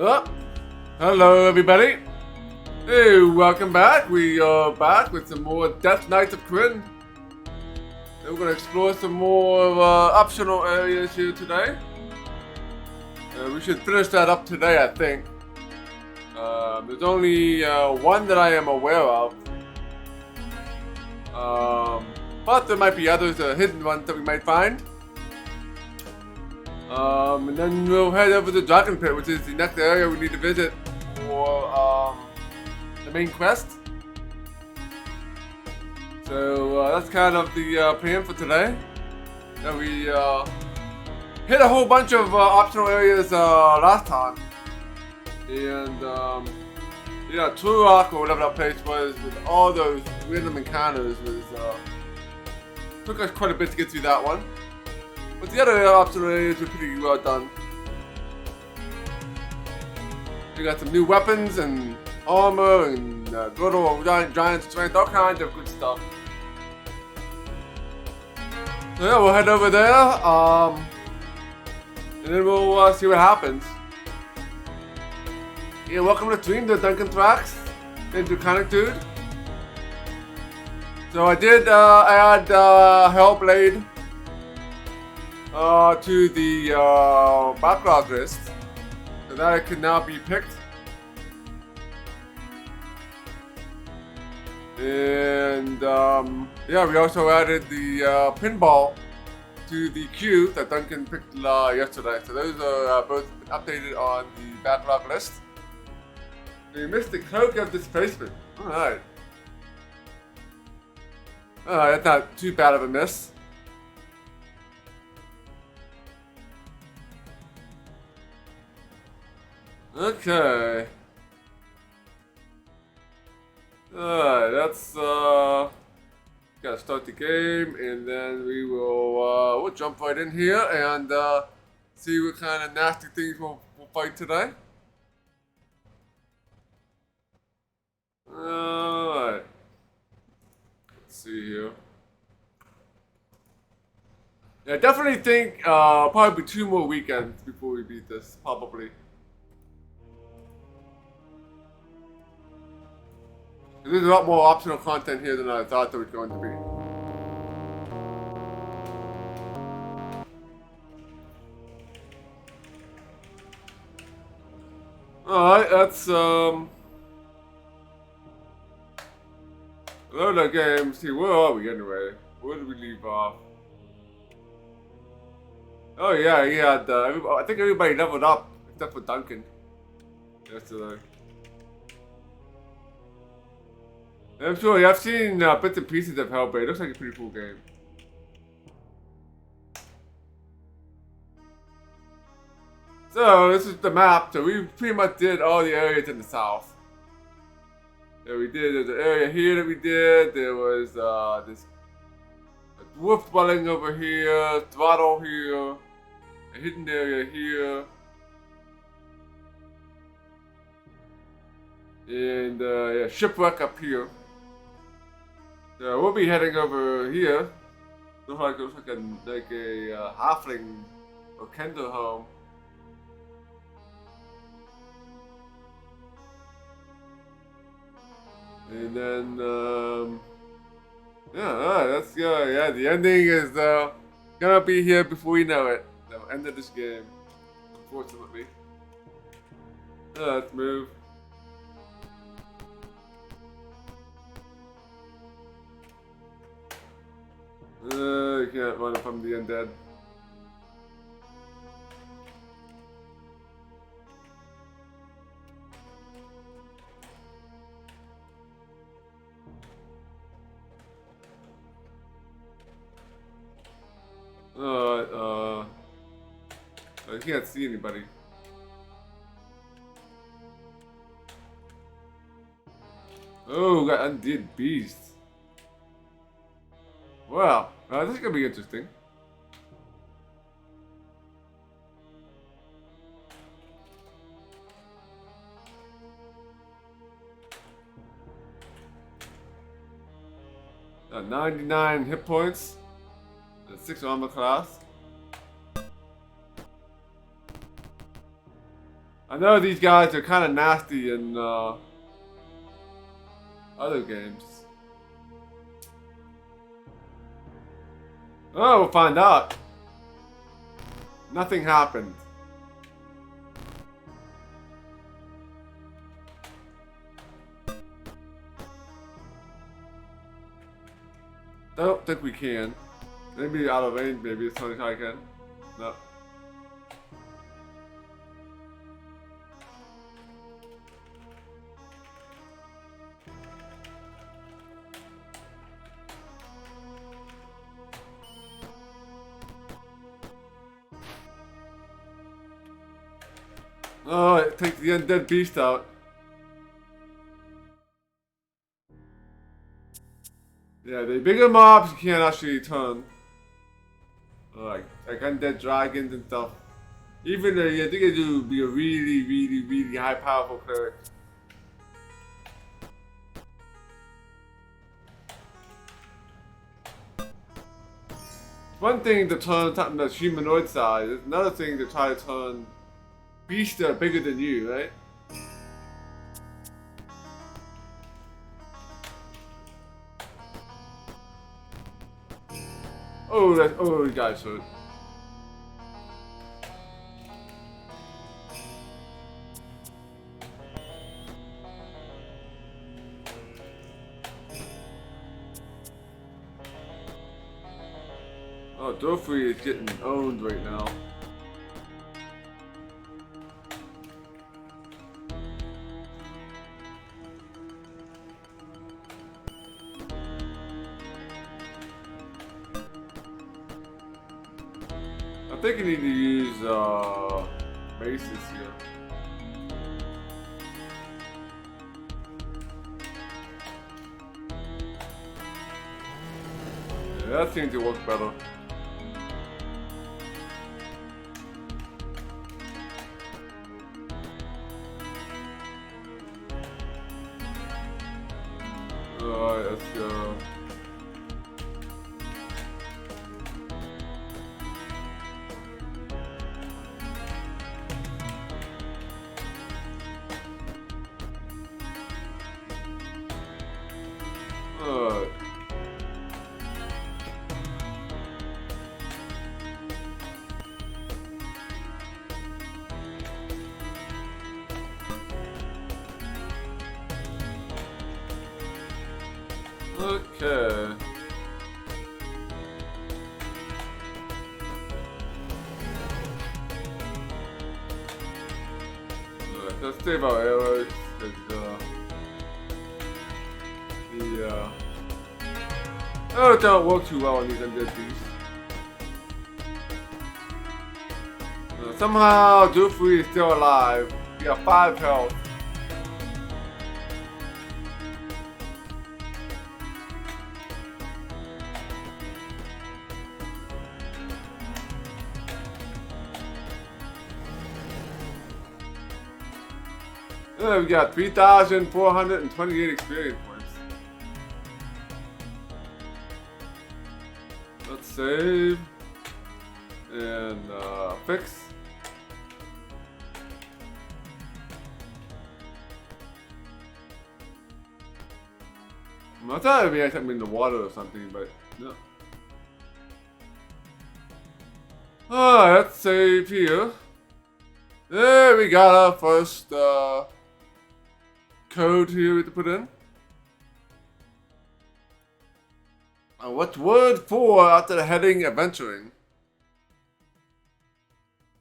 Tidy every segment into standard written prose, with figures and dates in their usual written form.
Oh, hello everybody. Hey, welcome back. We are back with some more Death Knights of Krynn. And we're going to explore some more optional areas here today. We should finish that up today, I think. There's only one that I am aware of. But there might be others, hidden ones that we might find. And then we'll head over to Dragon Pit, which is the next area we need to visit for the main quest. So that's kind of the plan for today. And we hit a whole bunch of optional areas last time. And yeah, Turok or whatever that place was, with all those random encounters, took us quite a bit to get through that one. But the other optional areas were pretty well done. We got some new weapons and armor and girdle, giant strength, all kinds of good stuff. So yeah, we'll head over there, and then we'll see what happens. Yeah, welcome to Dream, the Duncan Tracks, into Connectude. So I did add Hellblade to the backlog list, so that it can now be picked. And yeah, we also added the pinball to the queue that Duncan picked yesterday. So those are both updated on the backlog list. So you missed the Cloak of Displacement. Alright. That's not too bad of a miss. Okay. Alright, let's gotta start the game, and then we will we'll jump right in here and see what kind of nasty things we'll fight today. Alright. Let's see here. Yeah, I definitely think probably 2 more weekends before we beat this, probably. There's a lot more optional content here than I thought there was going to be. Alright, that's load the game. See, where are we anyway? Where did we leave off? Oh yeah, he had I think everybody leveled up except for Duncan yesterday. I'm sure, I've seen bits and pieces of Hellblade. It looks like a pretty cool game. So, this is the map. So, we pretty much did all the areas in the south. Yeah, we did. There's an area here that we did. There was this dwarf dwelling over here, throttle here, a hidden area here. And yeah, shipwreck up here. So we'll be heading over here. Looks like a halfling or Kendall home. And then yeah, that's yeah. The ending is gonna be here before we know it. The end of this game, unfortunately. Let's move. You can't run from the undead. I can't see anybody. Oh, got undead beasts. Wow, this is gonna be interesting. Got 99 hit points, 6 armor class. I know these guys are kind of nasty in other games. Oh, we'll find out. Nothing happened. I don't think we can. Maybe out of range, maybe it's only I can. No. Oh, it takes the undead beast out. Yeah, the bigger mobs you can't actually turn. Like undead dragons and stuff. Even though I think it would be a really high powerful cleric. One thing to turn something that's humanoid size, it's another thing to try to turn beasts that are bigger than you, right? Oh, that's, oh, you guys hurt. Oh, Dorfrey is getting owned right now. I think you need to use bases here. Yeah, that seems to work better. Alright, let's go. Alright. Okay. Let's save our arrows, because arrows don't work too well on these undead beasts. Somehow Dorfrey is still alive. We got 5 health. We got 3,428 experience points. Let's save and fix. I thought it'd be something in the water or something, but no. Alright, let's save here. There we got our first code here to put in. What's word 4 after the heading adventuring?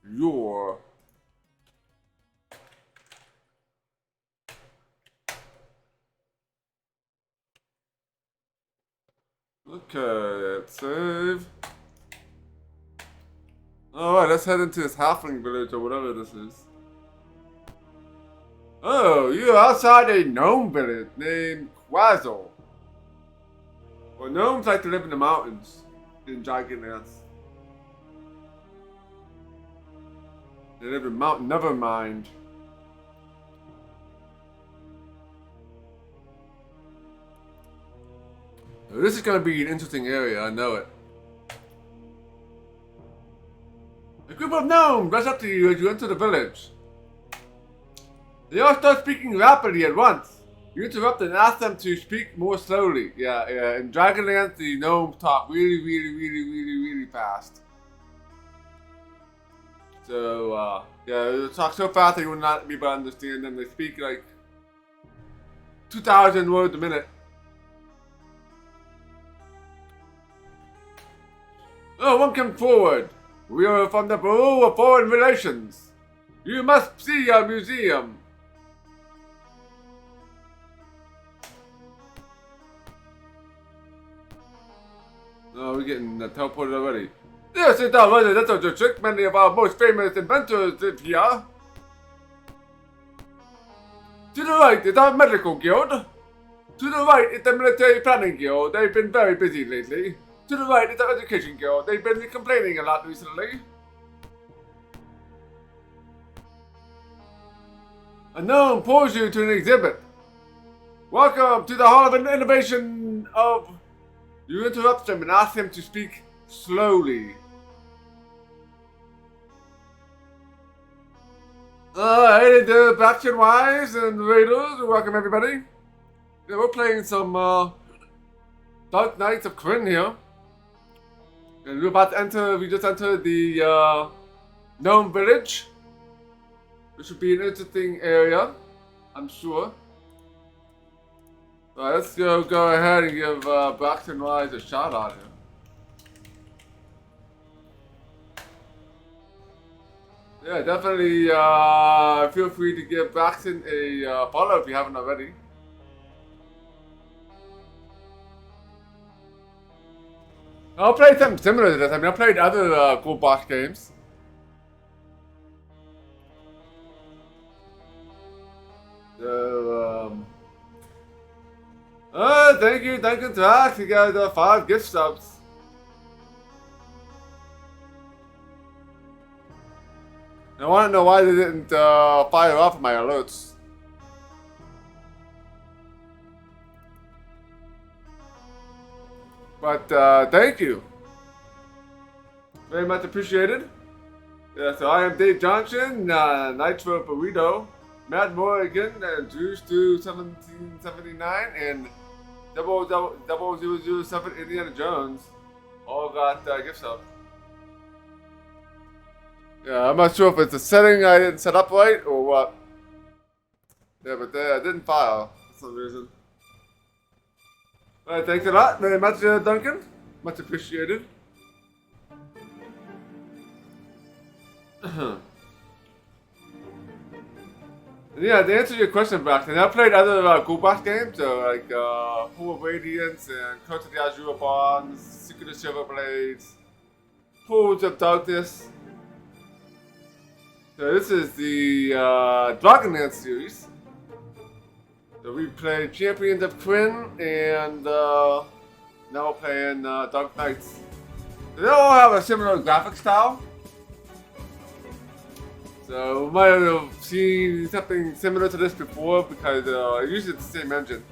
Your. Okay, let's save. Alright, let's head into this halfling village or whatever this is. Oh, you're outside a gnome village named Quazzle. Well, gnomes like to live in the mountains in giant lands. They live in Mount Nevermind. This is going to be an interesting area, I know it. A group of gnomes rush up to you as you enter the village. They all start speaking rapidly at once. You interrupt and ask them to speak more slowly. Yeah. In Dragonlance, the gnomes talk really fast. So, they talk so fast that you would not be able to understand them. They speak like 2,000 words a minute. Oh, one come forward. We are from the Bureau of Foreign Relations. You must see our museum. Oh, we're getting teleported already. Yes, it's our residential trick. Many of our most famous inventors live here. To the right is our medical guild. To the right is the military planning guild. They've been very busy lately. To the right is our education guild. They've been complaining a lot recently. A gnome pulls you to an exhibit. Welcome to the Hall of Innovation of... You interrupt him and ask him to speak slowly. Hey there, Faction Wise and Raiders. Welcome everybody. Yeah, we're playing some Dark Knights of Krynn here. And we're about to enter, we just entered the Gnome Village. This should be an interesting area, I'm sure. Alright, let's go ahead and give Braxton Wise a shout out here. Yeah, definitely feel free to give Braxton a follow if you haven't already. I'll play something similar to this. I mean, I played other cool boss games. So, thank you, Duncan Trax. You got 5 gift subs. I want to know why they didn't fire off my alerts. But thank you. Very much appreciated. Yeah, so I am Dave Johnson, Nitro Burrito, Matt Morgan, and Juice to 1779, and 0007 Indiana Jones all got gift subs. Yeah, I'm not sure if it's a setting I didn't set up right or what. Yeah, but I didn't file for some reason. Alright, thanks a lot, very much, Duncan. Much appreciated. Yeah, to answer your question, Braxton, I played other Goobot games, like Pool of Radiance and Curse of the Azure Bonds, Secret of Silver Blades, Pools of Darkness. So this is the Dragonlance series. So we played Champions of Krynn and now we're playing Dark Knights. So they all have a similar graphic style. So we might have seen something similar to this before because it uses the same engine.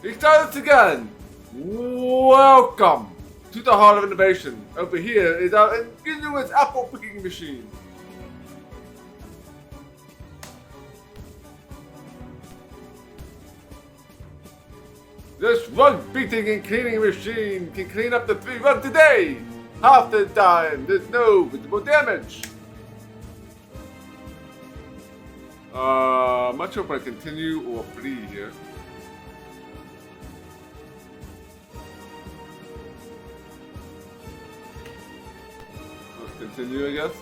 We start again. Welcome to the Hall of Innovation. Over here is our ingenious apple picking machine. This rug beating and cleaning machine can clean up to 3 rugs a day. Half the time, there's no visible damage. I'm not sure if I continue or flee here. Let's continue, I guess.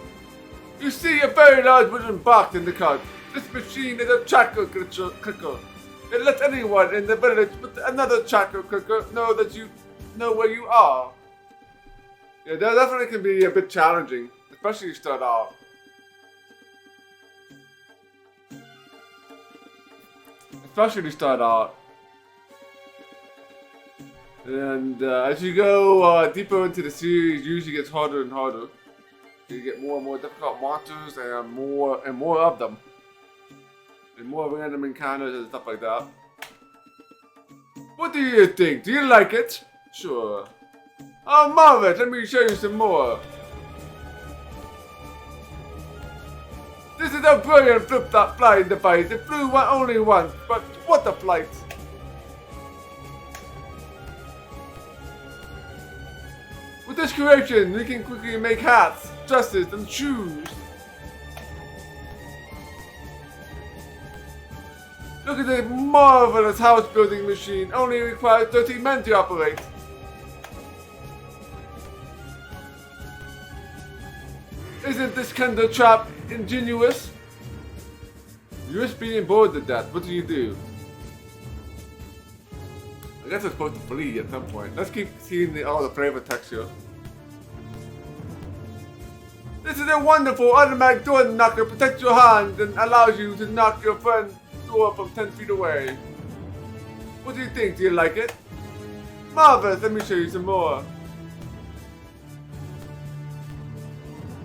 You see a very large wooden box in the cart. This machine is a tracker clicker. It lets anyone in the village with another tracker clicker know that you know where you are. Yeah, that definitely can be a bit challenging, especially you start out. And as you go deeper into the series, it usually gets harder and harder. You get more and more difficult monsters and more of them. And more random encounters and stuff like that. What do you think? Do you like it? Sure. Oh, Marvin, let me show you some more. This is a brilliant flip-flop flying device. It flew only once, but what a flight! With this creation, we can quickly make hats, dresses, and shoes. Look at this marvelous house-building machine. Only requires 13 men to operate. Isn't this kind of trap ingenious? You're just being bored to death. What do you do? I guess I'm supposed to flee at some point. Let's keep seeing all the flavor texture. This is a wonderful automatic door knocker. Protects your hands and allows you to knock your friend's door from 10 feet away. What do you think? Do you like it? Marvelous. Let me show you some more.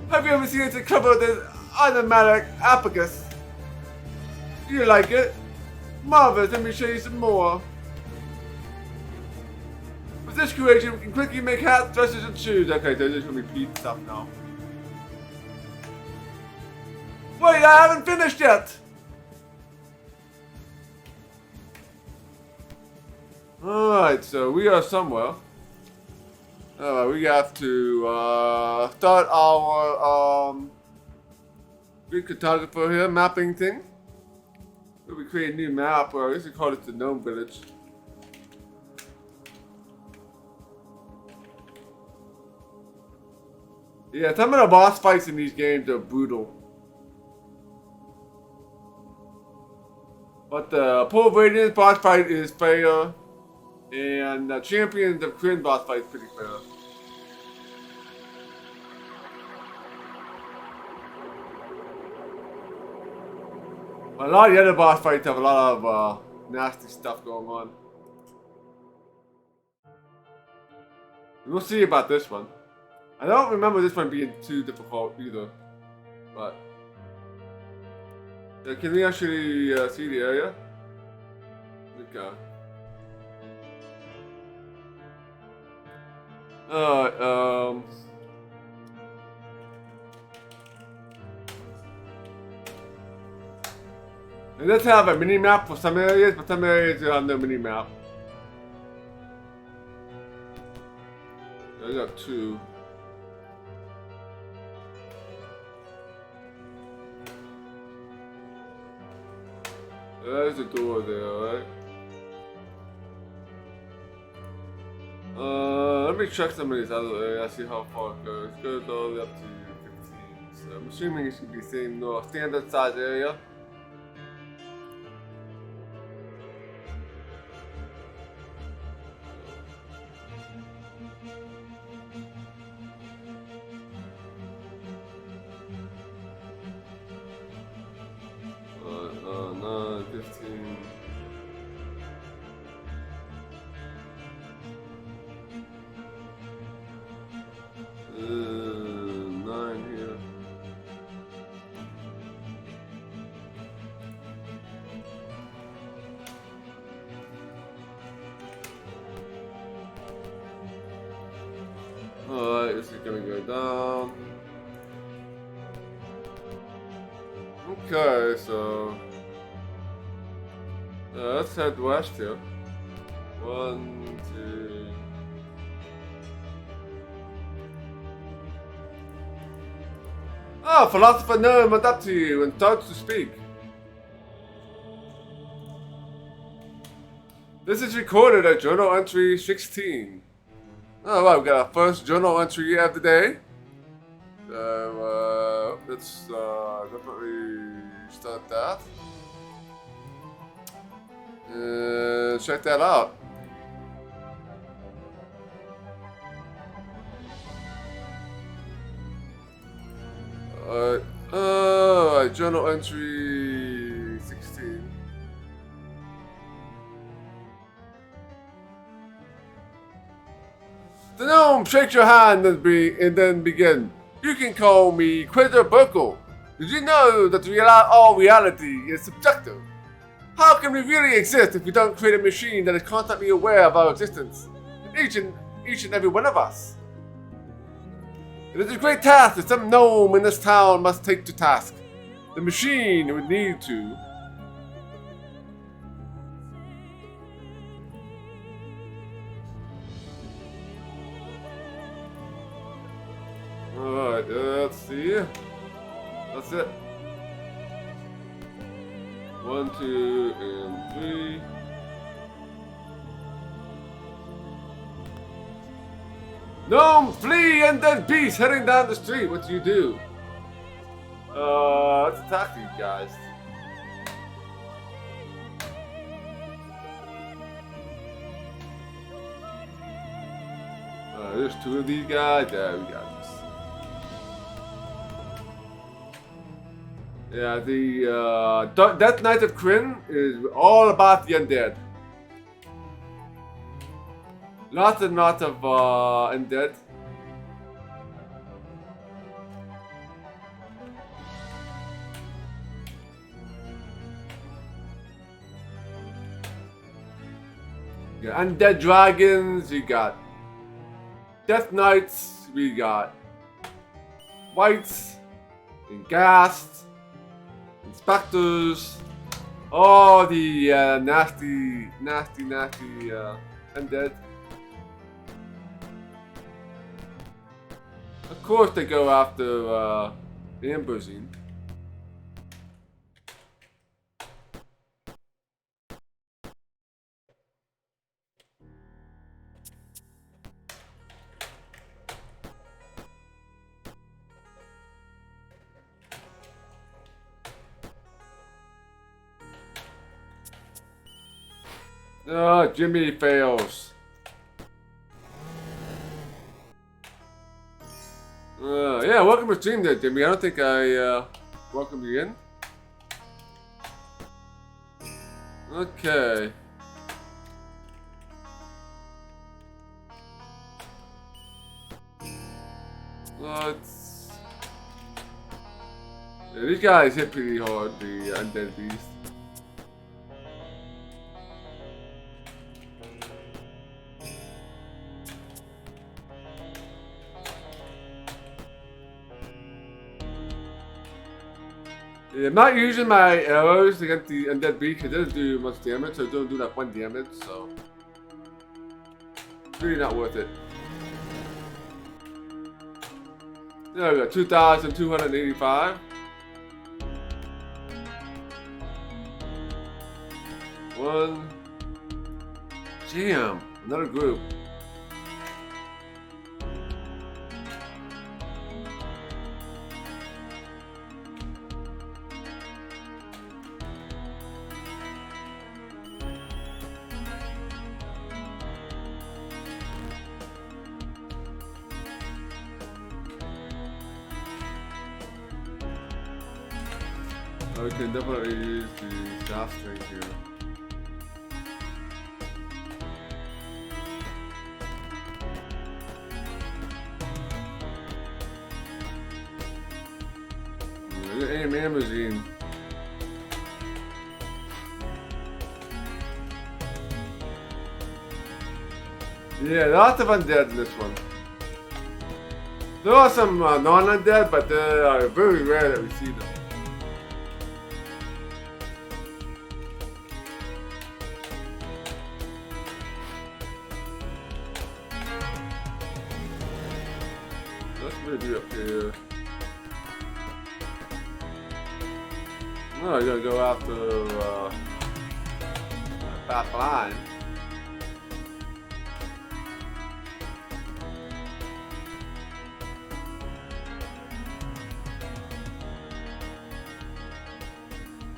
Have you ever seen the cover of this automatic abacus? Do you like it? Marvelous. Let me show you some more. With this creation, we can quickly make hats, dresses, and shoes. Okay, so just gonna repeat stuff now. Wait, I haven't finished yet! Alright, so we are somewhere. Alright, we have to start our Greek cartographer here, mapping thing. We create a new map, or I guess we call it the Gnome Village. Yeah, some of the boss fights in these games are brutal. But the Poor Radiance boss fight is fair, and the Champions of Krynn boss fight is pretty fair. A lot of the other boss fights have a lot of nasty stuff going on. We'll see about this one. I don't remember this one being too difficult either, but can we actually see the area? Okay. Alright, it does have a mini map for some areas, but some areas have no mini map. I got two. There's a door there, right? Let me check some of these other areas, see how far it goes. It goes all the way up to 15. So I'm assuming it should be the same standard size area. Alright, this is gonna go down. Okay, so let's head west here. 1, 2. Ah, philosopher gnome went up to you and starts to speak. This is recorded at journal entry 16. Oh, well, we got our first journal entry of the day. So, let's definitely start that. And check that out. Alright, journal entry 16. The gnome shakes your hand and then begin. You can call me Quitter Burkle. Did you know that all reality is subjective? How can we really exist if we don't create a machine that is constantly aware of our existence? Each and every one of us. It is a great task that some gnome in this town must take to task. the machine would need to. Alright, let's see. That's it. 1, 2, and 3. Gnome, flee, and then beast heading down the street. What do you do? Let's attack these guys. There's 2 of these guys. There we got this. Yeah, the Death Knight of Krynn is all about the undead. Lots and lots of undead. You got undead dragons, you got Death Knights, we got Wights, and Ghasts, and Specters, all the nasty undead. Of course they go after ambushing. Jimmy fails. Yeah, welcome to stream there, Jimmy. I don't think I welcomed you in. Okay. Let's... Yeah, these guys hit pretty hard, the undead beast. Yeah, I'm not using my arrows to get the undead beast. It doesn't do much damage, so it don't do that 1 damage, so it's really not worth it. There we go, 2,285. One. Damn, another group. We can definitely use the staff string here. Look at aim amazine. Yeah, lots of undead in this one. There are some non-undead, but they are very rare that we see them. Maybe up here. No, you're gonna go after back line.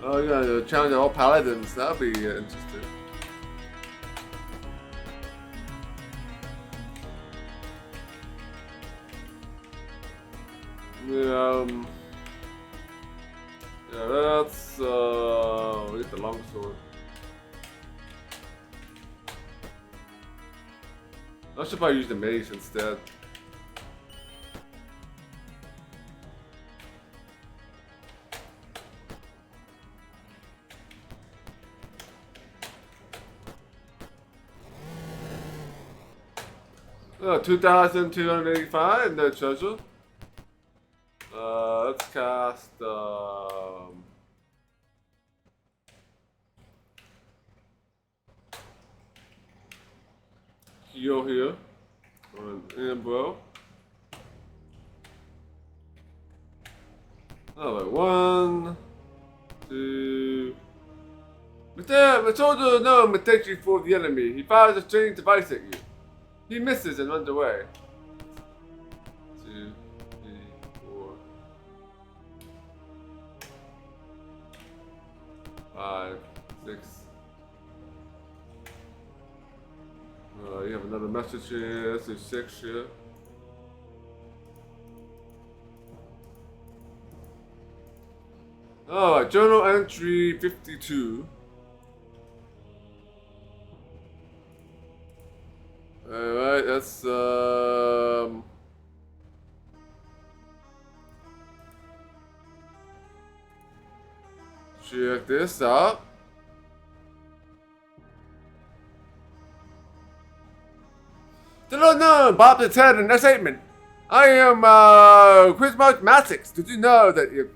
Oh, you're gonna challenge all paladins. That'll be interesting. Yeah, that's we get the longsword. I should probably use the mace instead. Oh, 2,285, no treasure. Let's cast heal here on Ambro. Alright, 1, 2. Return to no mistake for the enemy. He fires a strange device at you. He misses and runs away. 2, 3, 4, 5, 6. You have another message here. So 6 here. Alright, journal entry 52. Alright, that's check this out. No, Bob the Ted and statement. I am Micromagic. Did you know that if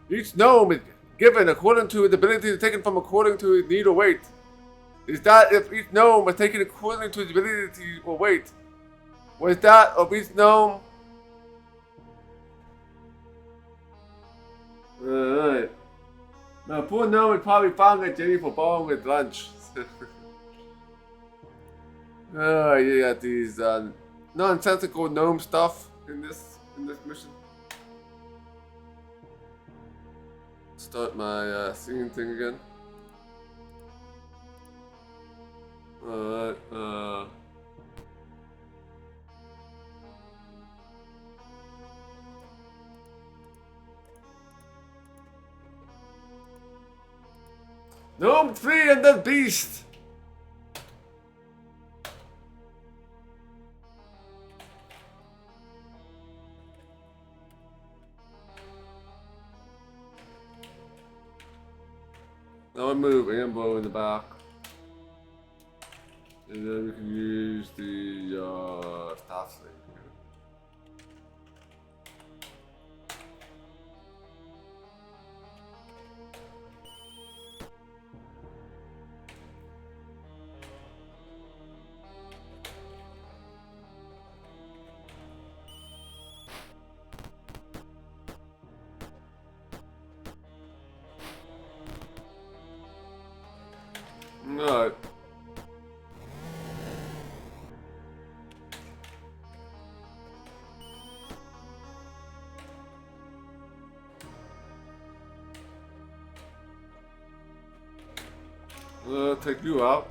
each gnome is given according to its ability taken from according to its need or weight? Is that if each gnome was taken according to its ability or weight? Was that of each gnome? Alright. Now, poor gnome is probably found at Jenny for borrowing his lunch. Oh, you got these nonsensical gnome stuff in this mission. Start my scene thing again. Alright, Gnome 3 and the Beast! Now I move Ambo in the back. And then we can use the staff slate Alright. Take you out.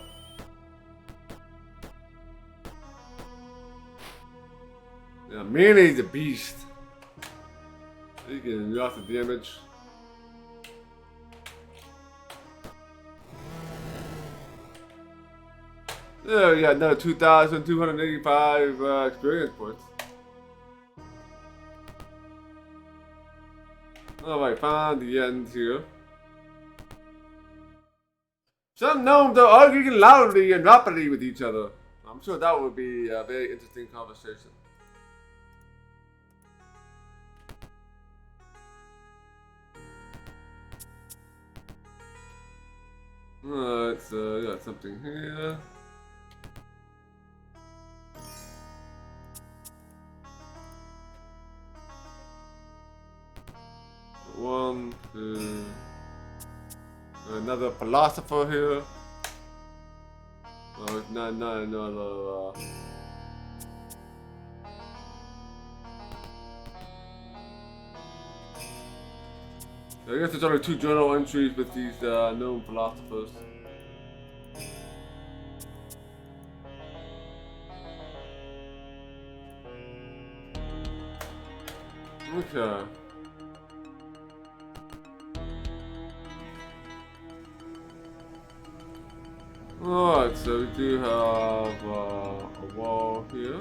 Yeah, Manny's a beast. He can do lots of damage. Yeah, we got another 2,285 experience points. Alright, found the end here. Some gnomes are arguing loudly and rapidly with each other. I'm sure that would be a very interesting conversation. Alright, so we got something here. One, two. Another philosopher here. Oh, it's not another. I guess there's only 2 journal entries with these known philosophers. Okay. Alright, so we do have a wall here.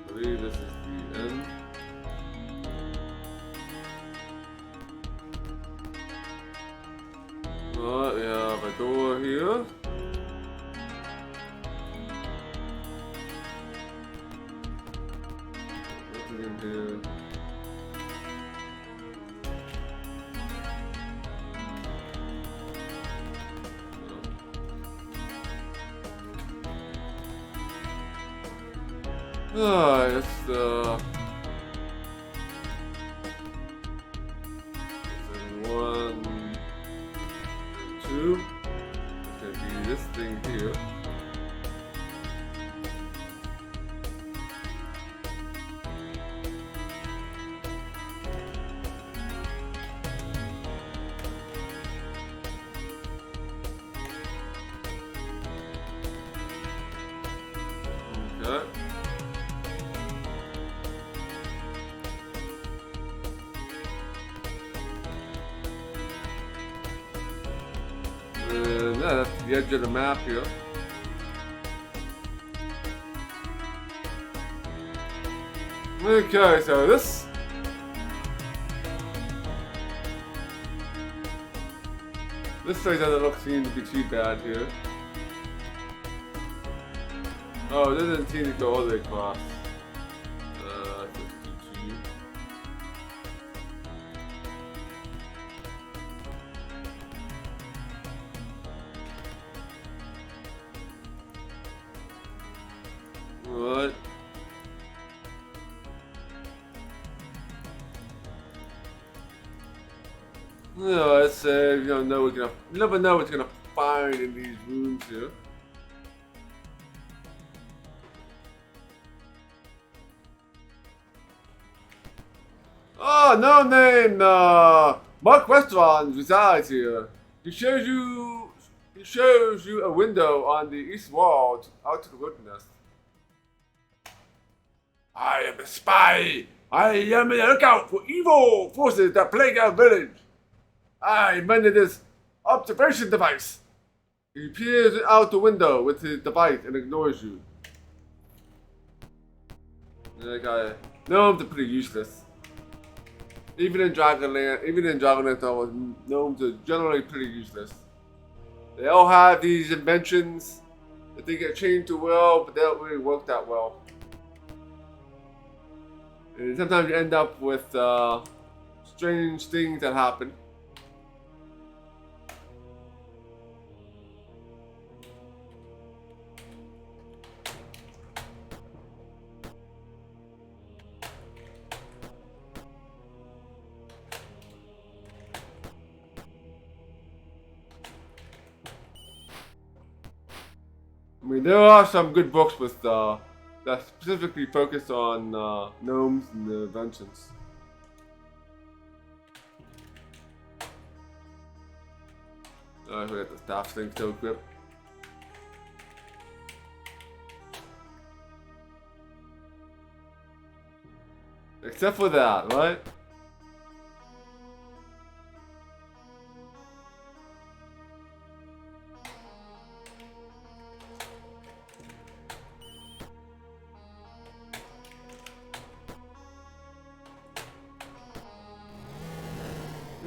I believe this is the end. Alright, we have a door here. nothing in here. It's one, two. It's gonna be this thing here. Okay. And yeah, that's the edge of the map here. Okay, so this place doesn't seem to be too bad here. Oh, it doesn't seem to go all the way across. What? No, let's say you don't know what's gonna. You never know what's gonna find in these rooms here. Oh, no name. Mark Restaurant resides here. He shows you a window on the east wall out to the wilderness. I am a spy. I am on the lookout for evil forces that plague our village. I invented this observation device. He peers out the window with his device and ignores you. Gnomes are pretty useless. Even in Dragonland, gnomes are generally pretty useless. They all have these inventions that they get trained to well, but they don't really work that well. And sometimes you end up with strange things that happen. I mean, there are some good books with that specifically focus on gnomes and their inventions. I forget the staff thing still equipped. Except for that, right?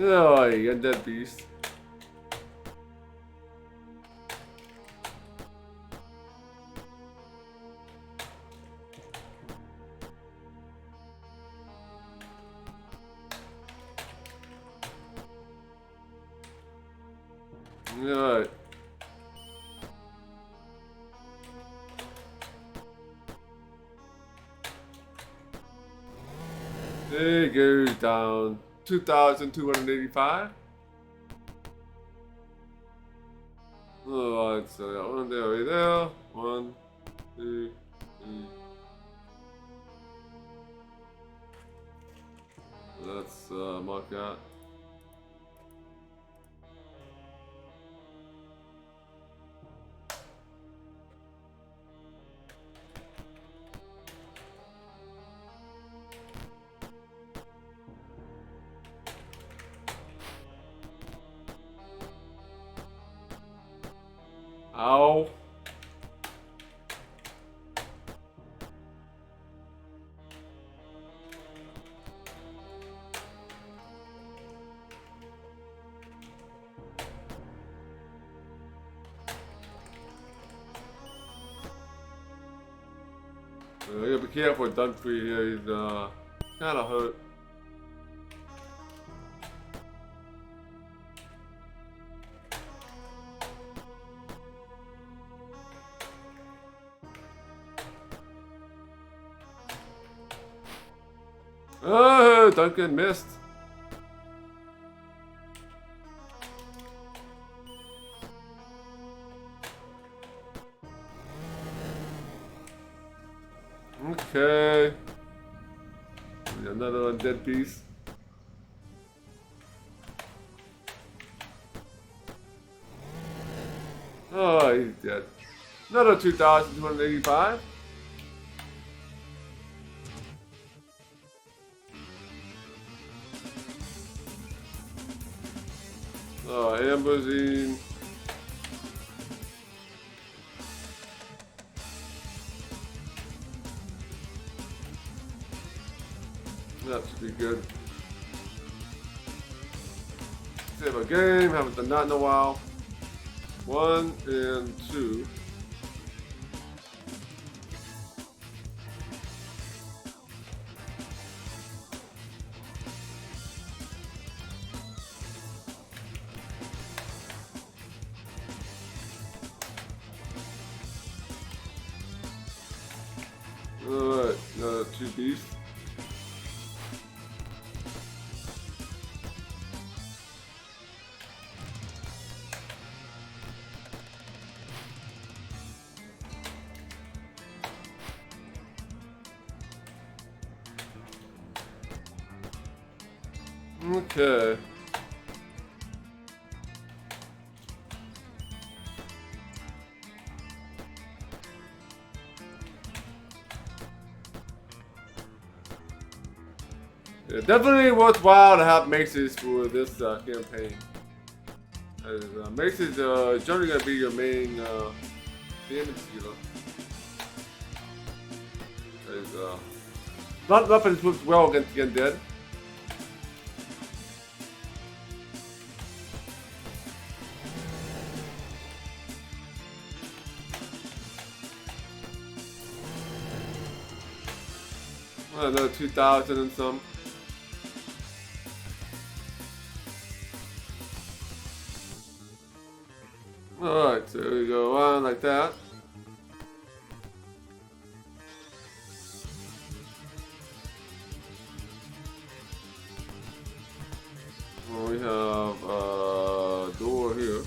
Oh, you undead beast. Alright. It goes down 2,285. Alright, so got one there, right there. 1, 2, 3. Let's mark that. Ow. You gotta be careful with Dunphy here. He's kind of hurt. Oh, Duncan missed. Okay. Another undead piece. Oh, he's dead. Another 2,285. Oh, ambushing. That should be good. Save a game, haven't done that in a while. 1 and 2. Alright, another 2 beasts. Okay. Yeah, definitely worthwhile to have maces for this campaign. As maces generally going to be your main damage dealer. As not weapons works well against the undead. Another 2,000 and some. Alright, so we go on like that. Well, we have a door here.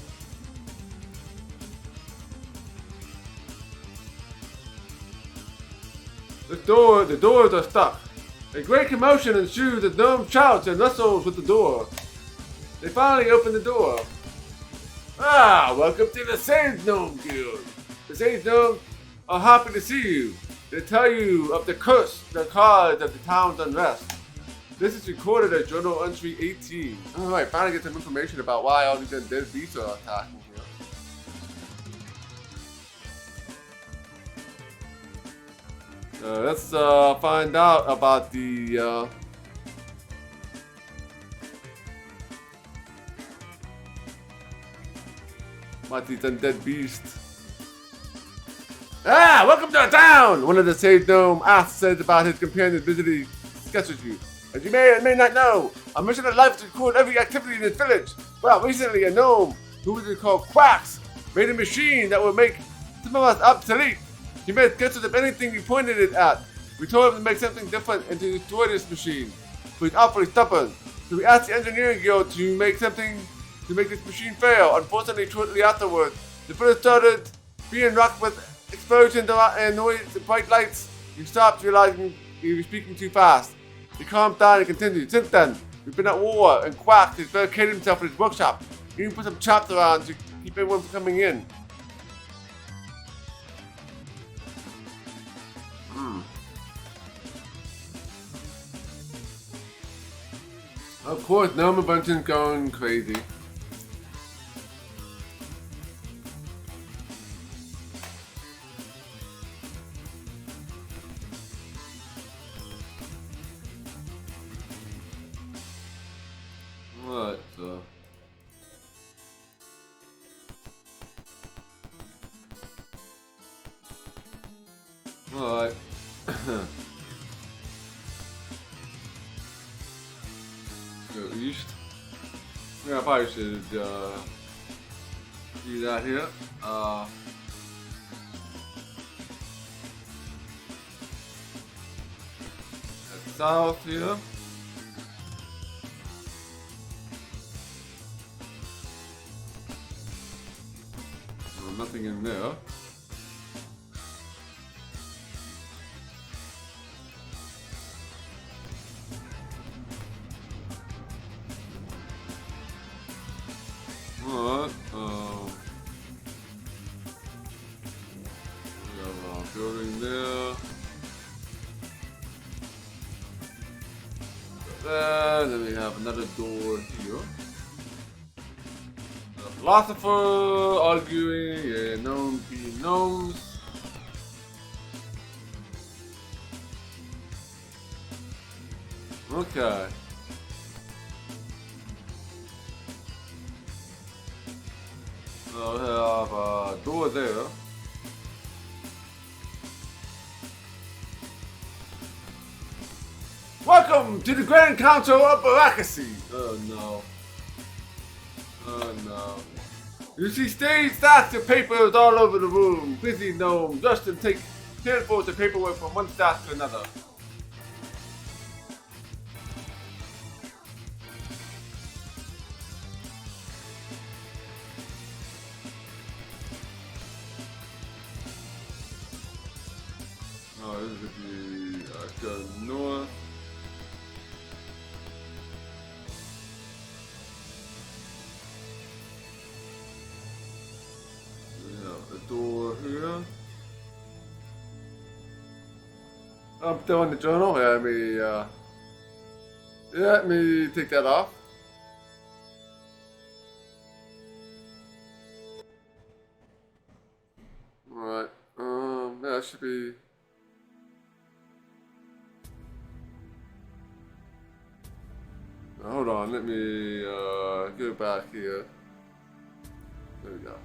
The doors are stuck. A great commotion ensues as Gnome shouts and wrestles with the door. They finally open the door. Ah, welcome to the Sage Gnome Guild. The Sage Gnomes are happy to see you. They tell you of the curse that caused of the town's unrest. This is recorded as Journal Entry 18. Alright, finally get some information about why all these undead beasts are attacking here. Let's find out about the these undead beasts. Ah, welcome to our town! One of the Sage Gnome says about his companions visiting sketches you. As you may or may not know, our mission of life is to record every activity in this village. Well, recently a gnome, who we call Quacks, made a machine that will make some of us obsolete. He made sketches of anything you pointed it at. We told him to make something different and to destroy this machine. But he's awfully stubborn. So we asked the engineering guild to make something to make this machine fail. Unfortunately, shortly afterwards, the village started being rocked with explosions and noise and bright lights. He stopped, realizing he was speaking too fast. He calmed down and continued. Since then, we've been at war, and Quack has barricaded himself in his workshop. He even put some traps around to keep everyone from coming in. Of course, Gnome Invention's going crazy. Alright, so. Alright. Go east. Yeah, I probably should do that here. Head south here. Oh, nothing in there. Alright, we have a building there. Then we have another door here. A philosopher arguing, yeah, gnome being gnomes. Okay. So we have a door there. Welcome to the Grand Council of Bureaucracy! Oh no. Oh no. You see stained stacks of papers all over the room. Busy gnome, Justin take handfuls of paperwork from one stack to another. Oh, this is the go north. The door here. I'm still in the journal. Let me take that off. Alright. That should be. Hold on. Let me go back here. There we go.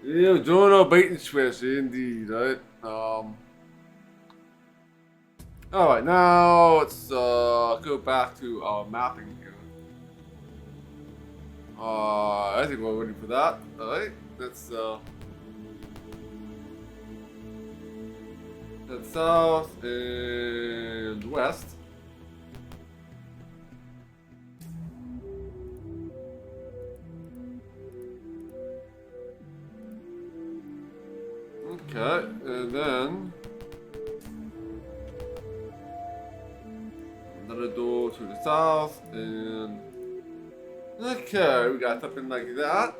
Yeah, journal bait and switch, indeed, right? Alright, now let's go back to our mapping here. I think we're ready for that. Alright, let's head south and west. Okay, and then another door to the south, and okay, we got something like that.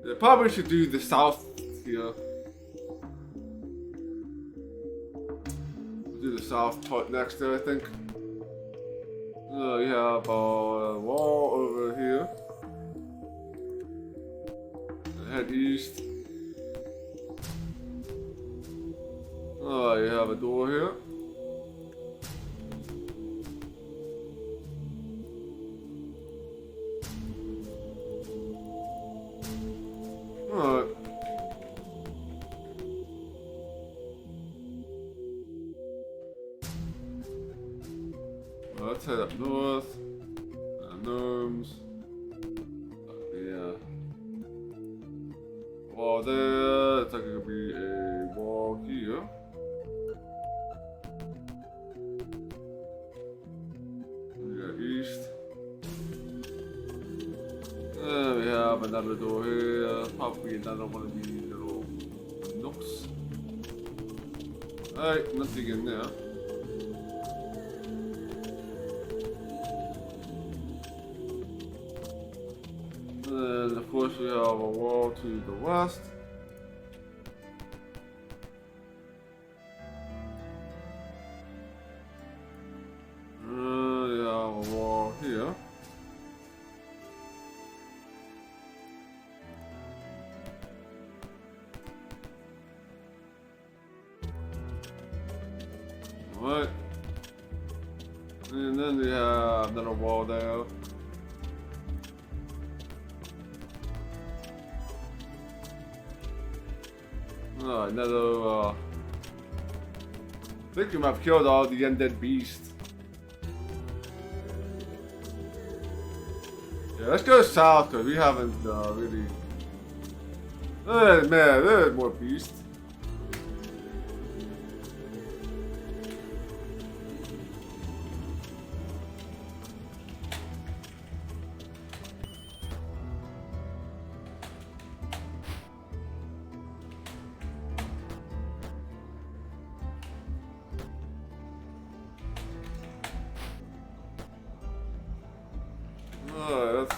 Yeah, probably should do the south here. We'll do the south part next there, I think. We have a wall over here. Head east. Oh, you have a door here. Alright. Let's head up north. Gnomes. Yeah. Wall there. It's like it could be a wall here. East. We have another door here, probably another one of these little nooks. Alright, nothing in there. And of course we have a wall to the west. We have a wall here. Alright. And then we have another wall there. Another I think we might have killed all the undead beasts. Yeah, let's go south because we haven't really. Man, there's more beasts.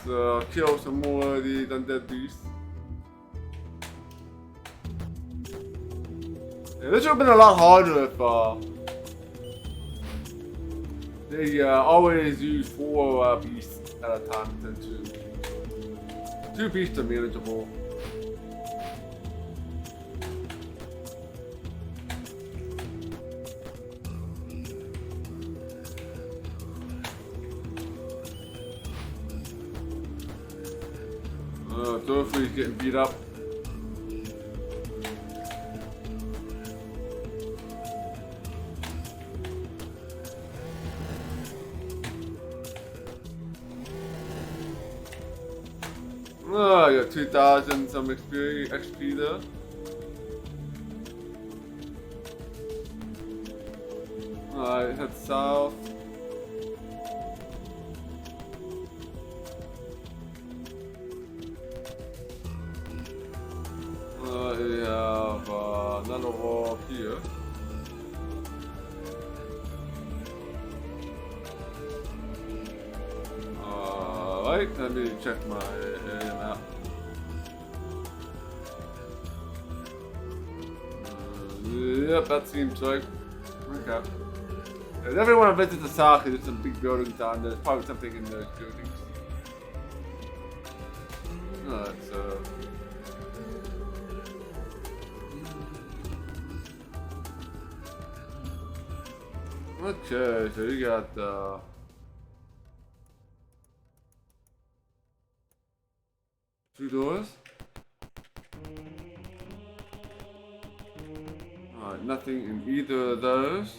Let's kill some more of these undead beasts. Yeah, this would have been a lot harder if they always use 4 beasts at a time instead of 2. 2 beasts are manageable. Stormfront's getting beat up. Oh, I got 2,000 some XP there. Alright, head south. We have another wall here. Alright, let me check my area map. Yep, that seems right. Okay. If everyone visits the south, there's some big buildings down there. There's probably something in those buildings. Alright, so. Okay, so you got 2 doors. Alright, nothing in either of those.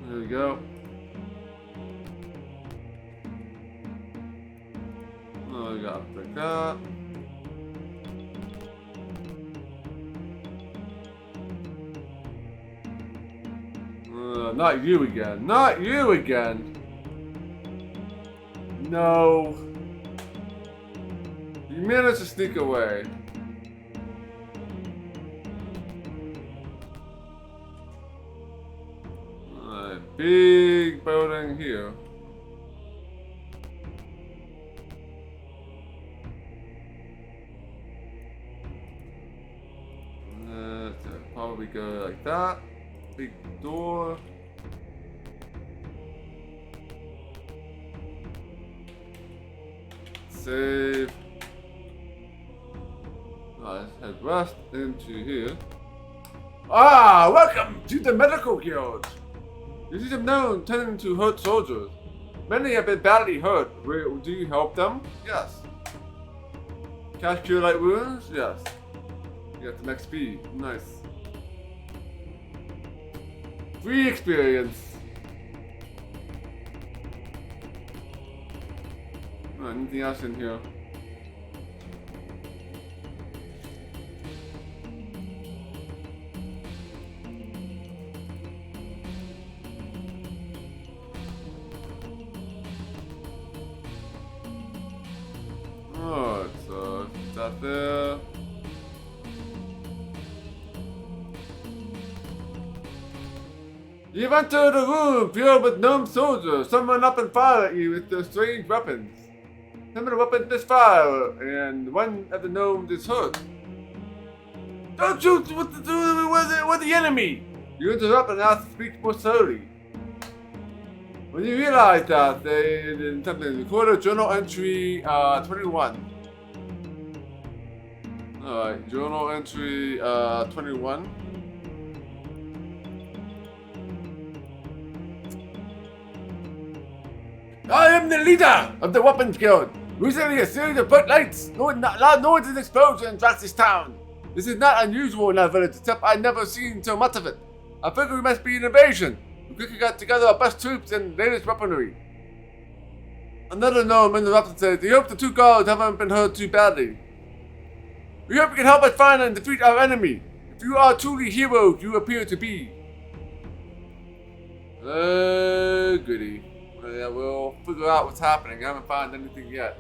There we go. Oh, we gotta pick up. Not you again. Not you again. No. You managed to sneak away. Alright, big building here. Let's probably go like that. Big door. Save. Let's head west into here. Ah, welcome to the medical guild. This is known tending to hurt soldiers. Many have been badly hurt. Do you help them? Yes. Cast cure light wounds? Yes. You got some XP. Nice. Free experience. Oh, anything else in here? Oh, it's out there. You've entered a room filled with gnome soldiers. Someone up and fire at you with their strange weapons. Some of the weapons misfire, and one of the gnomes is hurt. Don't shoot with the enemy! You interrupt and ask to speak more slowly. When you realize that, they did something. Record a journal entry 21. Alright, journal entry 21. I am the leader of the Weapons Guild. Recently, a series of bright lights, loud noises and explosions rocks this town. This is not unusual in our village, except I've never seen so much of it. I figure we must be an invasion. We quickly got together our best troops and latest weaponry. Another gnome interrupted and said, he hopes the two guards haven't been hurt too badly. We hope you can help us find and defeat our enemy. If you are truly heroes, you appear to be. Goody. Yeah, we'll figure out what's happening. I haven't found anything yet.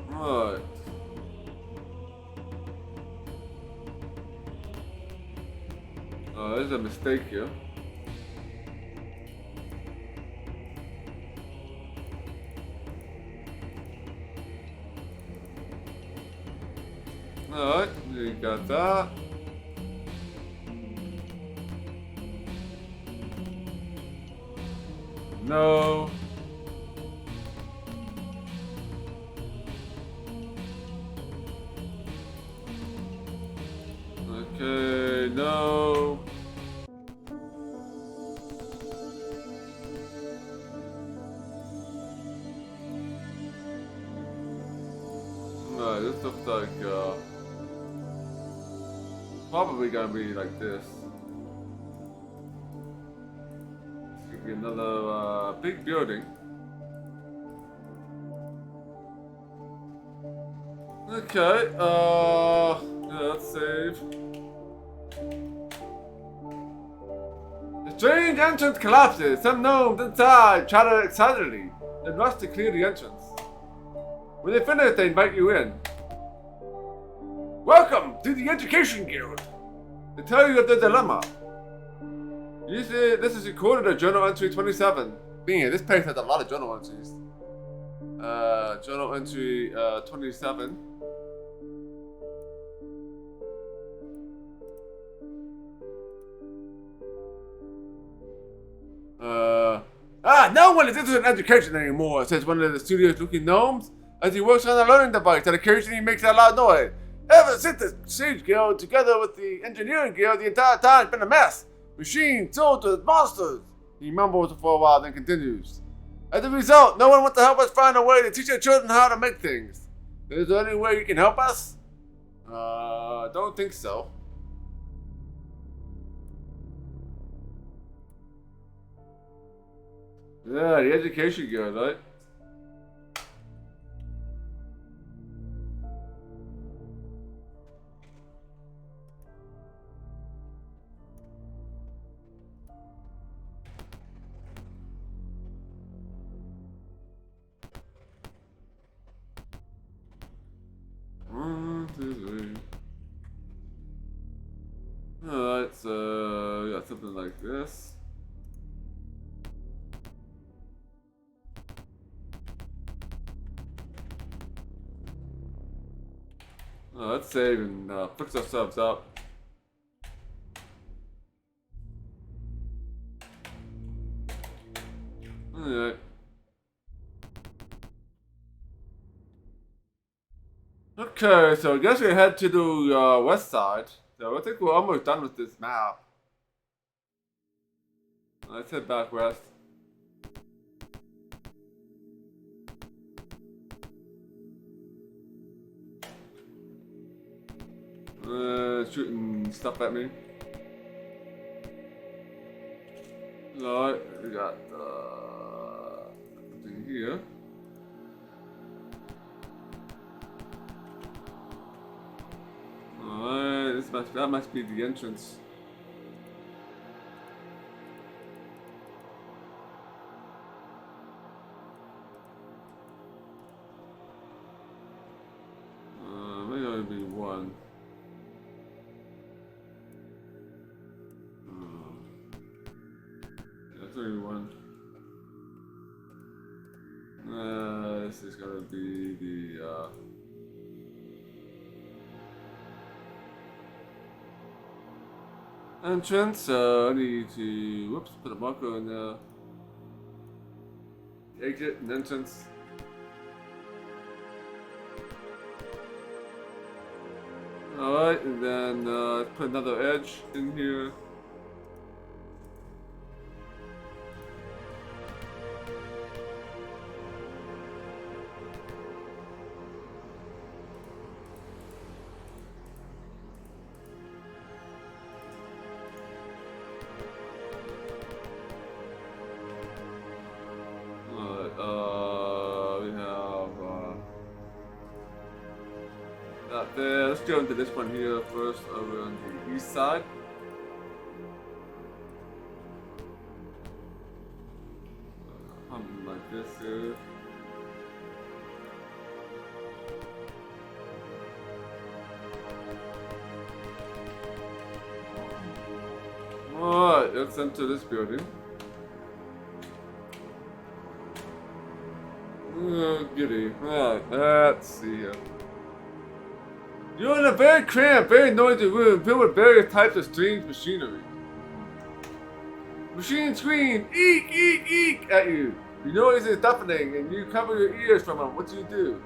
Right. Oh, there's a mistake here. Alright, you got that. No. Okay, no. No, this looks like probably gonna be like this. It's gonna be another big building. Okay, yeah, let's save. The strange entrance collapses. Some gnomes inside chatter excitedly, then rush to clear the entrance. When they finish, they invite you in. Welcome to the Education Guild. They tell you of the dilemma. Usually, this is recorded at Journal Entry 27. Man, this page has a lot of journal entries. Journal Entry 27. No one is interested in education anymore, says one of the studious-looking gnomes as he works on a learning device that occasionally makes a loud noise. Ever since the Siege Guild, together with the Engineering Guild, the entire town's been a mess. Machines, soldiers, monsters. He mumbles for a while, then continues. As a result, no one wants to help us find a way to teach our children how to make things. Is there any way you can help us? Don't think so. Yeah, the Education Guild, right? Alright, so we got something like this. Let's save and fix ourselves up. Alright. Okay, so I guess we head to the west side. So I think we're almost done with this map. Let's head back west. Shooting stuff at me. Alright, we got something here. Alright, that must be the entrance. Maybe only be one. That's only one. This is gonna be the entrance. I need to whoops, put a marker in the exit and entrance. Alright, and then put another edge in here. There. Let's go into this one here first, over on the east side. Something like this here. Alright, let's enter this building. Oh, goody. Alright, let's see here. You're in a very cramped, very noisy room filled with various types of strange machinery. Machines scream, eek, eek, eek at you. Your noise is deafening and you cover your ears from them. What do you do?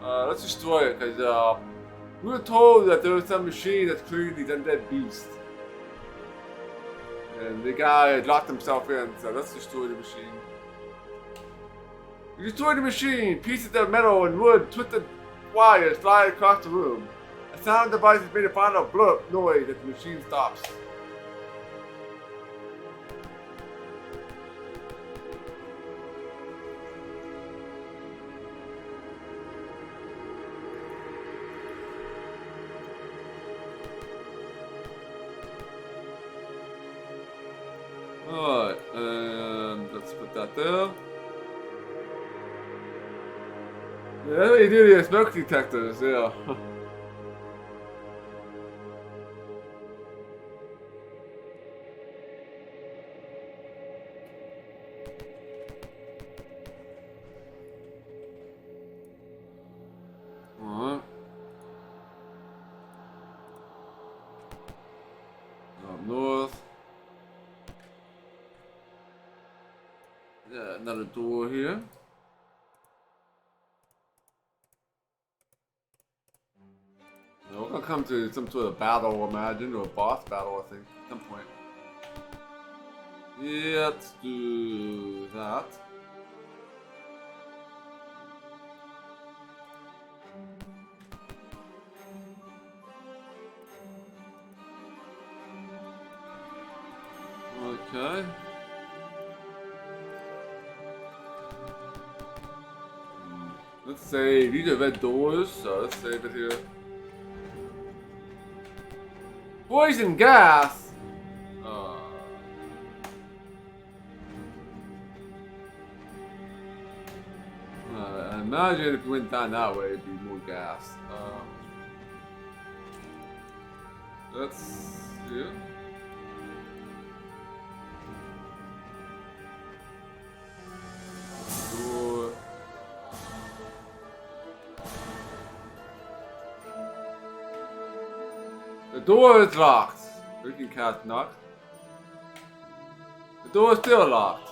Let's destroy it because we were told that there was some machine that's creating these undead beasts. And the guy locked himself in, so let's destroy the machine. You destroy the machine, pieces of metal and wood, twisted wires fly across the room. A sound device has made a final blurp noise as the machine stops. Alright, and let's put that there. Yeah, that's what you do to your smoke detectors, yeah. Alright. Up north. Yeah, another door here. We're gonna come to some sort of battle, imagine, or a boss battle, I think, at some point. Yeah, let's do that. Okay. Let's save. These are red doors, so let's save it here. Poison gas! I imagine if we went down that way, it'd be more gas. Let's see. Door. The door is locked. We can cast knock. The door is still locked.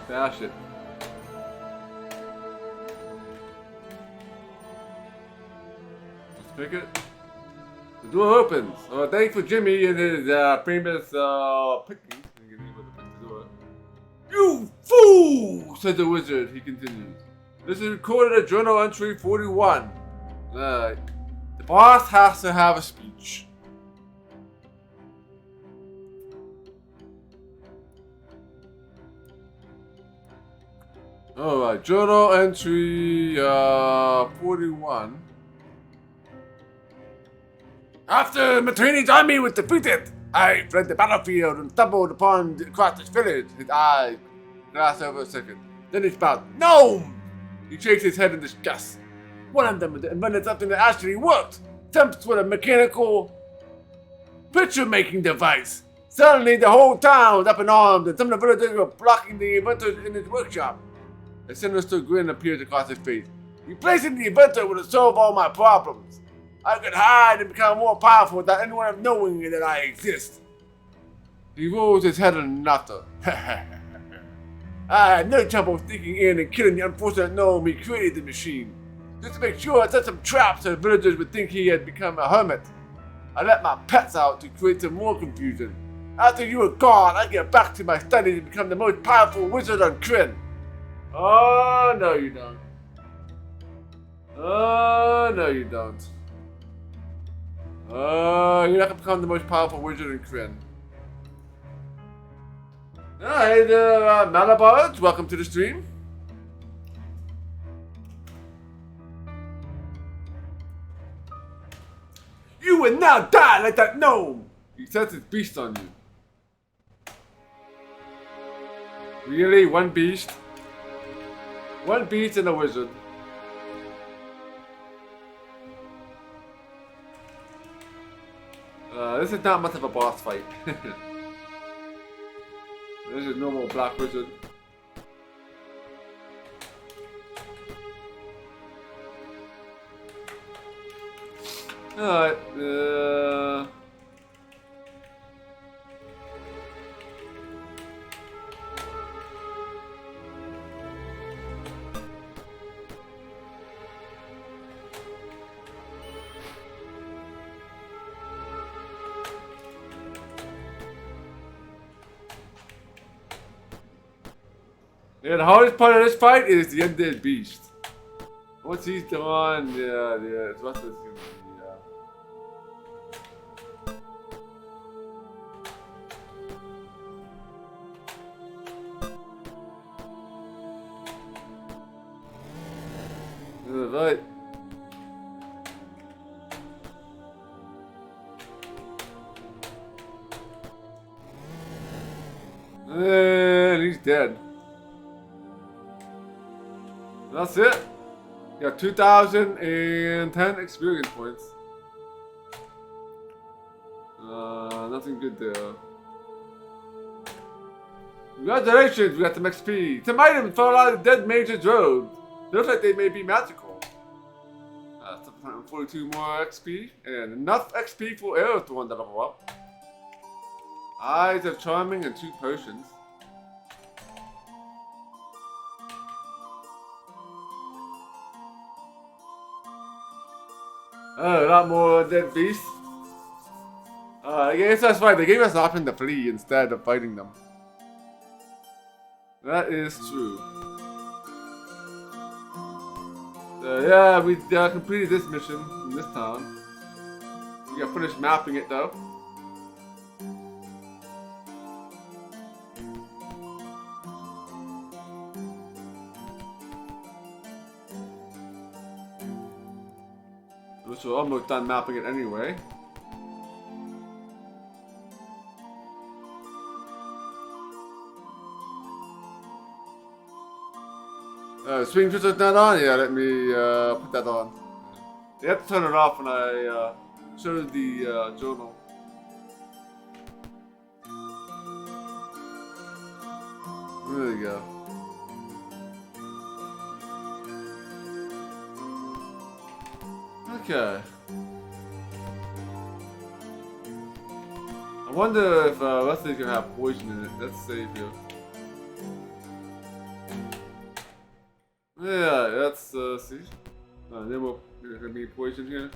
Bash it. Let's pick it. The door opens. Thanks for Jimmy and his famous picking. You fool! Said the wizard. He continues. This is recorded at Journal Entry 41. The boss has to have a speech. Alright, Journal Entry 41. After Matrini's army was defeated, I fled the battlefield and stumbled across this village. His eyes glass over a second. Then he spouts, "Gnome!" He shakes his head in disgust. One of them invented something that actually worked. Some sort of mechanical picture-making device. Suddenly, the whole town was up in arms, and some of the villagers were blocking the inventor in his workshop. A sinister grin appears across his face. Replacing the inventor would have solved all my problems. I could hide and become more powerful without anyone knowing that I exist. He rolls his head and laughter. I had no trouble sneaking in and killing the unfortunate gnome who created the machine. Just to make sure I set some traps so villagers would think he had become a hermit. I let my pets out to create some more confusion. After you were gone, I get back to my studies and become the most powerful wizard on Krynn. Oh, no you don't. Oh, no you don't. Oh, you're not going to become the most powerful wizard in Krynn. Hey there, Malabards. Welcome to the stream. You will now die like that gnome! He sets his beast on you. Really? One beast? One beast and a wizard. This is not much of a boss fight. This is normal black wizard. Alright, yeah, the hardest part of this fight is the undead beast. Once he's done, yeah, it's what this is gonna be, Right. And he's dead. That's it. You got 2,010 experience points. Nothing good there. Congratulations, we got some XP. Some items fell out of the dead mage's robe. Looks like they may be magical. 42 more XP and enough XP for Aerothorn to level up. Eyes of Charming and 2 potions. Oh, a lot more dead beasts. I guess that's right. They gave us an option to flee instead of fighting them. That is true. Yeah, we completed this mission in this town. We got finished mapping it though. Which we're almost done mapping it anyway. Swing switcher's not on? Yeah, let me put that on. You have to turn it off when I show the journal. There you go. Okay. I wonder if Leslie's gonna have poison in it. Let's save you. Yeah, let's see. Then there's gonna be poison here.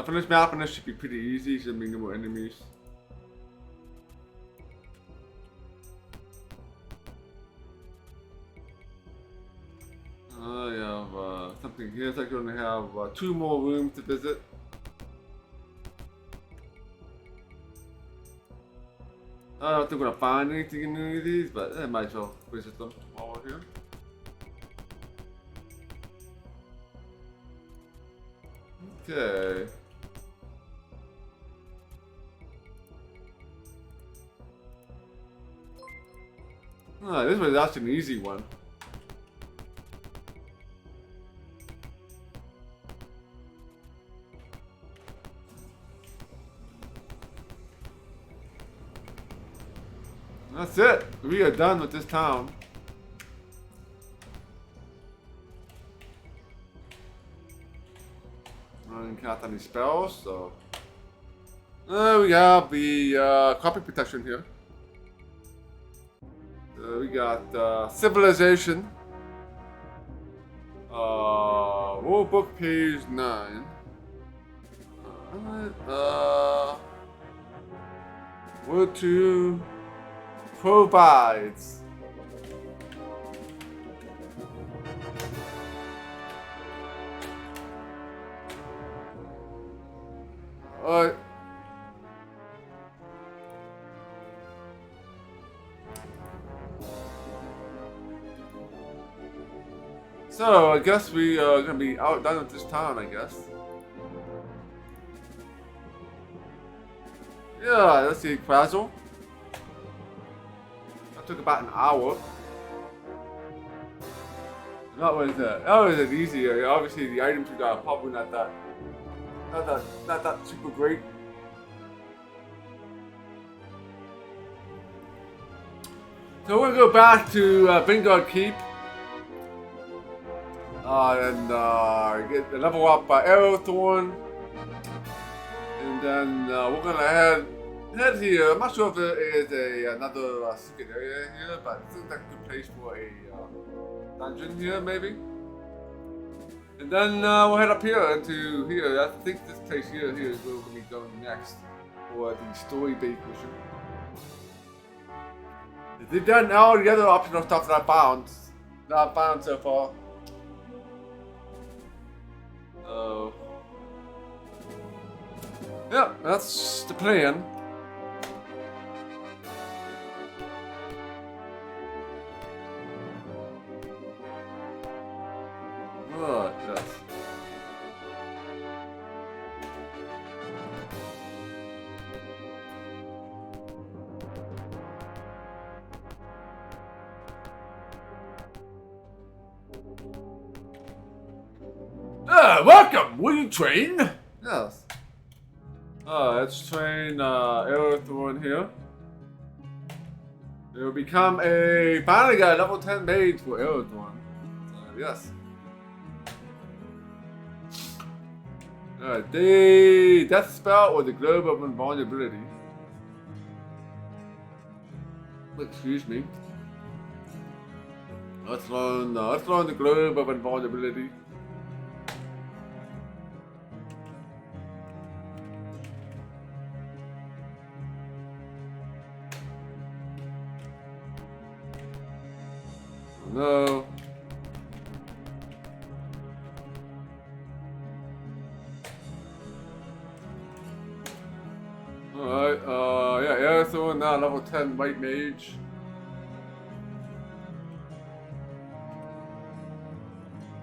Finish mapping this should be pretty easy. Should be no more enemies. I have something here. So I'm gonna have 2 more rooms to visit. I don't think we're gonna find anything in any of these, but I might as well visit them while we're here. Okay. This was actually an easy one. That's it. We are done with this town. cast any spells, so. We have the copy protection here. We got civilization. Rule book page 9. Word to provides. Alright. So I guess we are gonna be out done with this town, I guess. Yeah, let's see, Quazzle. That took about an hour. That was easy. Obviously the items we got are probably not that super great. So we're gonna go back to Vanguard Keep. And get the level up by Arrowthorn. And then we're gonna head here. I'm not sure if there is another secret area here, but I think that's a good place for a dungeon here, maybe. And then we'll head up here into here. I think this place here is where we're gonna be going next for the story-based mission. They've done all the other optional stuff that I found so far. Yeah, that's the plan. Right, yes. Welcome! Will you train? Yes. Let's train Arrowthorn here. It will become a finally got a level 10 mage for Arrowthorn. Yes. Alright, the death spell or the globe of invulnerability. Excuse me. Let's learn the globe of invulnerability. No. Alright, yeah, Arrowthorn now level 10 white mage.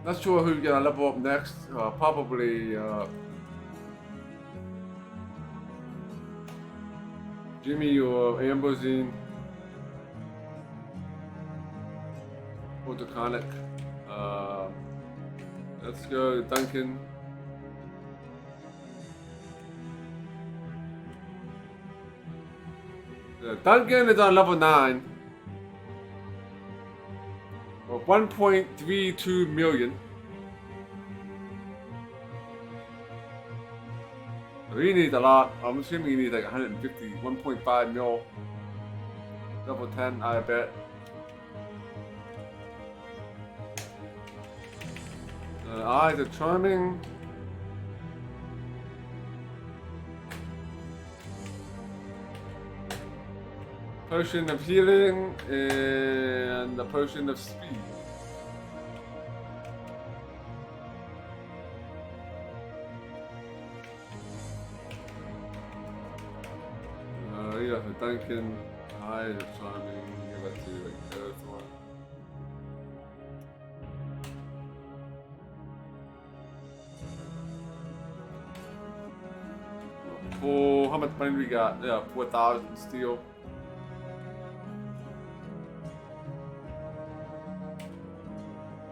Not sure who's gonna level up next. Probably Jimmy or Ambrosine. Or Draconic. Let's go Duncan. Duncan is on level 9. Or 1.32 million. He needs a lot. I'm assuming he needs like 150, 1.5 mil. Level 10, I bet. Eyes of Charming. Potion of Healing and the Potion of Speed. Yeah, for Duncan, Eyes of Charming, give it to like Arrowthorn. How much money we got? Yeah, 4,000 steel.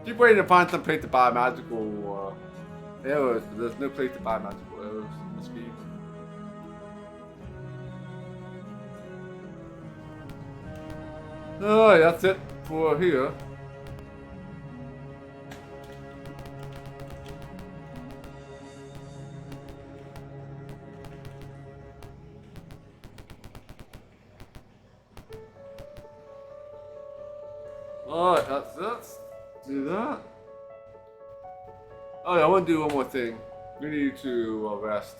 Keep waiting to find some place to buy magical arrows, but there's no place to buy magical arrows in this game. Oh, that's it for here. Alright, that's do that. Oh yeah, I want to do one more thing. We need to rest.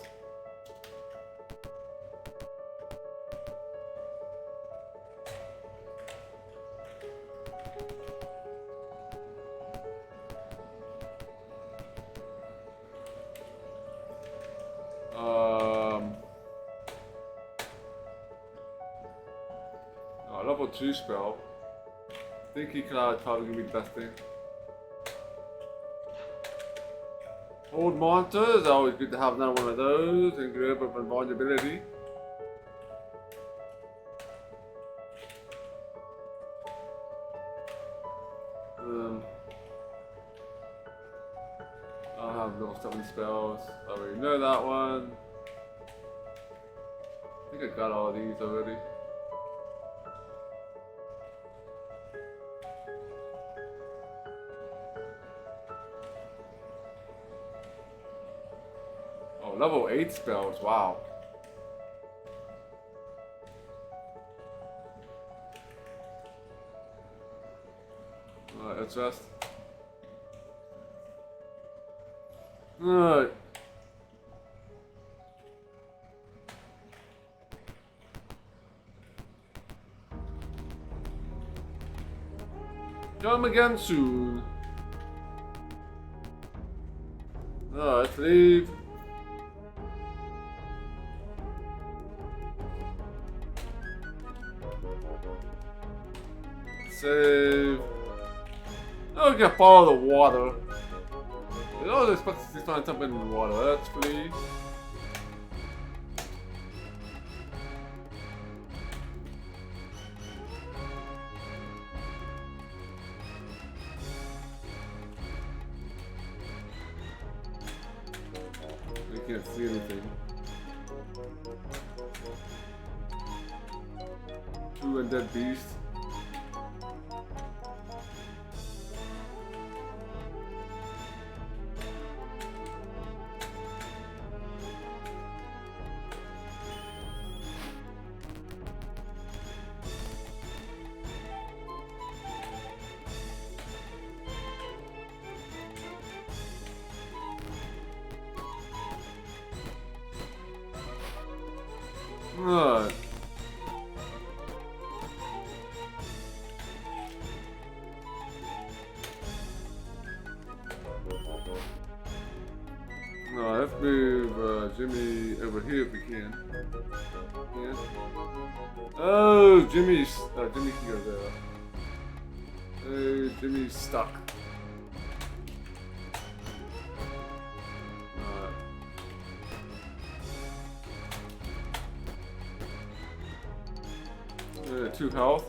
Level 2 spell. Thinky Cloud probably gonna be the best thing. Old monsters, always good to have another one of those, and grab up invulnerability. I'll have level 7 spells. I already know that one. I think I got all these already. Oh, level 8 spells, wow. Alright, let's rest. Alright. Come again soon. Alright, let's leave. Save. Oh, we can follow the water. I was expecting to find something in the water. Let's flee. We can't see anything. 2 undead beasts. Right. No, let's move Jimmy over here if we can. Yeah. Oh, Jimmy can go there. Oh, Jimmy's stuck. Alright. 2 health.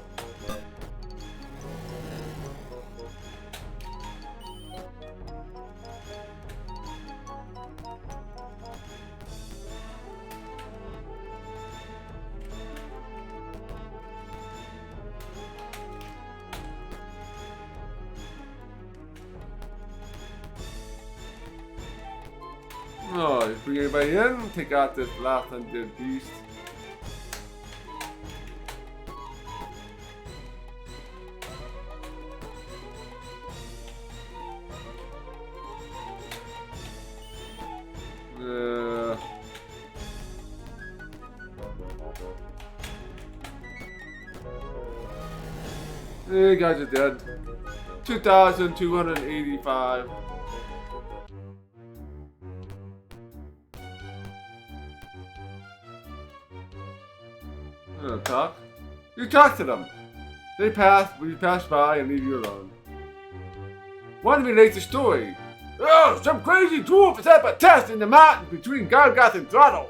Oh, bring everybody in, take out this last undead beast. You guys are dead. 2,285. Talk? You talk to them. They pass, we pass by and leave you alone. One relates a story. Oh, some crazy dwarf set up a test in the mountains between Gargoth and Throttle.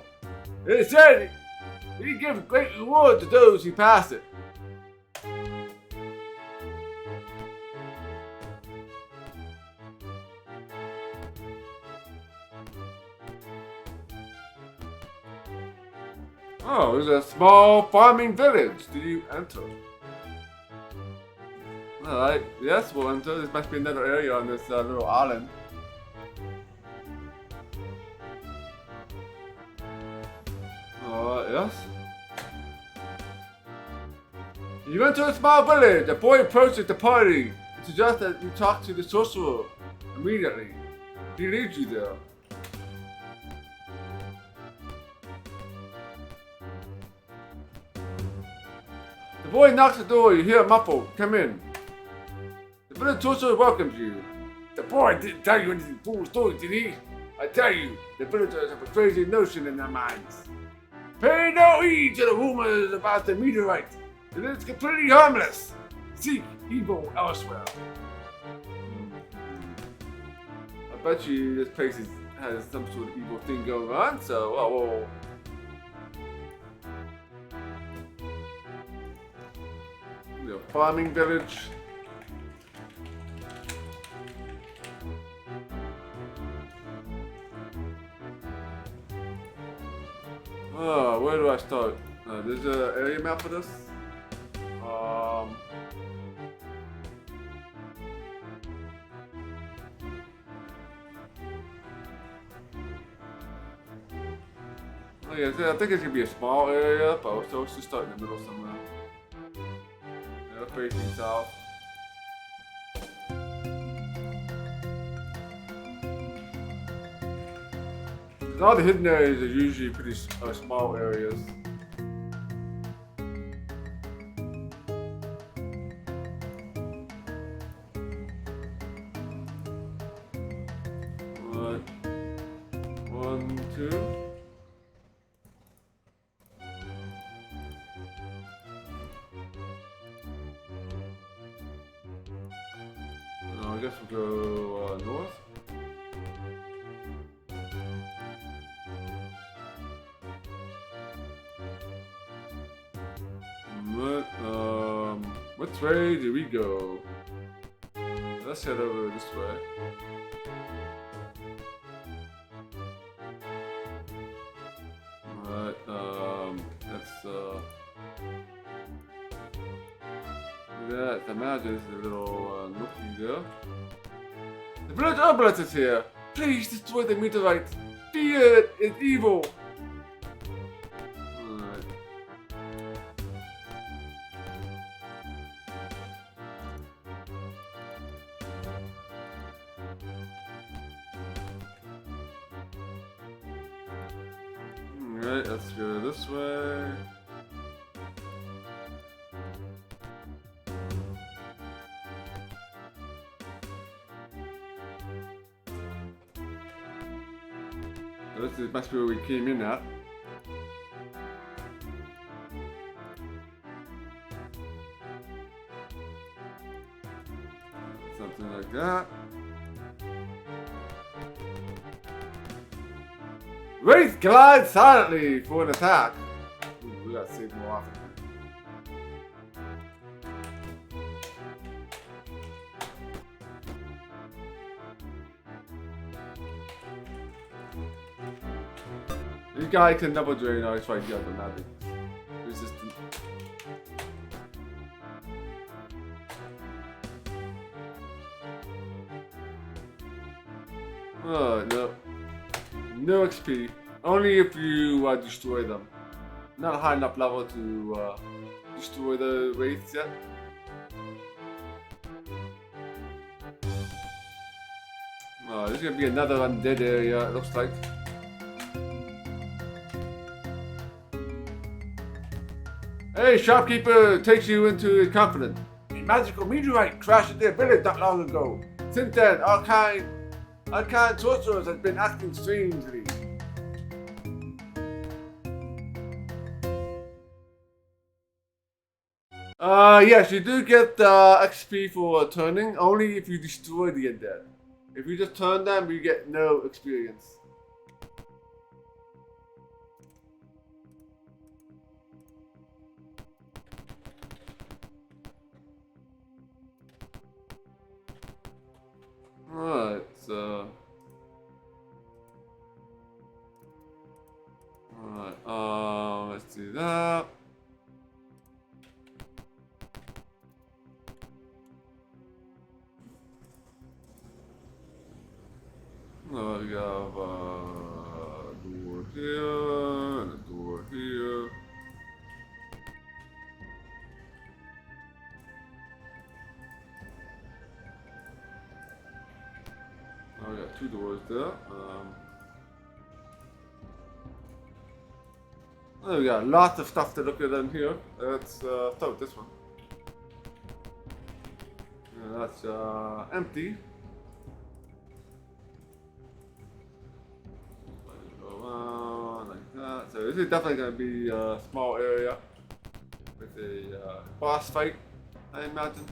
It said he gives great reward to those who pass it. Oh, there's a small farming village. Do you enter? Alright, yes, we'll enter. This must be another area on this little island. Yes. You enter a small village. A boy approaches the party and suggests that you talk to the sorcerer immediately. He leads you there. The boy knocks the door. You hear a muffle. Come in. The village sorcerer welcomes you. The boy didn't tell you anything fool story, did he? I tell you, the villagers have a crazy notion in their minds. Pay no heed to the rumors about the meteorite. It is completely harmless. Seek evil elsewhere. I bet you this place has some sort of evil thing going on, so the farming village. Oh, where do I start? There's an area map for this. Oh yeah, I think it's gonna be a small area, but also it's just start in the middle somewhere. Yeah, facing south. All the hidden areas are usually pretty small areas. Alright. 1, 2. I guess we'll go north. Which way do we go? Let's head over this way. Alright, let's imagine this is a little nookie there. The village herbalist is here. Please destroy the meteorite. Fear it is evil. Alright, let's go this way. This must be where we came in at. Something like that. Wraith glide silently for an attack. Ooh, we gotta save more often. This guy can double drain. Oh, it's right here, but not resistant. Oh, no. No XP. Only if you destroy them. Not a high enough level to destroy the wraiths yet. Oh, this is gonna be another undead area, it looks like. Hey, shopkeeper takes you into his confidence. A magical meteorite crashed into their village not long ago. Since then, unkind sorcerers have been acting strangely. Yes, you do get XP for turning, only if you destroy the undead. If you just turn them, you get no experience. Alright, so... Alright, let's do that. Oh, we have a door here, and a door here. got 2 doors there. Oh, we got lots of stuff to look at in here. Let's start with this one. Yeah, that's empty. Go around like that. So this is definitely going to be a small area with a boss fight, I imagine.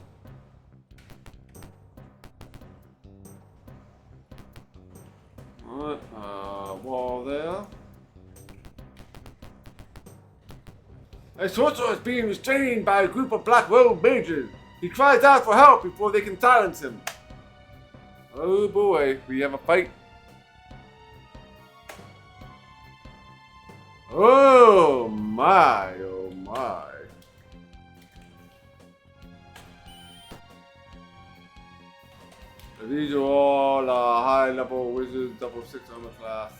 Alright, wall there. A sorcerer is being restrained by a group of black robe mages. He cries out for help before they can silence him. Oh boy, we have a fight. Oh my, oh my. So these are all high level wizards, level 6 armor class.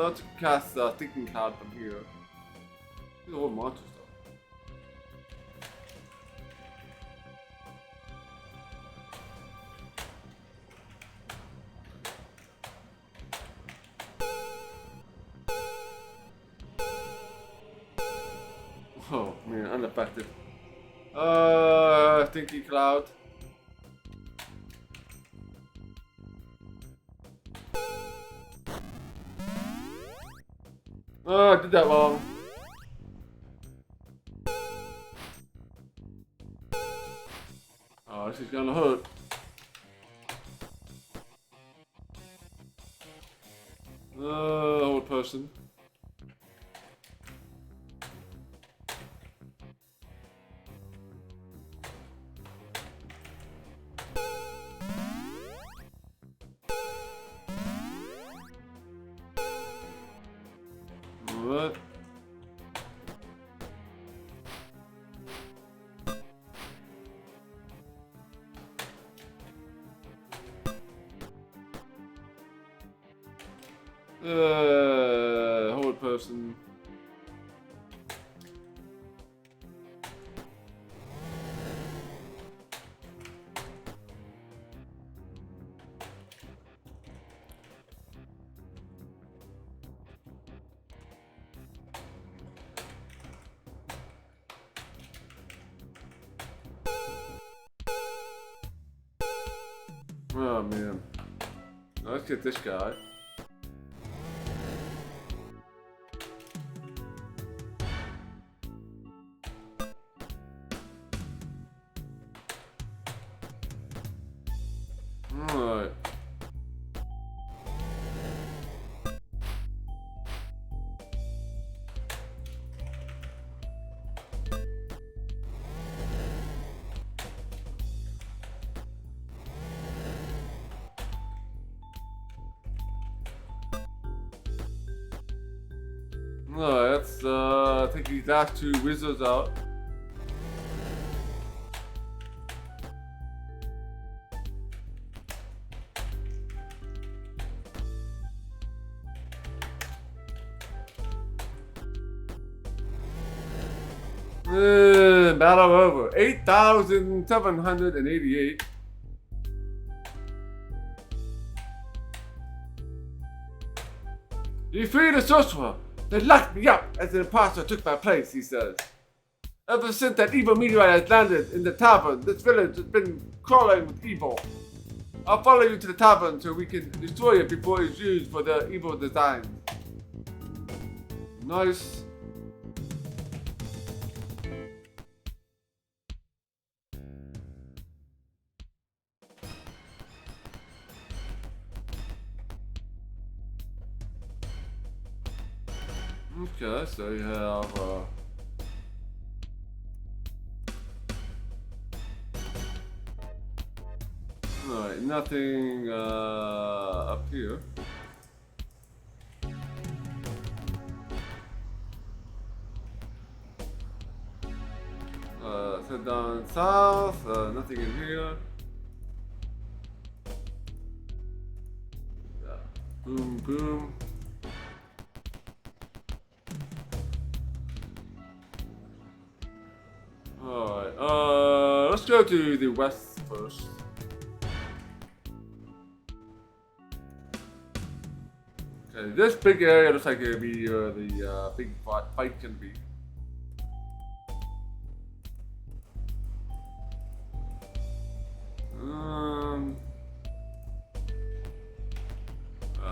Let's cast a thinking card from here. These are all monsters though. Oh man, unaffected. Stinky cloud. Oh, I did that wrong. Oh, this is gonna hurt. Old person. What? Hold person. Oh man. Let's get this guy. Alright. Alright, let's take these last 2 wizards out. Battle over. 8,788. You freed the sorcerer. They locked me up as an imposter took my place, he says. Ever since that evil meteorite has landed in the tavern, this village has been crawling with evil. I'll follow you to the tavern so we can destroy it before it's used for their evil designs. Nice. Okay, so you have alright, nothing up here. Head down south, nothing in here. Yeah. Boom, boom. Alright, Let's go to the west first. Okay, this big area looks like it'll be the big fight can be.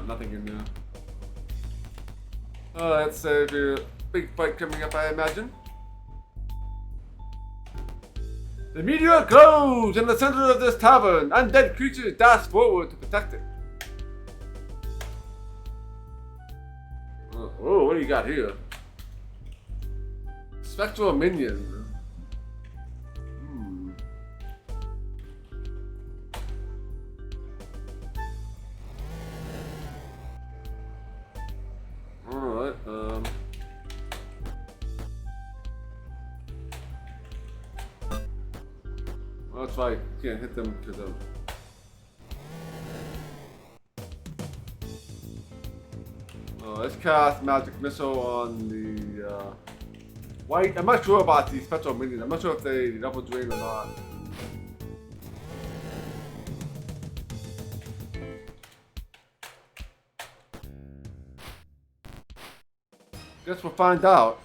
Nothing in there. Let's say the big fight coming up, I imagine. The meteor glows in the center of this tavern. Undead creatures dash forward to protect it. Oh, what do you got here? Spectral minion. Alright, well, that's why I can't hit them because of... let's cast Magic Missile on the white. I'm not sure about the special minions. I'm not sure if they double drain or not. Guess we'll find out.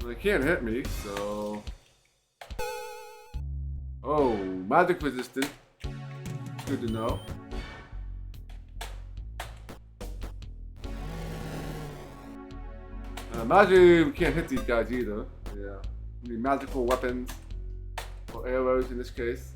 They can't hit me, so... Oh, magic resistant. Good to know. Magic, we can't hit these guys either. Yeah. We need magical weapons. Or arrows in this case.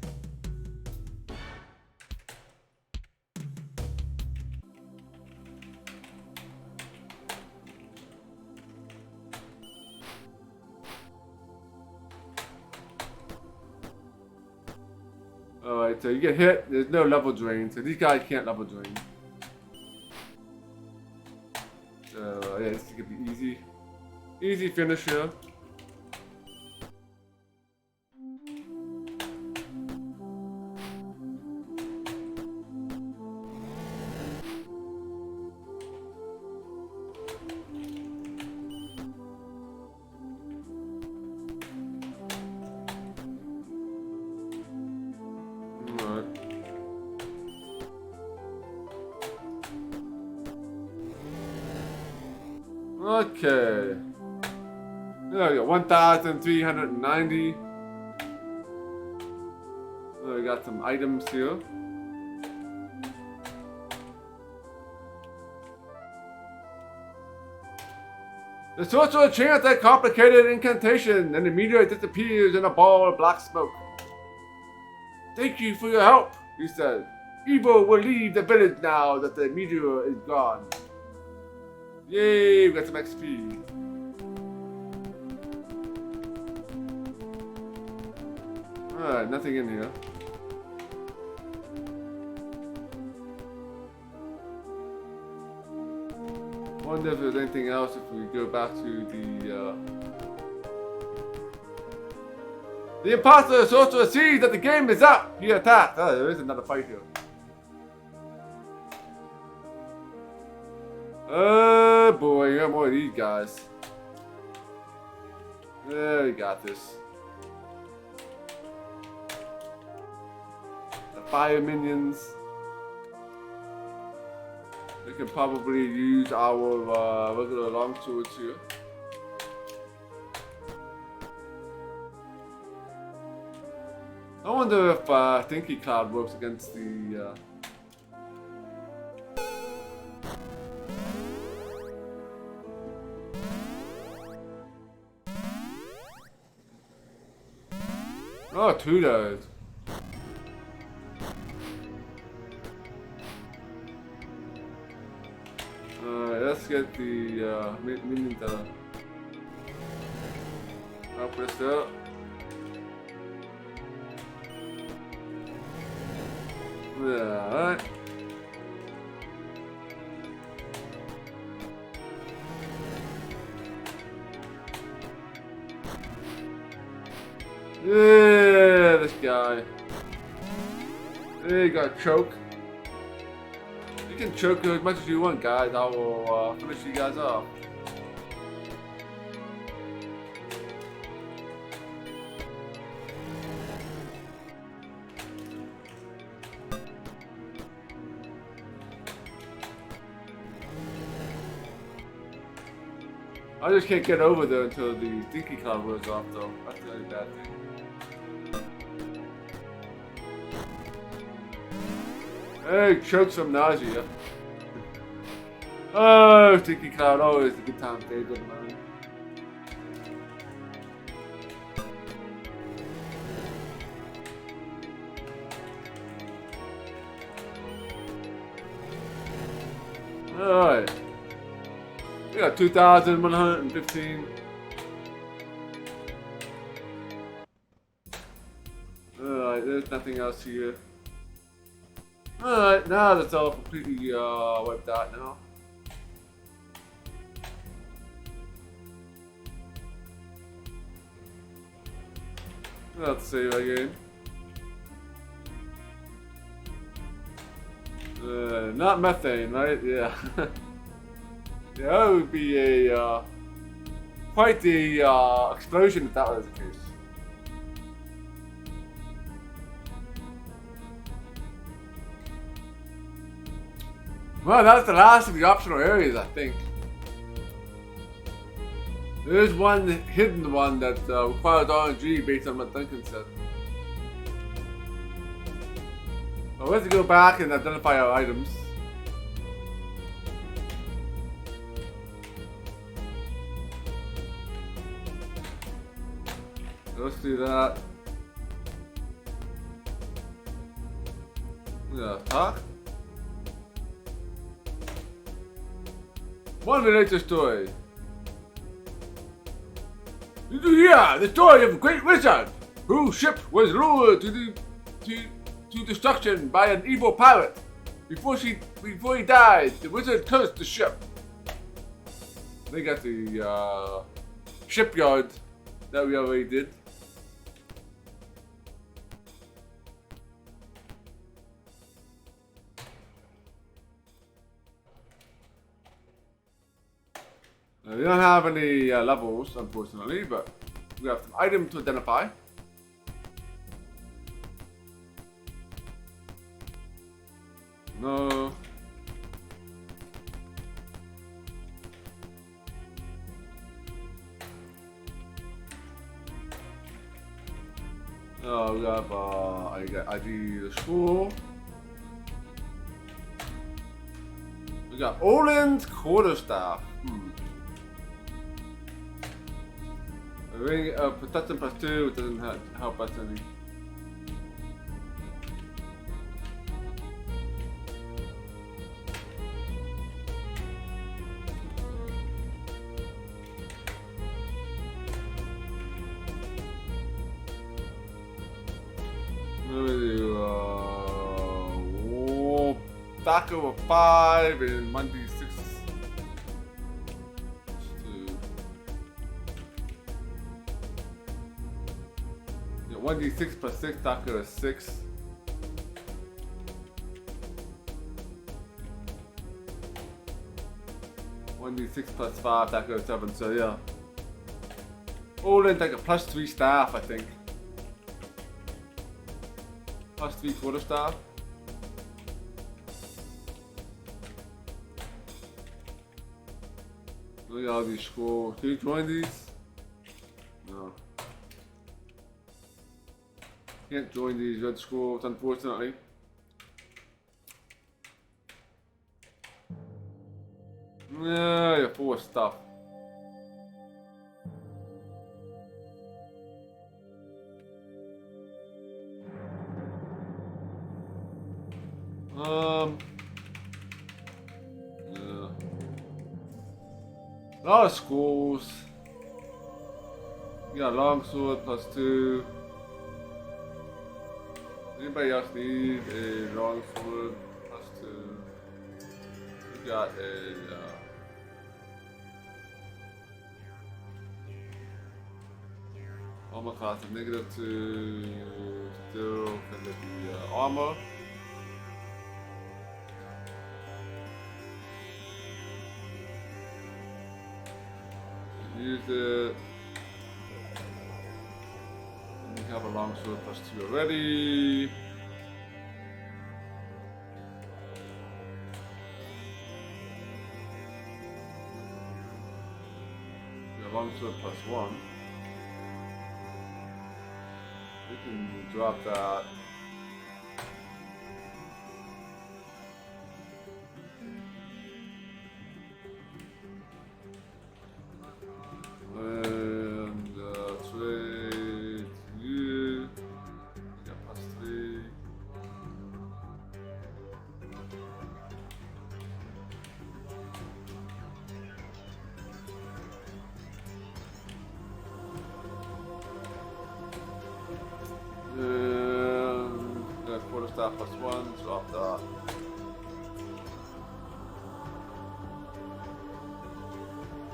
Alright, so you get hit, there's no level drain, so these guys can't level drain. So yeah, this is gonna be easy. Easy finish here. Okay. There we go, 1,390. We got some items here. The sorcerer chants a complicated incantation, and the meteor disappears in a ball of black smoke. Thank you for your help, he said. Evil will leave the village now that the meteor is gone. Yay, we got some XP. Alright, nothing in here. Wonder if there's anything else if we go back to the imposter sorcerer sees that the game is up. He attacks. Oh, there is another fight here. Oh boy, you got more of these guys. Yeah, we got this. The fire minions. We can probably use our regular longswords here. I wonder if Thinky Cloud works against the... Oh, two dies. Let's get the minion done. I'll press that. Yeah, alright. Yeah, this guy. There you got choke. You can choke as much as you want, guys. I will finish you guys off. I just can't get over there until the dinky cloud wears off, though. That's the only bad thing. Hey, chokes from nausea. Oh, dinky cloud, always a good time, Dave. Good man. Alright. We got 2,115. Alright, there's nothing else here. Alright, now that's all completely wiped out now. Let's save again. Not methane, right? Yeah. Yeah, that would be a quite the explosion if that was the case. Well, that's the last of the optional areas, I think. There's one hidden one that requires RNG based on what Duncan said. So we have to go back and identify our items. Let's do that. Yeah, talk. One related story. Yeah, the story of a great wizard whose ship was lured to destruction by an evil pirate. Before he died, the wizard cursed the ship. They got the shipyard that we already did. We don't have any levels, unfortunately, but we have some items to identify. No. Oh, we have I got ID the school. We got Olin's quarterstaff. Ring protection +2, it doesn't help us any. What do we do? Back over 5 and 1d6. 1d6 + 6, Doctor is 6. (1d6 + 5, Doctor is 7, so yeah. Oh, then take a +3 staff, I think. +3 quarterstaff. Look at all these scrolls. Can you join these? No. Can't join these red scrolls, unfortunately. Yeah, you're full of stuff. Yeah. A lot of schools. You got longsword +2. Anybody else need a longsword +2? We got a armor class of -2. Still can there be armor? Use it. And we have a longsword +2 already. We have longsword +1. We can drop that. And trade you. We got +3. And quarterstaff +1, drop that.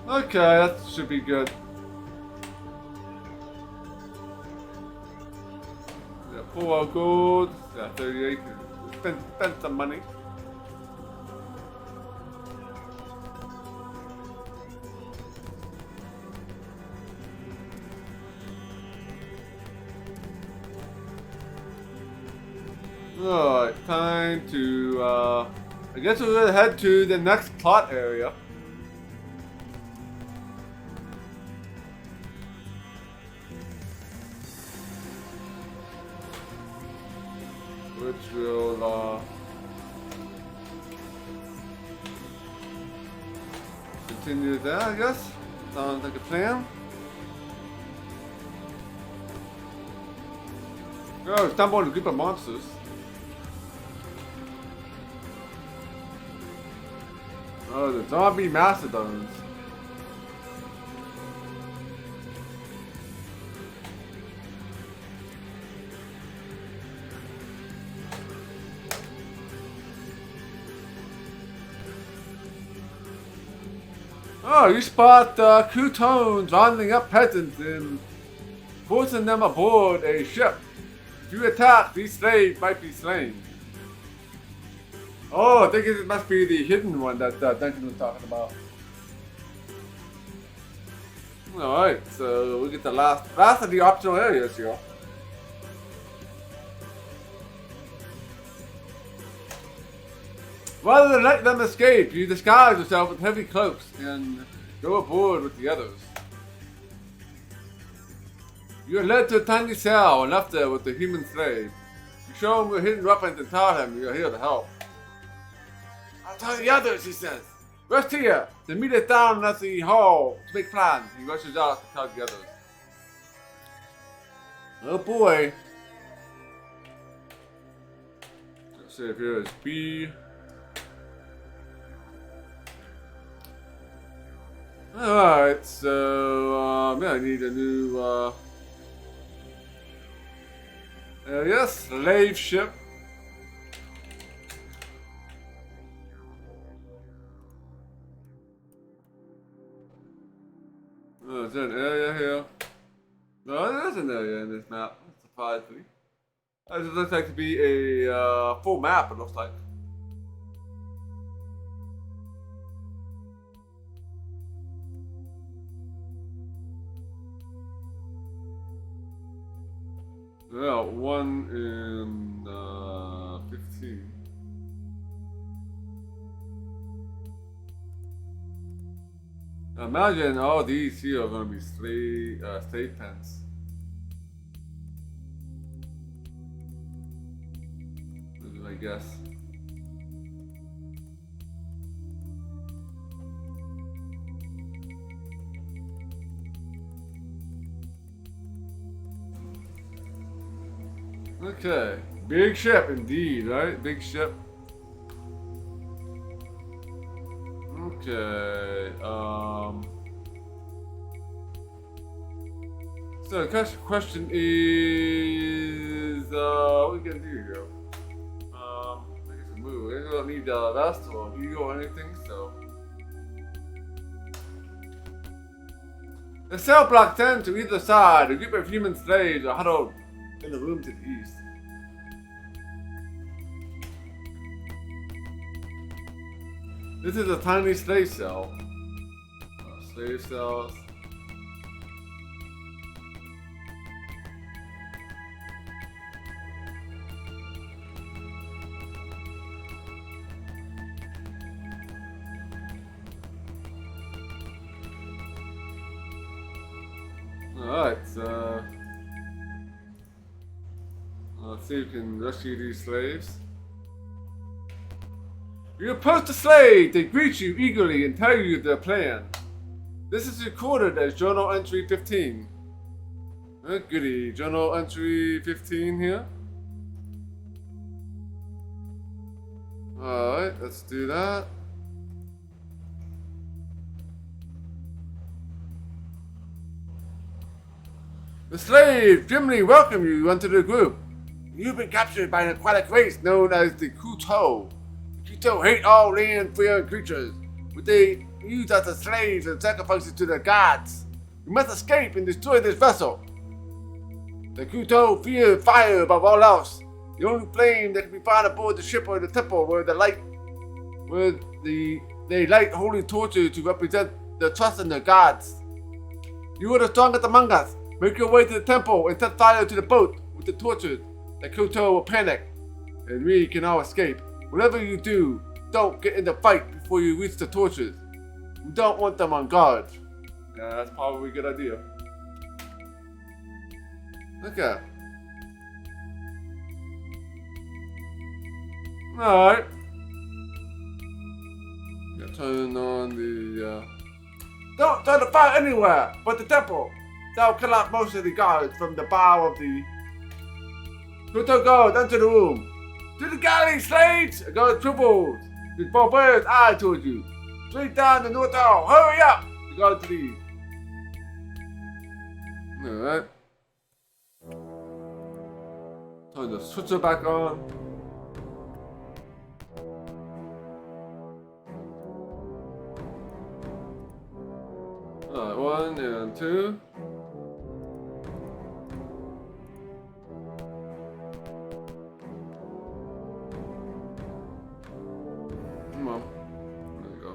Okay, that should be good. Yeah, 4 gold. Yeah, 38. Spent some money. Alright, time to, I guess we're gonna head to the next plot area. Which will, continue there, I guess. Sounds like a plan. Oh, stumble on a group of monsters. Oh, the zombie mastodons. Oh, you spot Croutons rounding up peasants and forcing them aboard a ship. If you attack, these slaves might be slain. Oh, I think it must be the hidden one that Duncan was talking about. Alright, so we get the last of the optional areas here. Rather than let them escape, you disguise yourself with heavy cloaks and go aboard with the others. You are led to a tiny cell and left there with the human slave. You show him your hidden weapons and tell him you are here to help. I'll tell the others, he says. Rest here, then meet us down at the hall to make plans. He rushes out to tell the others. Oh boy. Let's see if here is B. Alright, so yeah, I need a new yes, slave ship. Oh, is there an area here? No, there is an area in this map, surprisingly. It looks like to be a full map, it looks like. Yeah, 1 in 15. Imagine all these here are going to be slave pens. I guess. Okay, big ship indeed, right? Big ship. Okay, so the question is, what we gonna do here? I guess we move. We don't need the rest or heal or anything, so. The cell block 10 to either side, a group of human slaves are huddled in the room to the east. This is a tiny slave cell. Slave cells. Alright, so let's see if we can rescue these slaves. You approach the slave, they greet you eagerly and tell you their plan. This is recorded as Journal Entry 15. Goody, Journal Entry 15 here. Alright, let's do that. The slave grimly welcome you onto the group. You've been captured by an aquatic race known as the Kuto. The Kuto hate all land-fearing creatures, but they use us as slaves and sacrifices to their gods. You must escape and destroy this vessel. The Kuto fear fire above all else. The only flame that can be found aboard the ship or the temple where they light holy torches to represent their trust in their gods. You are the strongest among us. Make your way to the temple and set fire to the boat with the torches. The Kuto will panic, and we can all escape. Whatever you do, don't get in the fight before you reach the torches. We don't want them on guard. Yeah, that's probably a good idea. Okay. Alright. Turn on the, Don't turn the fire anywhere but the temple. That'll kill out most of the guards from the bow of the... Kuto guard, enter the room. To the galley, slaves! A guard triples. With barbarians eye towards you. Straight down the north hall. Hurry up! The guards leave. Alright. Turn the switcher back on. Alright, 1 and 2. Come on. There we go.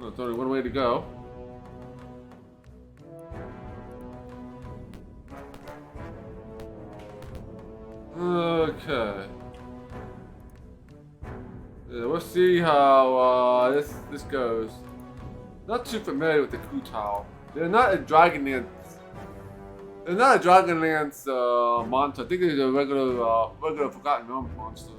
Oh, it's only one way to go. Okay. Yeah, we'll see how this goes. Not too familiar with the Kuto. They're not a Dragonlance. They're not a Dragonlance monster. I think they're a regular Forgotten Realms monster.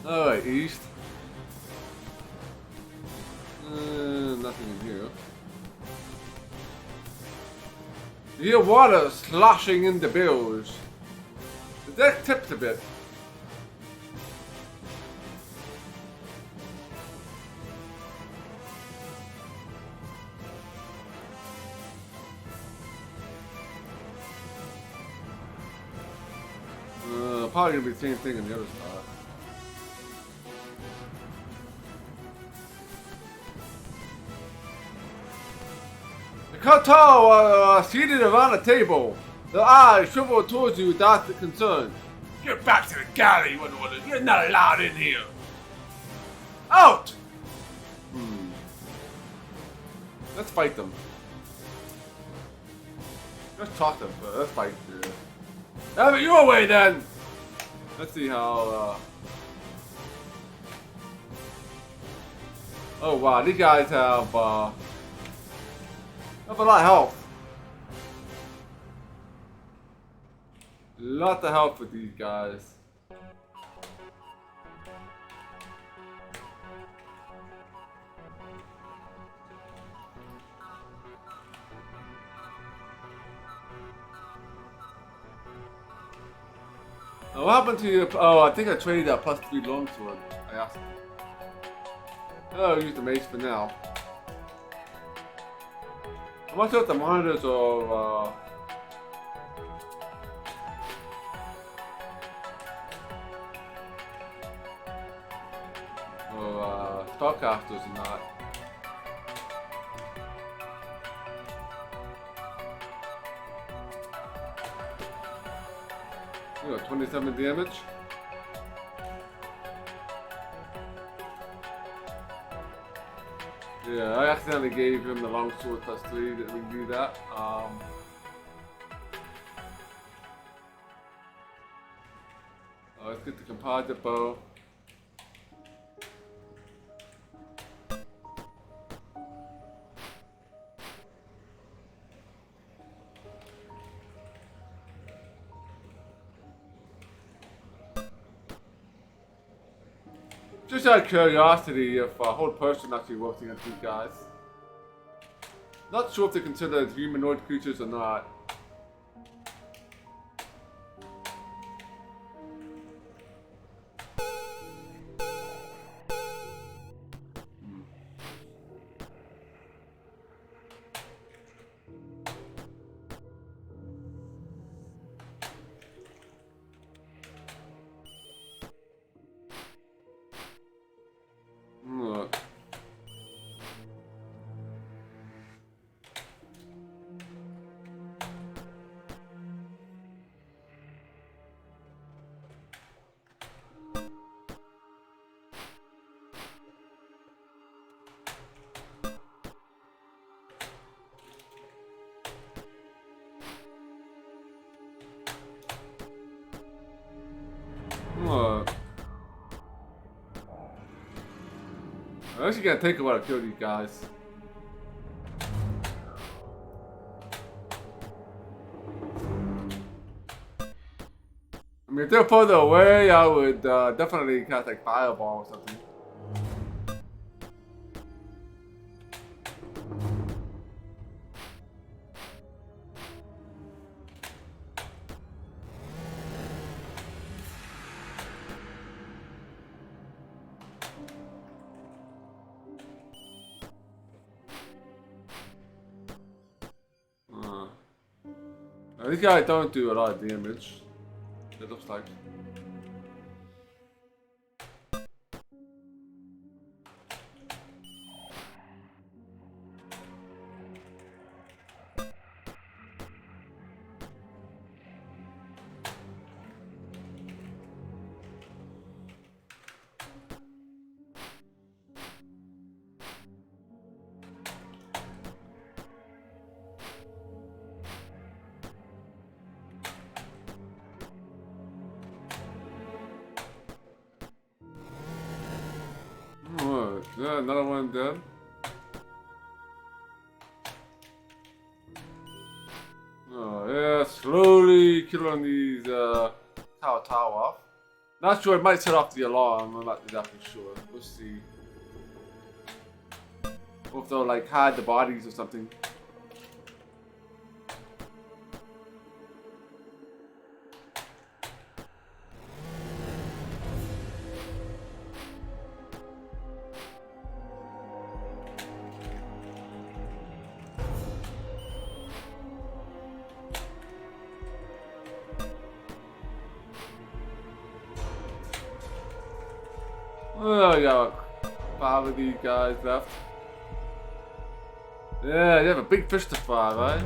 Alright, east. Nothing in here. You hear water sloshing in the bilge. The deck tips a bit. Probably gonna be the same thing on the other side. Kuto are seated around a table. Their eyes shrivel towards you without concern. Get back to the galley, Wonder. You're not allowed in here. Out! Let's fight them. Let's talk them, but let's fight. Have it your way then! Let's see how, Oh wow, these guys have a lot of health. Lot of health with these guys. What happened to you? Oh, I think I traded that +3 longsword. I asked. Oh, use the mace for now. I'm not sure if the monitors are spellcasters or not. You got 27 damage. Yeah, I accidentally gave him the longsword +3. Didn't we do that? Oh, let's get the composite bow. Just out of curiosity, if a whole person actually works against these guys. Not sure if they're considered humanoid creatures or not. Look. Look. I'm actually gonna take a while to kill these guys. I mean, if they're further away, I would definitely cast like Fireball or something. These guys don't do a lot of damage. It looks like. Oh, yeah, another one dead. Oh, yeah, slowly killing these tower off. Not sure, it might set off the alarm, I'm not exactly sure. We'll see. Or if they'll like hide the bodies or something. Oh, I got 5 of these guys left. Yeah, you have a big fish to fry, right?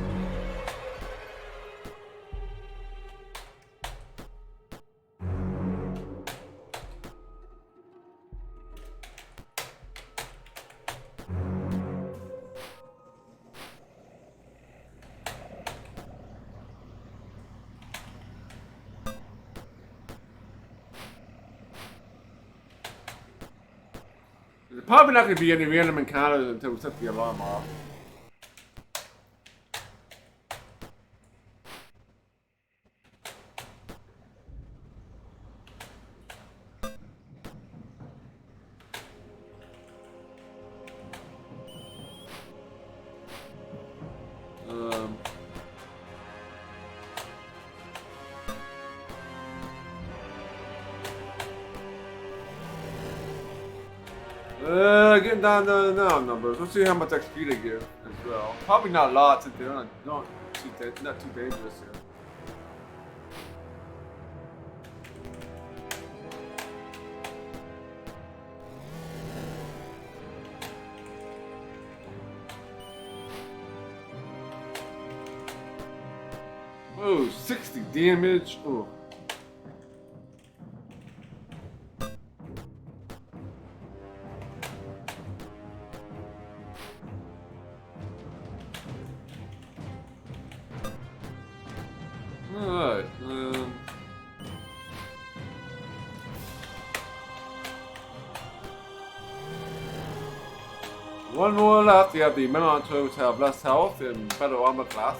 There's probably not going to be any random encounters until we set the alarm off. Getting down to now numbers. Let's see how much XP they give as well. Probably not a lot since they're not too dangerous here. Oh, 60 damage. Oh. Alright. One more left. You have the Melanto to have less health and better armor class.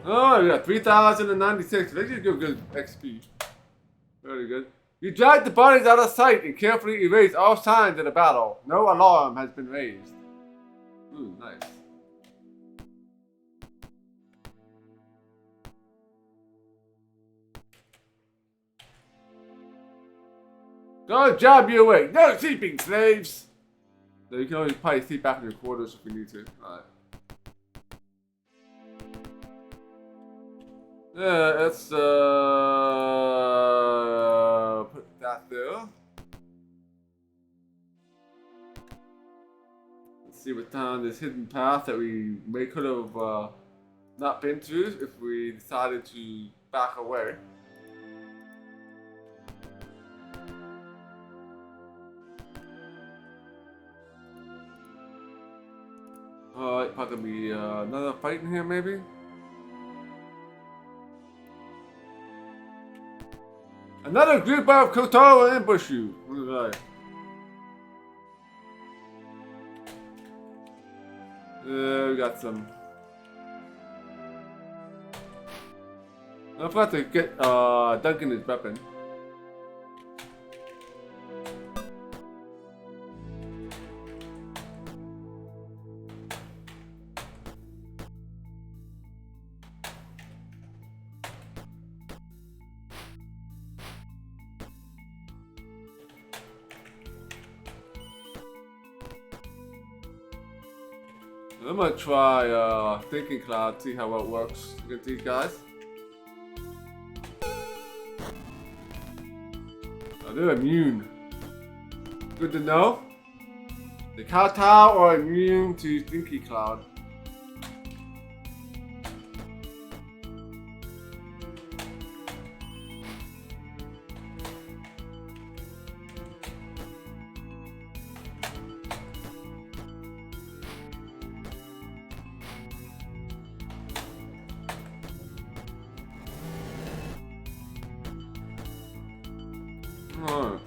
Oh, we got 3,096. They just give good XP. Very good. You drag the bodies out of sight and carefully erase all signs of the battle. No alarm has been raised. Ooh, nice. Go job you away. No sleeping, slaves! So you can always probably sleep back in your quarters if you need to. Alright. Yeah, let's put that there. Let's see what's down this hidden path that we could have not been through if we decided to back away. Alright, probably be another fight in here maybe? Another group of Kotaro will ambush you. Alright. We got some. I forgot to get Duncan his weapon. I'm gonna try Thinking Cloud, see how it works with these guys. Oh, they're immune. Good to know. The Kowtow are immune to Thinking Cloud. Alright.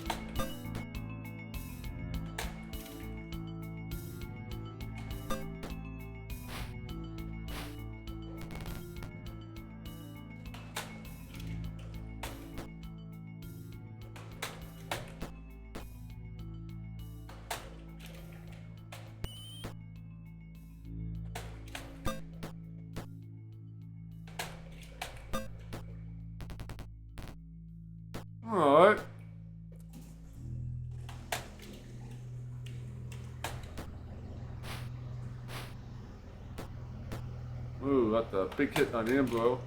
Alright. Ooh, that's a big hit on Ambro.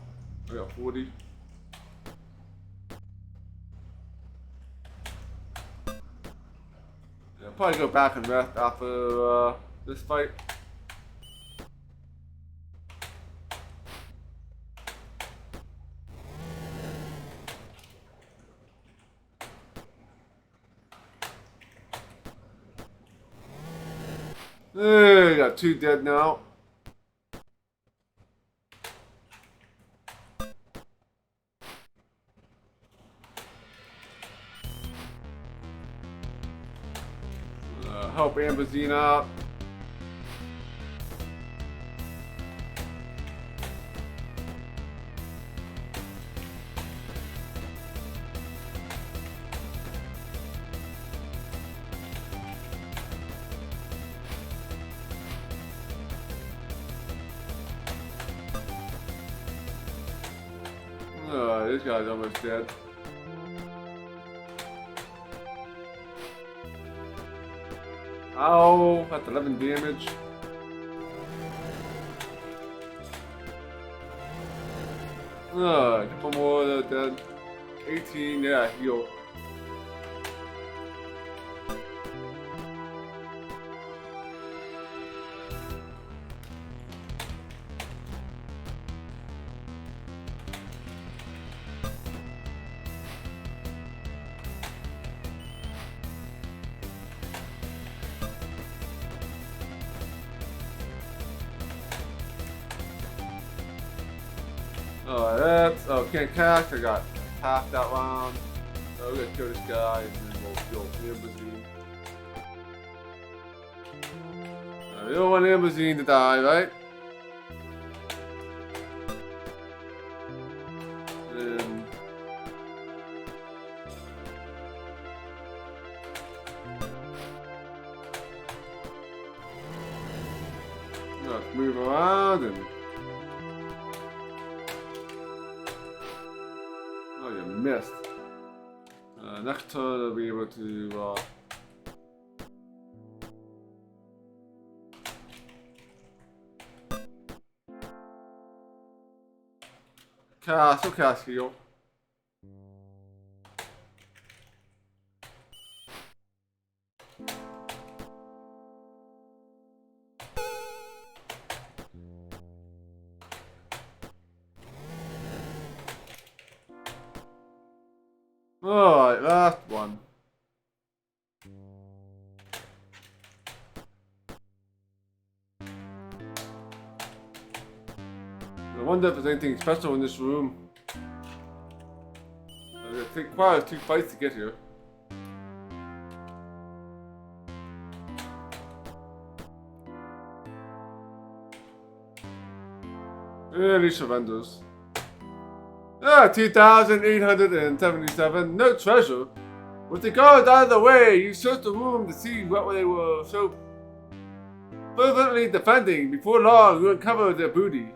I got 40. Yeah, I'll probably go back and rest after this fight. Hey, got 2 dead now. Help Ambazine out. This guy's almost dead. Ow, that's 11 damage. A couple more that are dead. 18, yeah, heal. Oh, that's. Oh, can't cast. I got half that round. So we're gonna kill this guy and then we'll kill the Limousine. We don't want the Limousine to die, right? And let's move around and. Oh, you missed. Next turn I'll be able to. Cast heal. Alright, last one. I wonder if there's anything special in this room. It requires 2 fights to get here. And he surrenders. 2,877. No treasure. With the guards out of the way, you search the room to see what they were so fervently defending. Before long, you uncover their booty.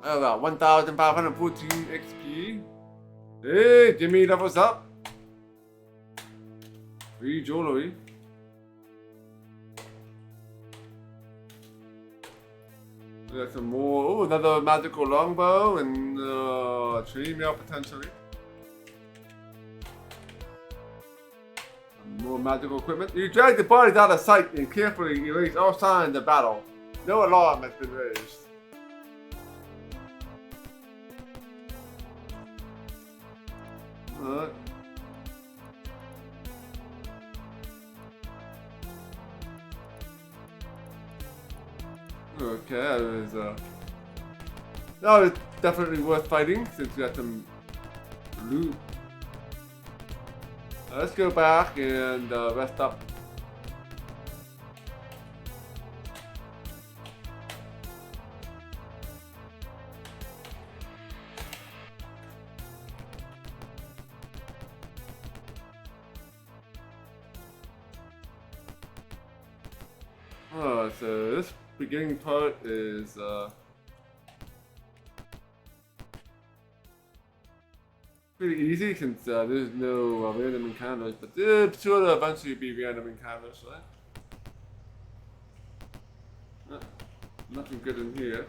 About 1,514 XP. Hey, Jimmy levels up. Free jewelry. We got some more. Oh, another magical longbow and tree mail potentially. Some more magical equipment. You drag the bodies out of sight and carefully erase all signs of battle. No alarm has been raised. Okay, that was definitely worth fighting since we got some loot. Let's go back and rest up. So this beginning part is pretty easy since there's no random encounters, but it's sure to eventually be random encounters, right? Nothing good in here.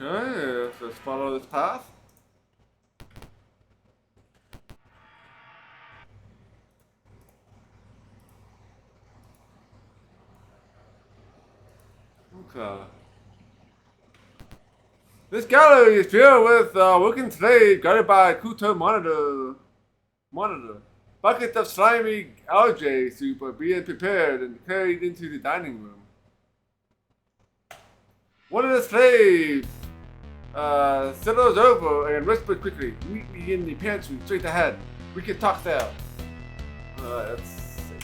Okay, let's follow this path. Okay. This gallery is filled with working slaves guided by a Kuto monitor. Buckets of slimy algae soup are being prepared and carried into the dining room. One of the slaves settles over and whispers quickly, "Meet me in the pantry straight ahead. We can talk there." Let's see.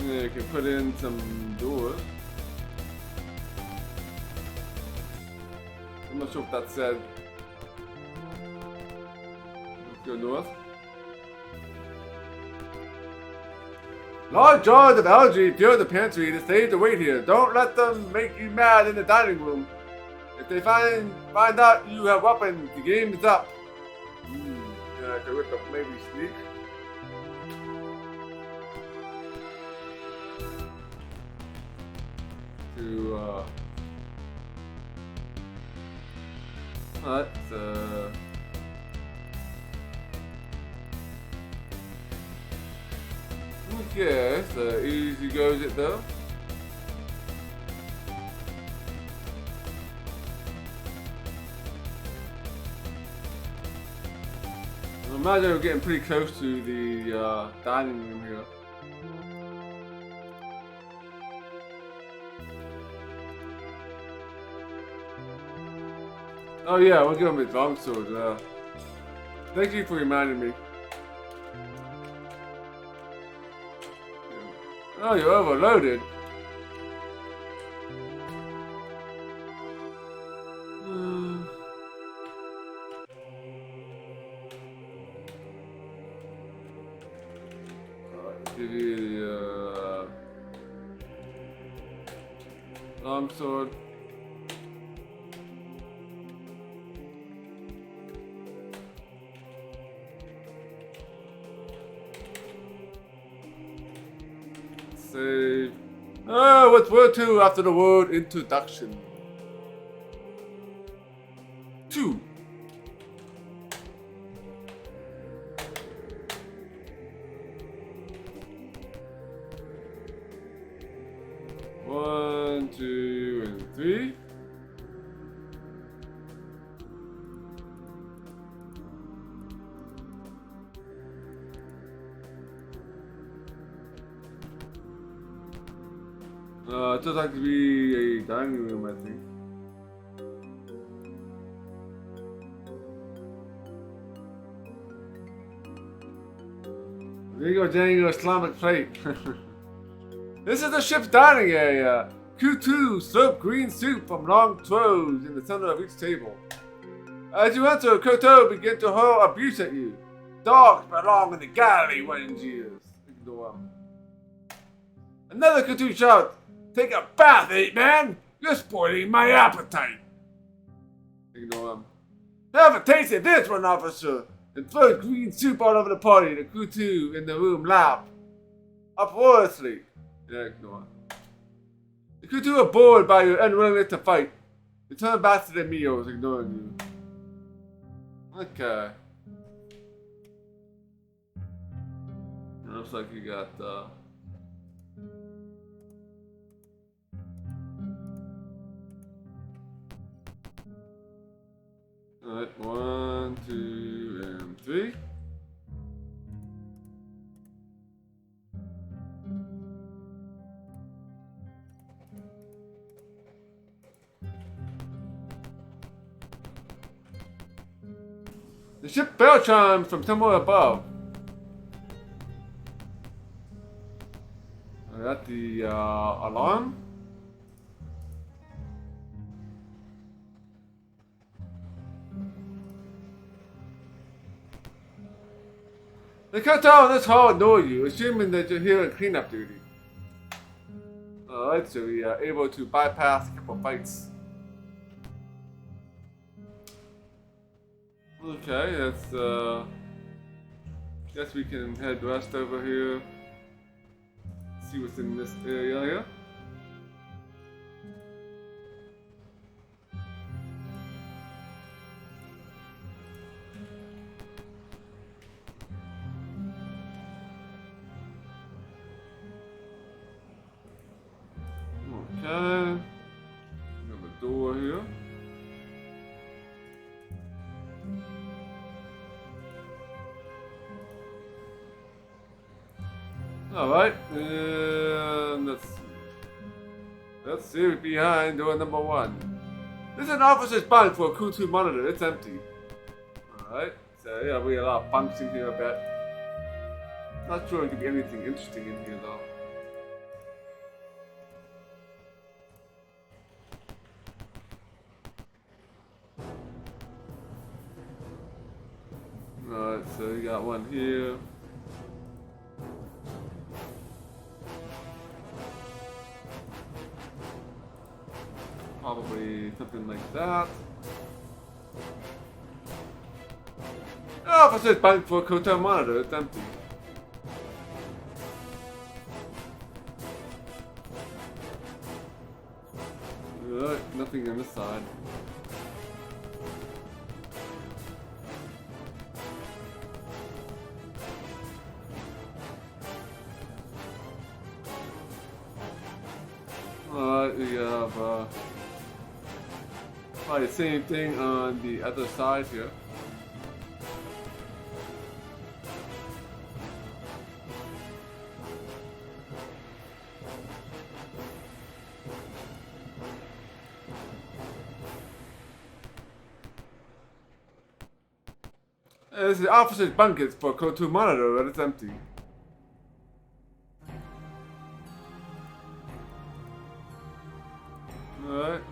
Yeah, you can put in some doors. I'm not sure if that said. Let's go north. Large jars of algae fill the pantry to save the wait here. Don't let them make you mad in the dining room. If they find out you have weapons, the game is up. Yeah, I could whip up maybe sneak. Alright, Okay, so easy goes it though. I imagine we're getting pretty close to the dining room here. Oh yeah, we'll give him his longsword. Thank you for reminding me. Oh, you're overloaded. Give you the longsword. Save. Oh, what's word 2 after the word introduction? 2. One, 2, and 3. It does like to be a dining room, I think. There you go, Daniel, Islamic plate. This is the ship's dining area. Q2, serve green soup from long throws in the center of each table. As you enter, Koto begin to hurl abuse at you. Dogs belong in the galley, one jeers. Ignore him. Another Q2 shouts, take a bath, 8-man! You're spoiling my appetite! Ignore him. Have a taste of this one, officer! And throws green soup all over the party. The Q2 in the room laugh uproariously. Yeah, ignore him. The Q2 are bored by your unwillingness to fight. They turn back to their meals, ignoring you. Okay. Looks like you got Alright, 1, 2, and 3. The ship bell chimes from somewhere above. I got the alarm. They cut out in this hall ignore you, assuming that you're here in cleanup duty. Alright, so we are able to bypass a couple fights. Okay, that's guess we can head west over here. See what's in this area. Okay. We have a door here. Alright, and let's see what's behind door number 1. This is an officer's bunk for a Q2 monitor, it's empty. Alright, so yeah, we have a lot of bunks in here, I bet. Not sure there could be anything interesting in here though. Alright, so we got one here. Probably something like that. The officer's bank for a hotel monitor, it's empty. Alright, nothing on this side. Probably the same thing on the other side here. This is the officer's bunkets for Code 2 monitor, but it's empty. Alright.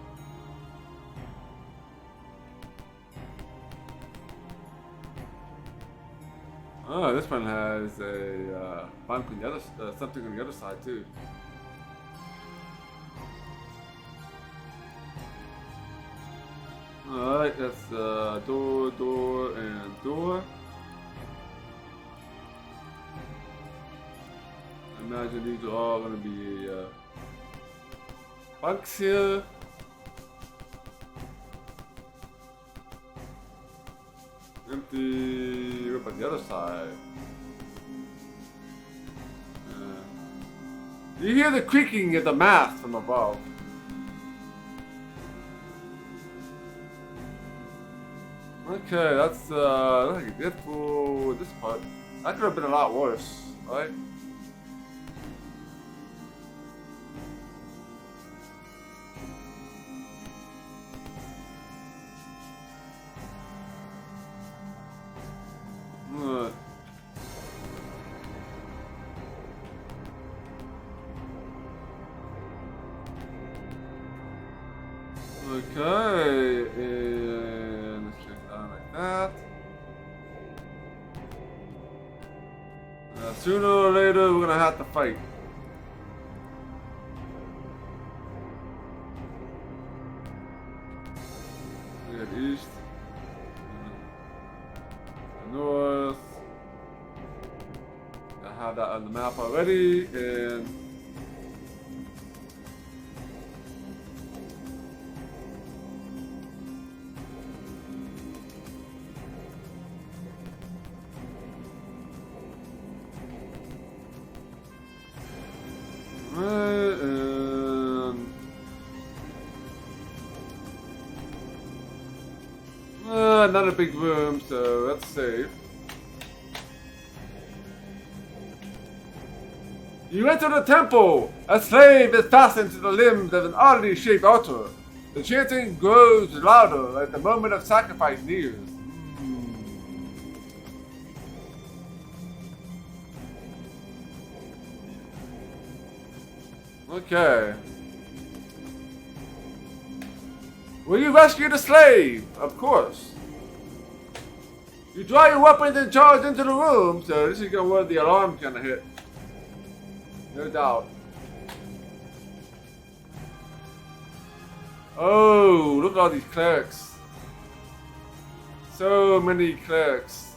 Oh, this one has a bunk on the other, something on the other side too. Alright, that's door, door, and door. I imagine these are all going to be bunks here. Empty. What about the other side? You hear the creaking of the mast from above. Okay, that's like it for this part. That could have been a lot worse, right? Okay, and let's check down like that. Sooner or later, we're gonna have to fight. We got east, north. I have that on the map already, and. Not a big room, so that's safe. You enter the temple! A slave is fastened to the limbs of an oddly shaped altar. The chanting grows louder as the moment of sacrifice nears. Okay. Will you rescue the slave? Of course. You draw your weapons and charge into the room, so this is gonna where the alarm's gonna hit. No doubt. Oh, look at all these clerics. So many clerics.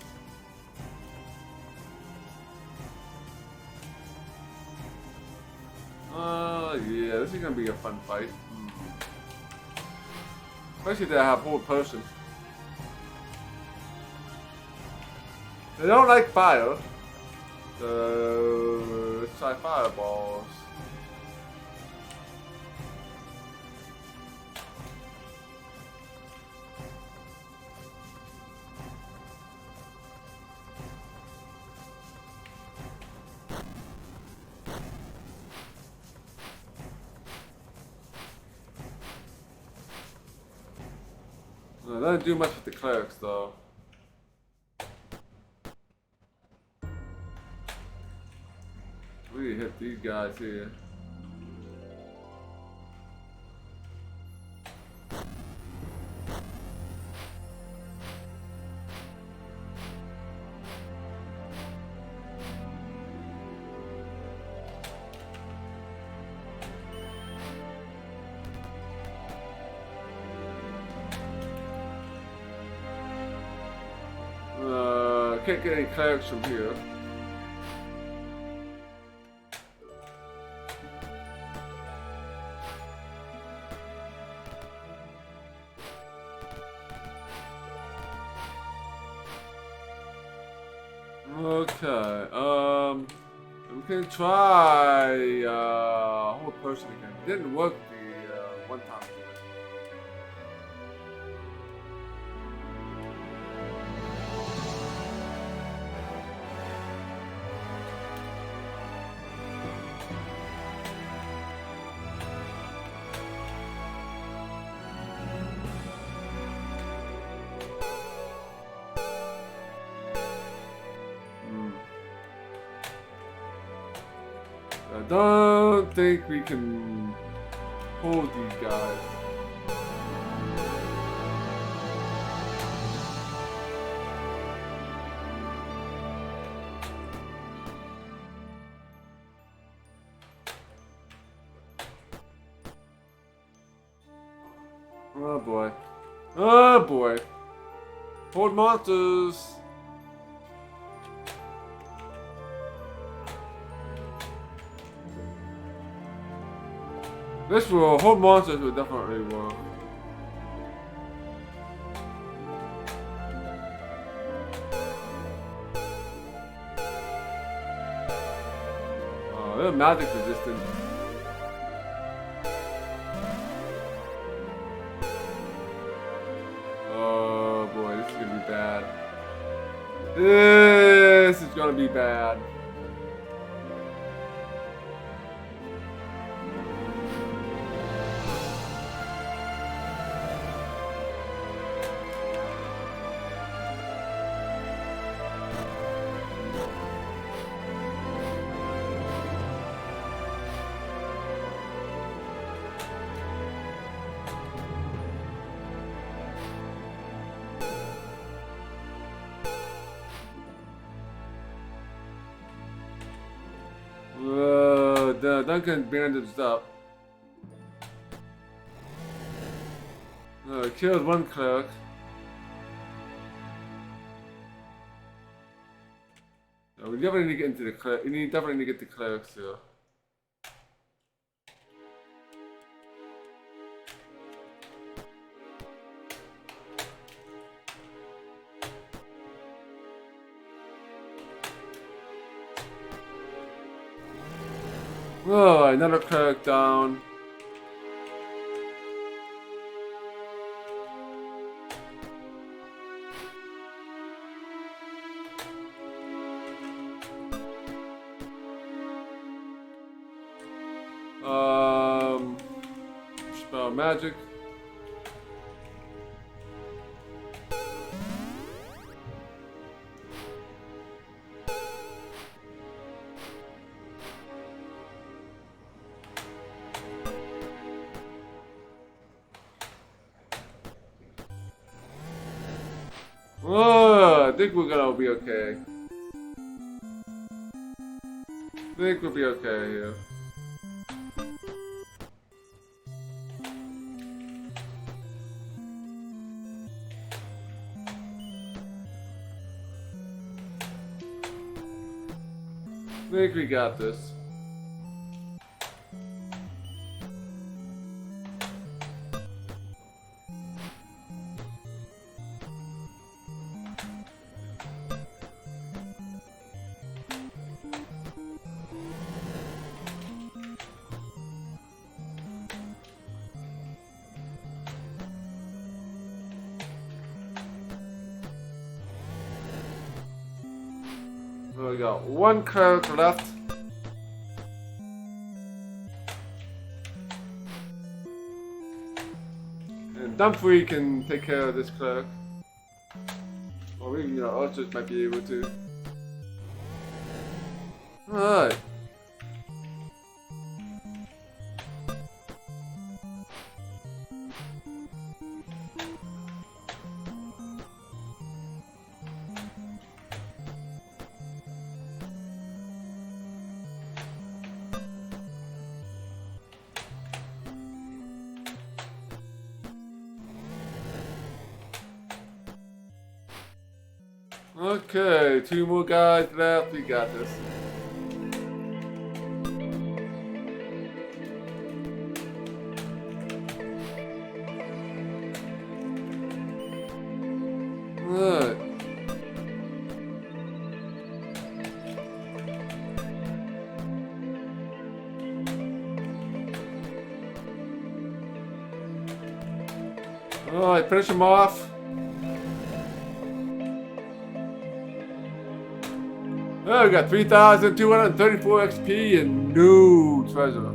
Yeah, this is gonna be a fun fight. Especially that I have whole person. They don't like fire, so let's try fireballs. No, they don't do much with the clerics though. We hit these guys here. Can't get any clerics from here. Okay, we can try whole person again. It didn't work the one time. don't think we can hold these guys. Oh boy. Oh boy. Hold monsters. This will hold monsters will definitely work. Oh, they're magic resistant. Oh boy, this is gonna be bad. This is gonna be bad. Duncan bandaged up. Killed one clerk. No, we definitely need to get into the clerk. We definitely need to get the clerics here. Oh, another cleric down. Spell magic. Oh, I think we're gonna be okay. I think we'll be okay here. I think we got this. We got one cleric left. And Dumfrey can take care of this cleric. Or even, archers might be able to. Alright. Okay, 2 more guys left. We got this. Alright. Alright, finish him off. Oh, we got 3,234 XP and no treasure.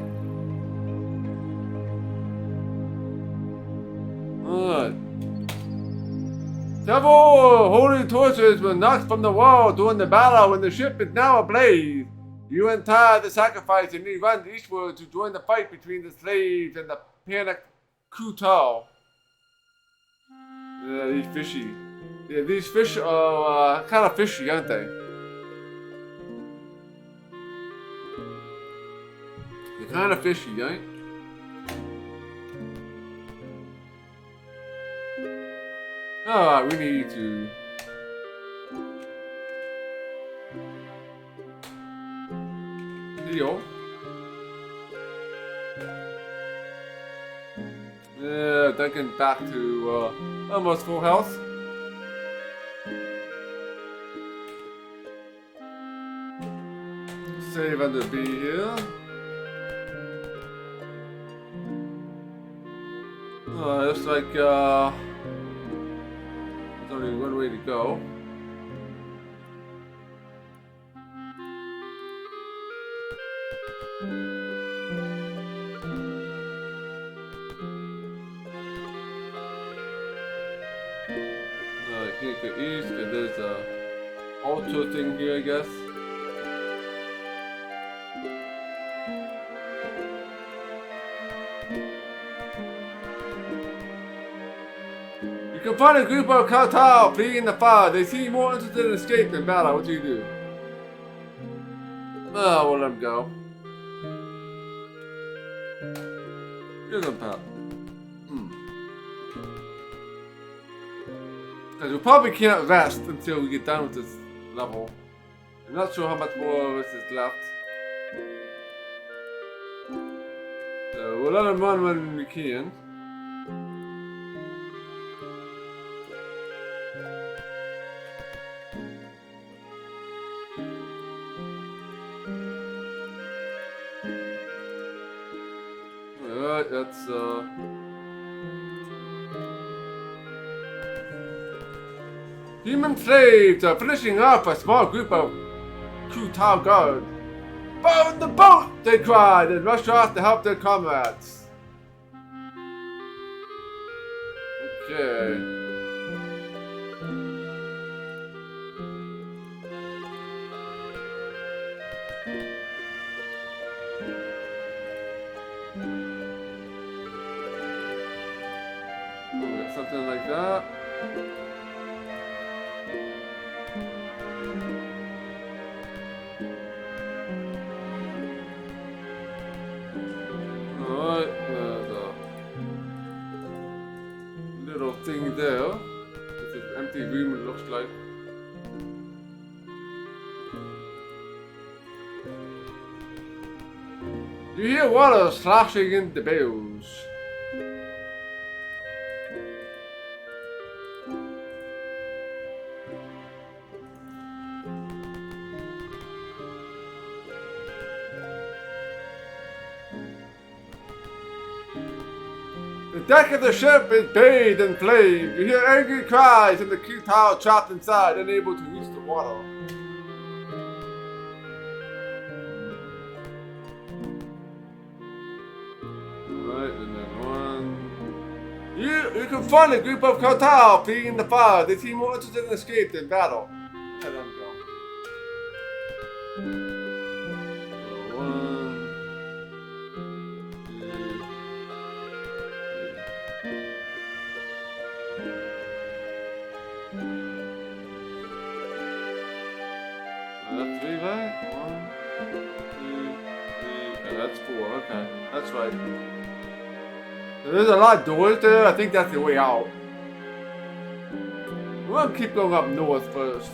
Alright. Several holy torches were knocked from the wall during the battle when the ship is now ablaze. You untie the sacrifice and he runs eastward to join the fight between the slaves and the panicked Kutal. Yeah, these fishy. Yeah, these fish are kind of fishy, aren't they? They're kind of fishy, right? Alright, we need to... heal. Yeah, Duncan back to almost full health. Save under B here. Looks like there's only one way to go. Can't go east, and there's a altar thing here, I guess. You can find a group of Kartal fleeing in the fire. They seem more interested in escape than battle. What do you do? Oh, we'll let them go. Here's a pal. Because we probably can't rest until we get done with this level. I'm not sure how much more of this is left. So we'll let them run when we can. Alright, that's human slaves are finishing off a small group of Kutal guards. Burn the boat! They cried and rushed off to help their comrades. Okay. Something like that. Alright, there's a little thing there. It's an empty room, it looks like. You hear water slashing in the billows. The deck of the ship is bathed in flames. You hear angry cries and the Kutal trapped inside, unable to reach the water. Alright, and then one. You can find a group of Kutal fleeing in the fire. They seem more interested in escape than battle. Let them go. So, 1, 2. That's 3, right? 1, 2, 3. That's 4. Okay, that's right. There's a lot of doors there. I think that's the way out. We're gonna keep going up north first.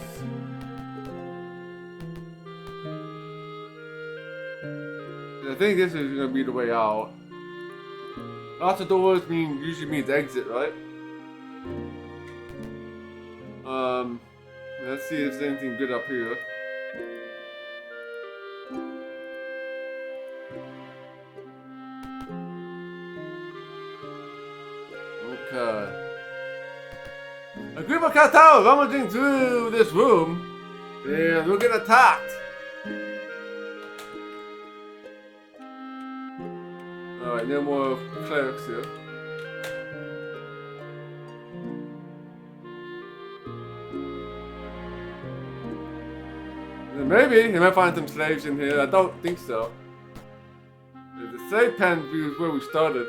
I think this is gonna be the way out. Lots of doors usually means exit, right? Let's see if there's anything good up here. Okay. A group of Kutal rummaging through this room. And we're getting attacked. Alright, no more clerics here. The Maybe you might find some slaves in here. I don't think so. The slave pen is where we started.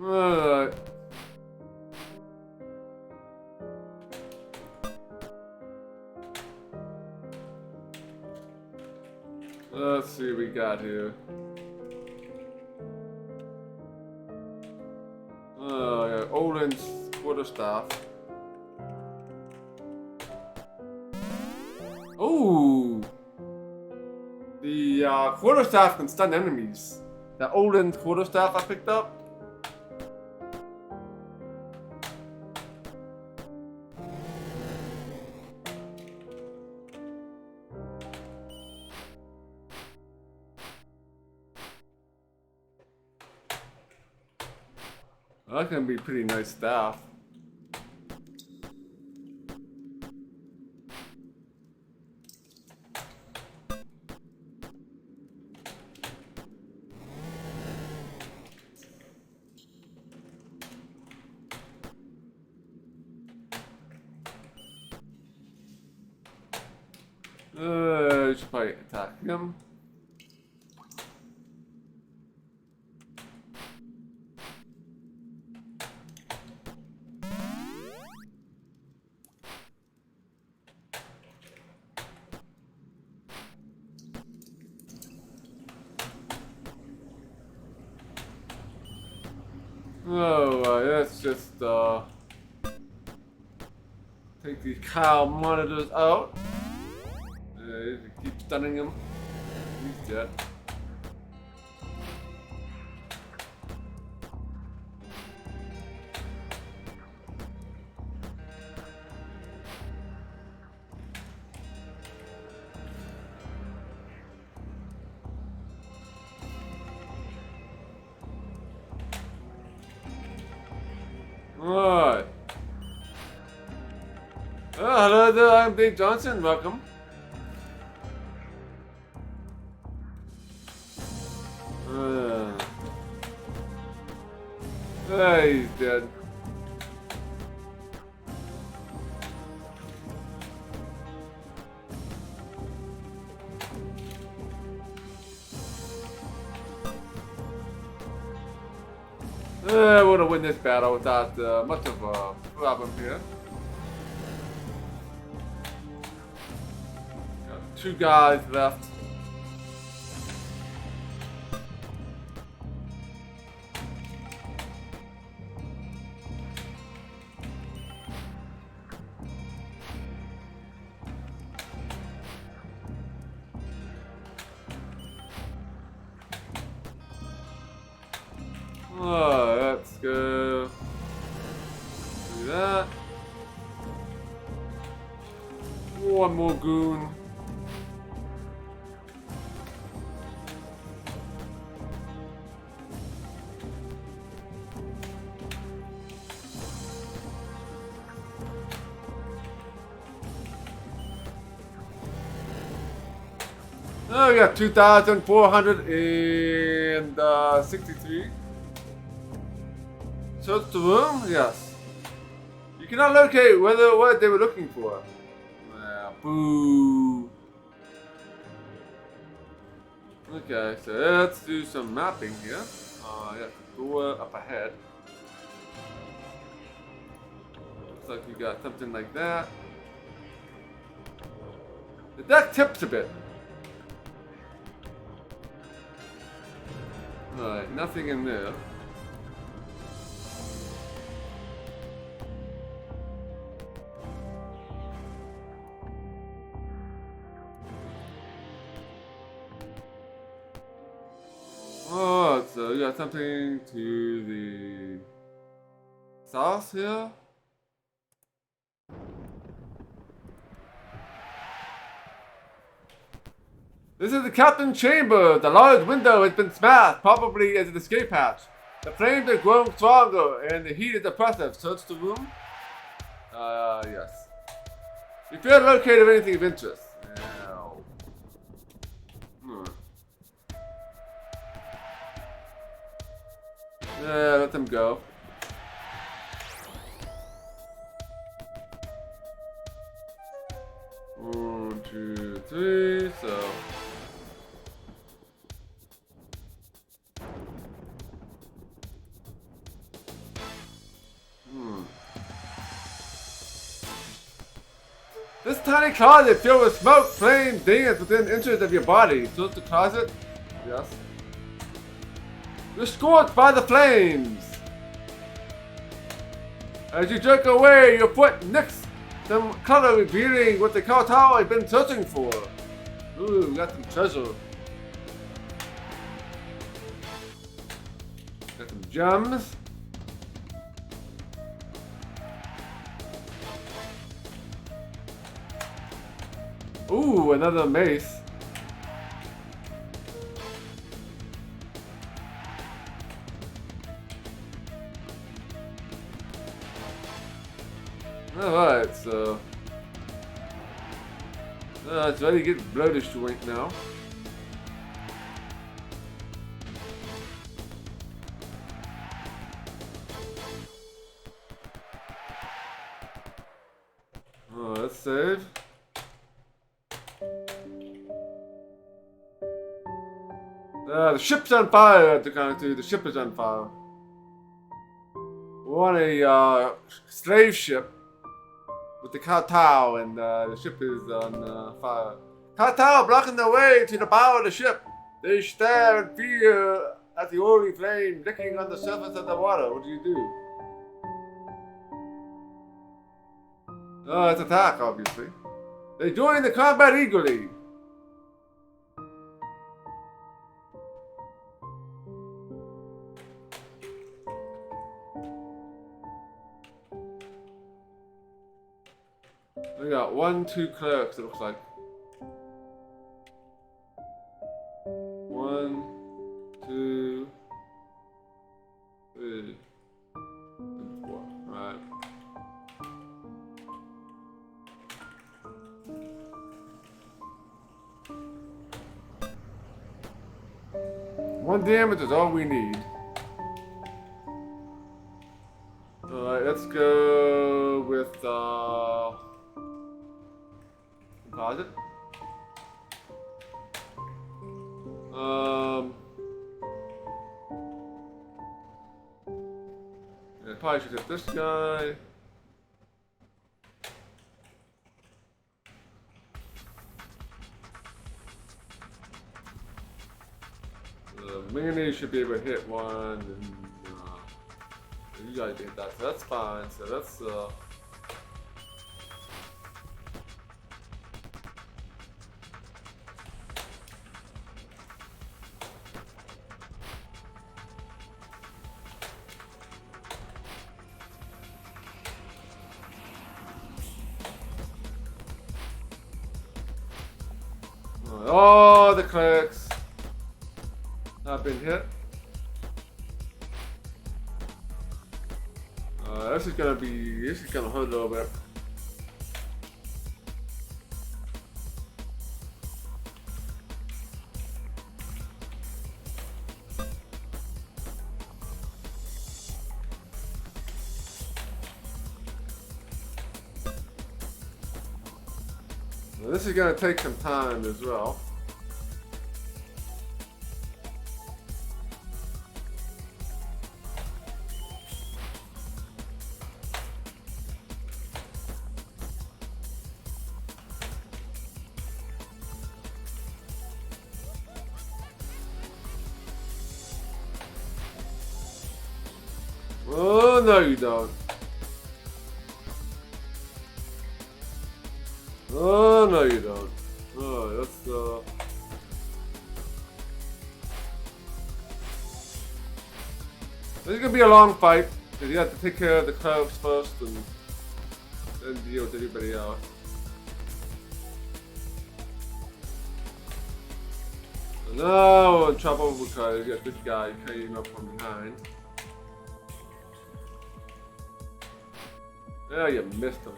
Alright. Let's see what we got here. Oh, yeah, Odin's quarterstaff. Oh! The quarterstaff can stun enemies. The Odin's quarterstaff I picked up. That can be pretty nice staff. You should probably attack him. Oh, let's just take these cow monitors out. Keep stunning him. He's dead. Alright. Hello there, I'm Dave Johnson. Welcome. He's dead. I would have won this battle without much of a problem here. Got 2 guys left. Let's go do that. One more goon. Oh, we got 2,463. Search the room? Yes. You cannot locate what they were looking for. Boo. Okay, so let's do some mapping here. Yeah, door up ahead. Looks like we got something like that. The deck tips a bit. Alright, nothing in there. Oh, so we got something to the south here. This is the captain's chamber. The large window has been smashed, probably as an escape hatch. The flames are growing stronger, and the heat is oppressive. Search the room. Yes. You failed to locate anything of interest. Yeah, let them go. One, two, three, so. This tiny closet filled with smoke, flames, dance within inches of your body. Search the closet? Yes. You're scorched by the flames. As you jerk away, your foot nicks some color, revealing what the kowtow has been searching for. Ooh, we got some treasure. Got some gems. Ooh, another mace. Alright, so it's ready to get bloated joint now. Let's save. The ship's on fire, the ship is on fire. We're on a slave ship with the kowtow, and the ship is on fire. Kowtow blocking the way to the bow of the ship. They stare in fear at the oily flame licking on the surface of the water. What do you do? It's attack, obviously. They join the combat eagerly. We got 1, 2 clerks, it looks like. 1, 2, 3, and 4. Alright. One damage is all we need. Alright, let's go with composite. Yeah, probably should hit this guy. Mayonnaise should be able to hit one, and you guys did that, so that's fine. So that's all the clicks have been hit. This is gonna hurt a little bit. Now, this is gonna take some time as well. Oh, no you don't. Oh, no you don't. Oh, that's this is gonna be a long fight, because you have to take care of the clouds first and then deal with everybody else. No, we're in trouble because you got this guy came up from behind. Oh, you missed him.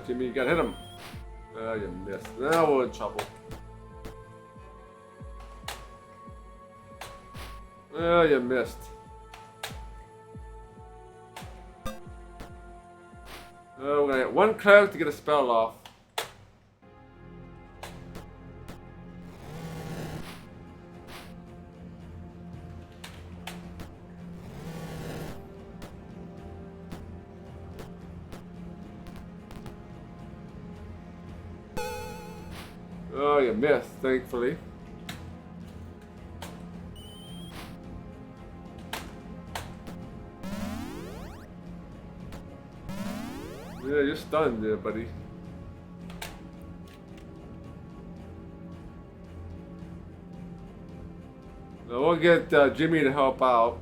Jimmy, you gotta hit him. Oh, you missed. Now we're in trouble. Oh, you missed. Oh, we're gonna get one cloak to get a spell off. Oh, you missed, thankfully. Yeah, you're stunned there, buddy. Now we'll get Jimmy to help out.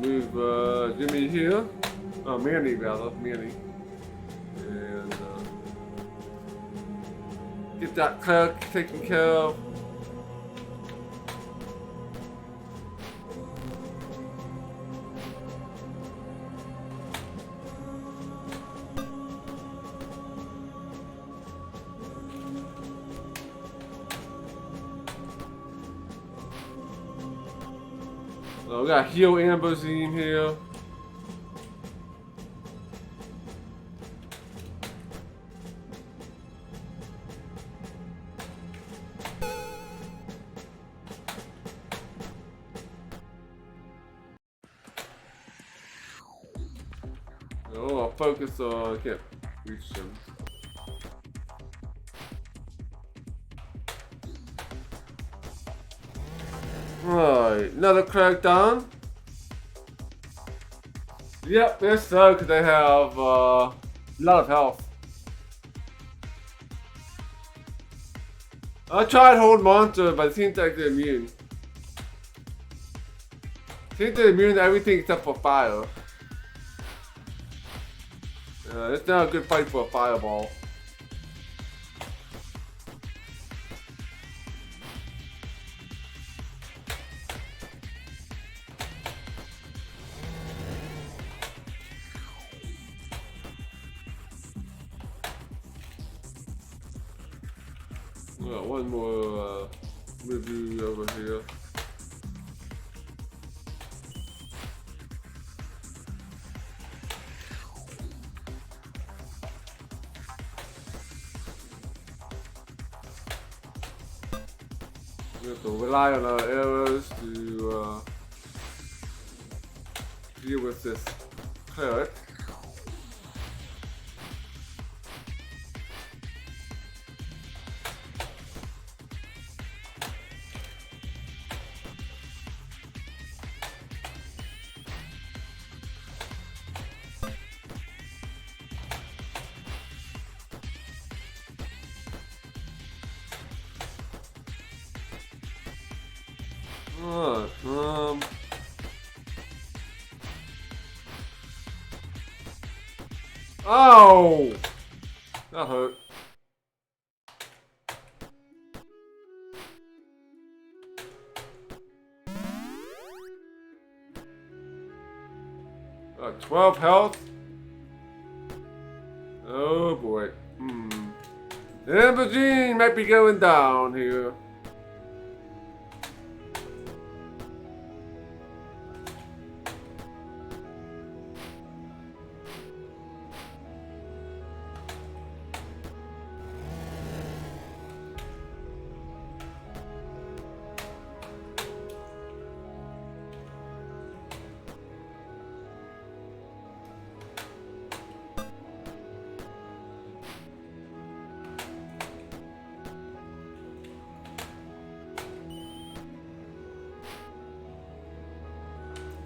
Move Jimmy here. Oh, Manny rather, Manny. And get that clerk taken care of. Oh, we got heal Ambosine here. Oh, I'll focus on. I can't reach him. Right, another crackdown. Yep, they're so because they have a lot of health. I tried hold monster, but it seems like they're immune. Seems they're immune to everything except for fire. It's not a good fight for a fireball. Well, one more review over here. We have to rely on our arrows to deal with this cleric. Oh! That hurt. Oh, 12 health? Oh boy. Ambogene might be going down here.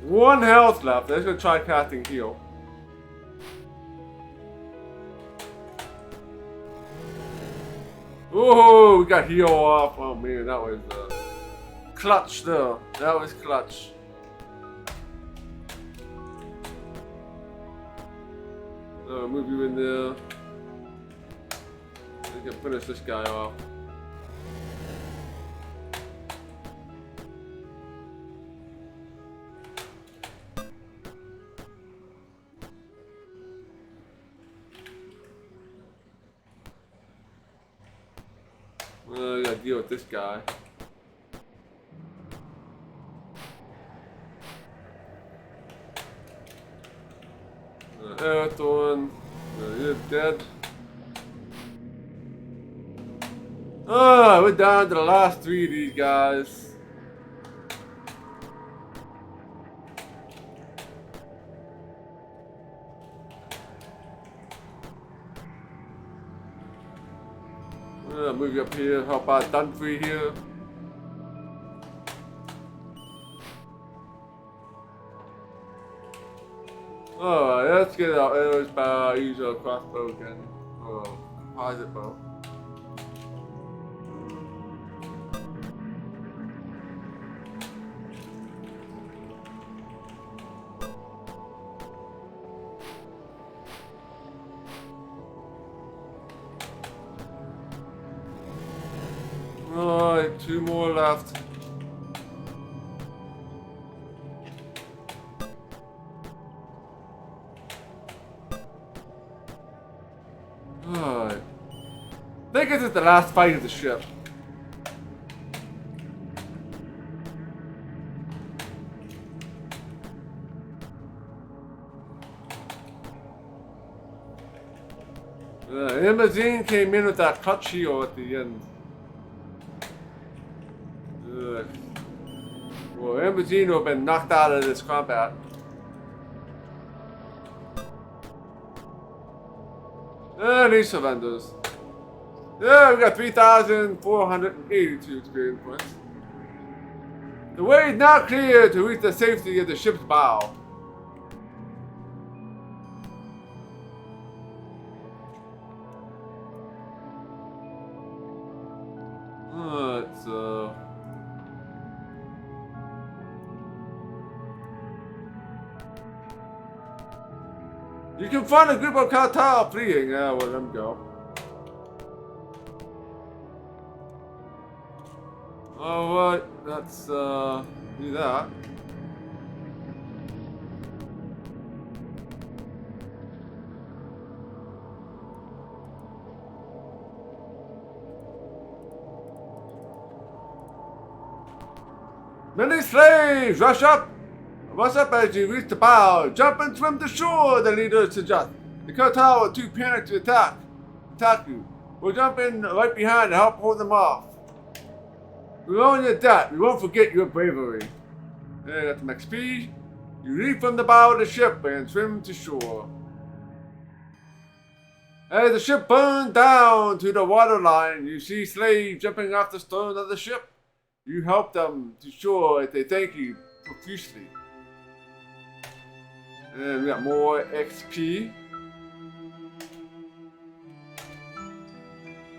One health left. Let's go try casting heal. Oh, we got heal off. Oh man, that was clutch though. That was clutch. Move you in there. We can finish this guy off. I gotta deal with this guy. Earth one. You're dead. Oh, we're down to the last 3 of these guys. Move you up here. How about done for you here? Alright, let's get our arrows by use our crossbow again. Oh, composite bow. Alright, 2 more left. Alright. I think this is the last fight of the ship. Imazine came in with that cut shield at the end. Well, Imazine would have been knocked out of this combat. And he surrenders. Yeah, we got 3,482 experience points. The way is now clear to reach the safety of the ship's bow. You can find a group of cartel fleeing. Yeah, well, let them go. Alright, let's do that. Many slaves rush up! Rush up as you reach the bow. Jump and swim to shore, the leader suggests. The cartel are too panicked to attack you. We'll jump in right behind to help hold them off. We're on your debt. We won't forget your bravery. There, got some XP. You leap from the bow of the ship and swim to shore. As the ship burns down to the waterline, you see slaves jumping off the stern of the ship. You help them to shore as they thank you profusely. And we got more XP.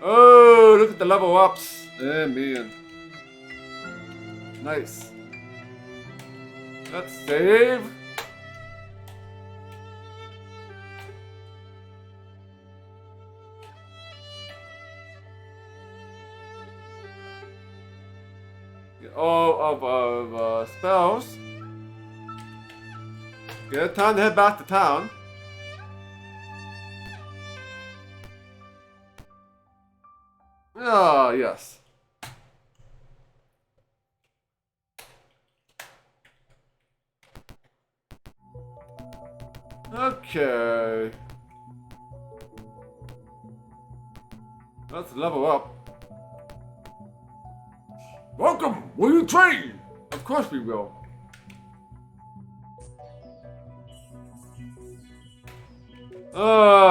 Oh, look at the level ups. Oh, man. Nice. Let's save. Get all of our spells. Get time to head back to town. Ah, yes. Okay. Let's level up. Welcome! Will you train? Of course we will.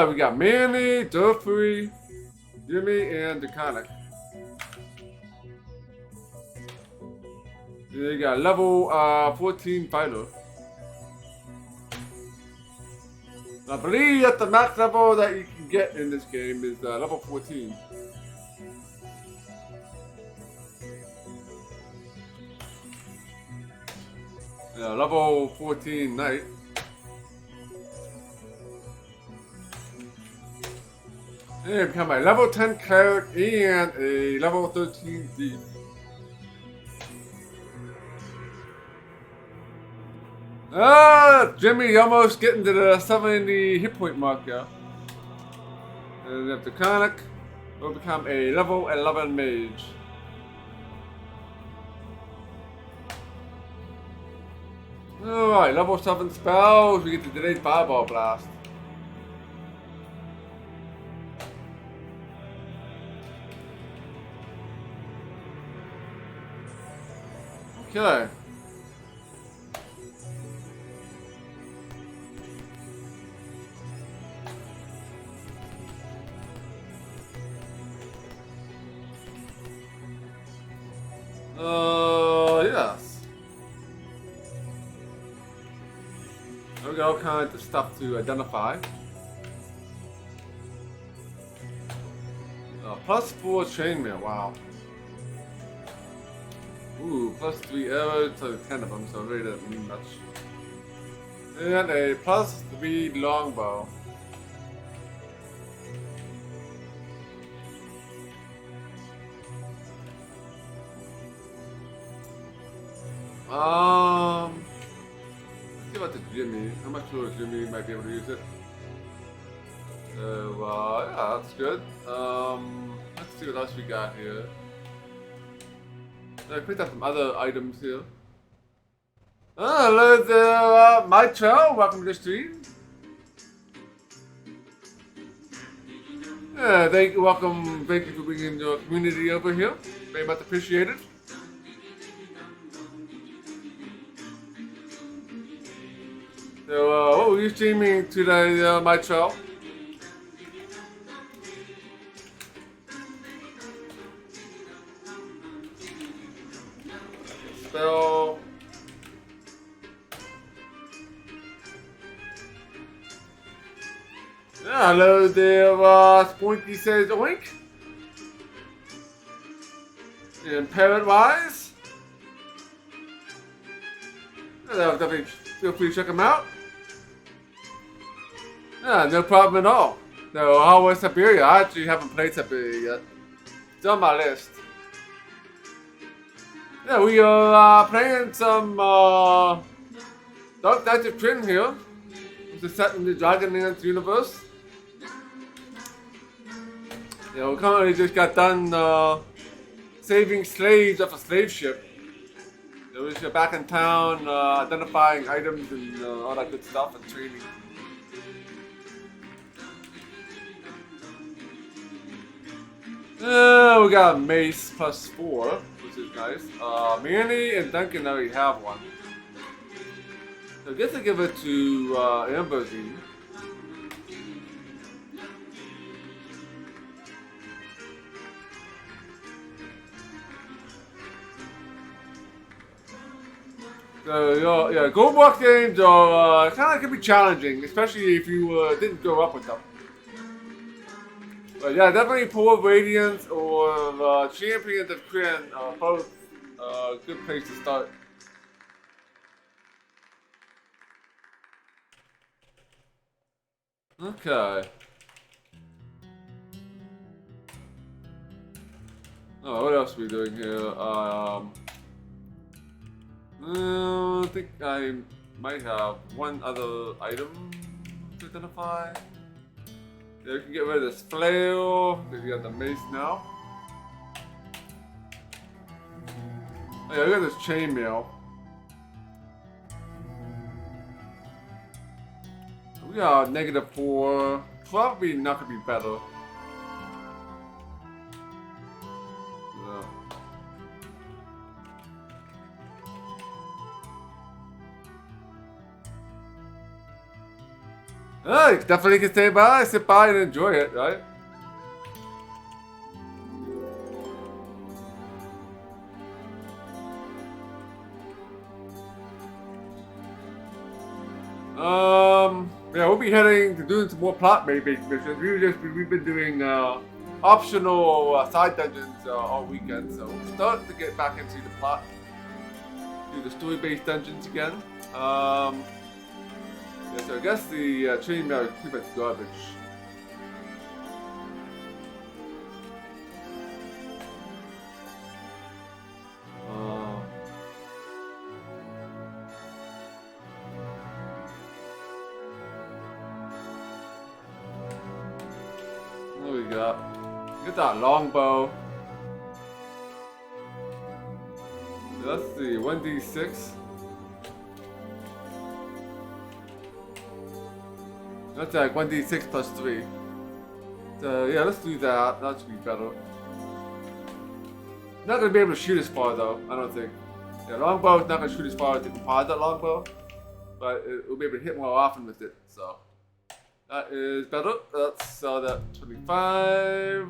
We got Manny, Duffy, Jimmy, and Deconic. You got level 14 fighter. I believe that the max level that you can get in this game is level 14. Yeah, level 14 knight. And become a level 10 cleric and a level 13 thief. Jimmy almost getting to the 70 hit point mark, yeah. And if the Conic will become a level 11 mage. Alright, level 7 spells, we get the delayed fireball blast. Okay. Yes. We got all kinds of stuff to identify. +4 chainmail, wow. Ooh, +3 arrows, so 10 of them, so it really doesn't mean much. And a +3 longbow. Let's give it to Jimmy. I'm not sure if Jimmy might be able to use it. So, yeah, that's good. Let's see what else we got here. I picked up some other items here. Hello there, Michael. Welcome to the stream. Thank you for bringing your community over here. Very much appreciated. So, what were you streaming today, Michael? Spell. Yeah, hello there, Spoinky says oink. And Parrot-wise. Definitely feel free to check them out. Yeah, no problem at all. So, how was Siberia? I actually haven't played Siberia yet. It's on my list. Yeah, we are playing some Dark Knight of Krynn here. Which is set in the Dragonlance universe. Yeah, we currently just got done saving slaves off a slave ship. So we're just back in town, identifying items and all that good stuff and training. We got Mace +4, which is nice. Manny and Duncan already have one. So I guess I give it to Ambrosine. So yeah, gold box games are kind of can be challenging, especially if you didn't grow up with them. But yeah, definitely Poor Radiance or Champions of Krynn are both a good place to start. Okay. Oh, what else are we doing here? I think I might have one other item to identify. Yeah, you can get rid of this flail, because you got the mace now. Oh yeah, we got this chainmail. We are -4, probably not gonna be better. Yeah. You definitely can sit by and enjoy it, right? Yeah, we'll be heading to doing some more plot-based missions. We've been doing optional side dungeons all weekend, so we're starting to get back into the plot, do the story-based dungeons again. Yeah, so I guess the chainmail is pretty much garbage. Get that longbow. Let's see, 1d6. That's like 1d6 plus 3. So yeah, let's do that. That should be better. Not gonna be able to shoot as far though, I don't think. Yeah, longbow is not gonna shoot as far as the composite longbow, but we'll be able to hit more often with it. So that is better. Let's sell that 25.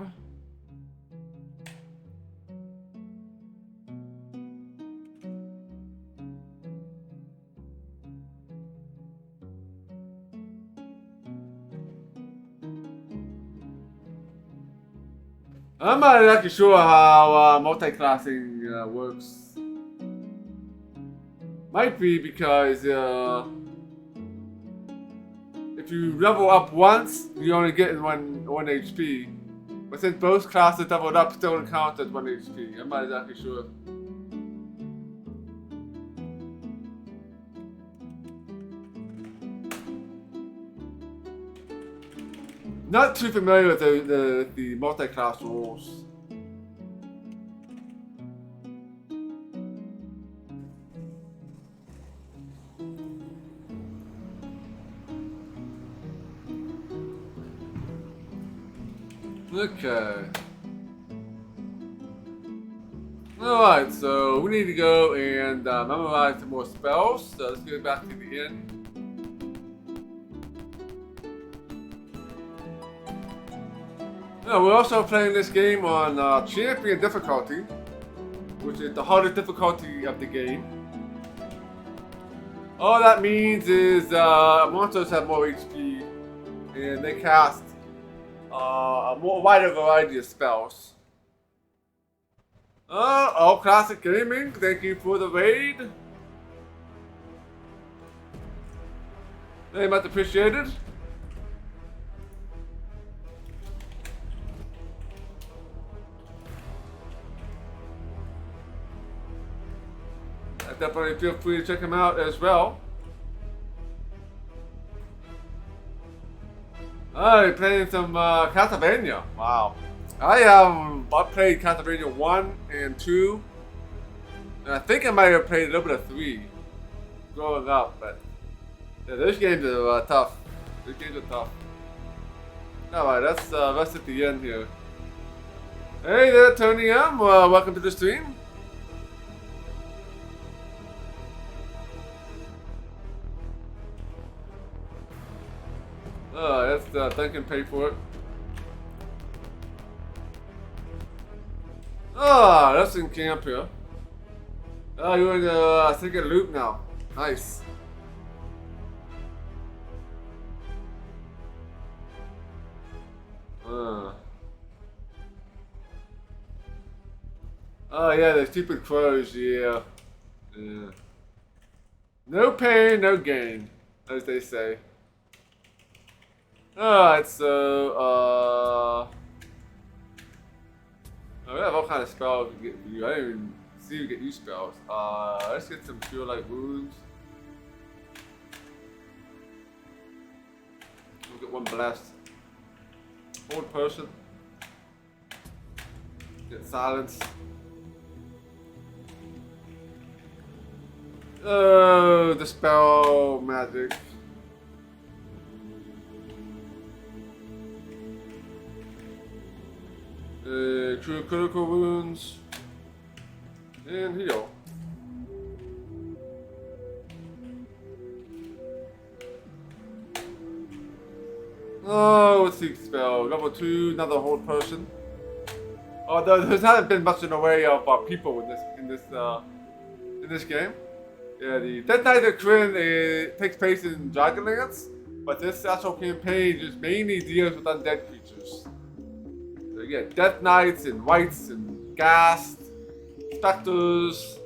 I'm not exactly sure how multi-classing works. Might be because if you level up once, you only get 1 HP. But since both classes leveled up, still don't count as 1 HP. I'm not exactly sure. Not too familiar with the multi-class rules. Okay. Alright, so we need to go and memorize some more spells. So let's go back to the inn. We're also playing this game on champion difficulty, which is the hardest difficulty of the game. All that means is monsters have more HP, and they cast a more wider variety of spells. All Classic Gaming, thank you for the raid. Very much appreciated. Definitely feel free to check them out as well. Alright, playing some Castlevania. Wow. I played Castlevania 1 and 2. And I think I might have played a little bit of 3 growing up, but yeah, those games are tough. Those games are tough. Alright, let's hit the end here. Hey there, Tony M. Welcome to the stream. That's thank and pay for it. That's in camp here. You're in the second loop now. Nice. Oh yeah, the stupid crows, yeah. No pain, no gain, as they say. Alright, so, we have all kind of spells we get for you. I didn't even see you get you spells. Let's get some Cure Light Wounds. We'll get 1 blast. Hold person. Get silence. Oh, Dispel Magic. True critical wounds. And heal. Oh, let's see spell. Level 2, another hold person. Although there hasn't been much in the way of people in this game. Yeah, the Death Knight of Krynn takes place in Dragonlance, but this actual campaign just mainly deals with undead creatures. So you get Death Knights and Wights and Ghast, Specters,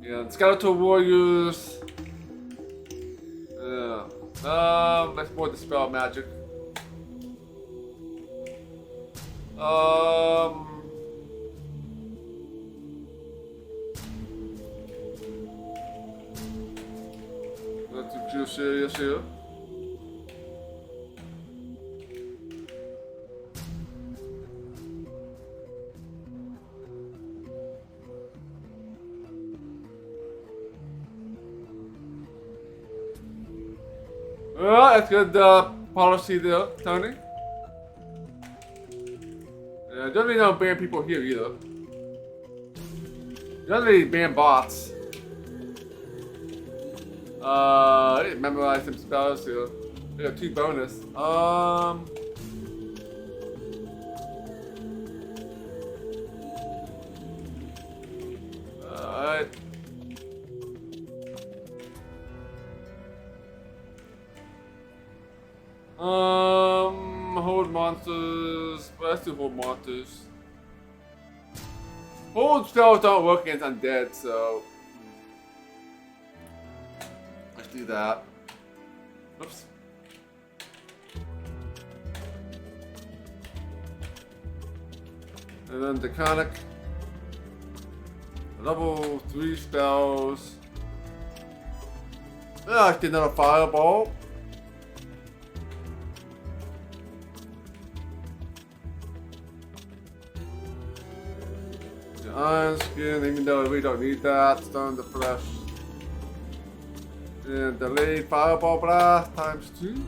and Skeletal Warriors. Let's more Dispel Magic. Not too serious here. Well, that's good policy there, Tony. Generally don't ban people here either. Generally ban bots. I didn't memorize some spells here. I got 2 bonus. Alright. Hold monsters. Let's do hold monsters. Hold spells don't work against undead, so let's do that. Oops. And then Draconic. Level 3 spells. I get another fireball. The Iron Skin, even though we don't need that. Stone the Flesh. And delayed fireball blast times 2.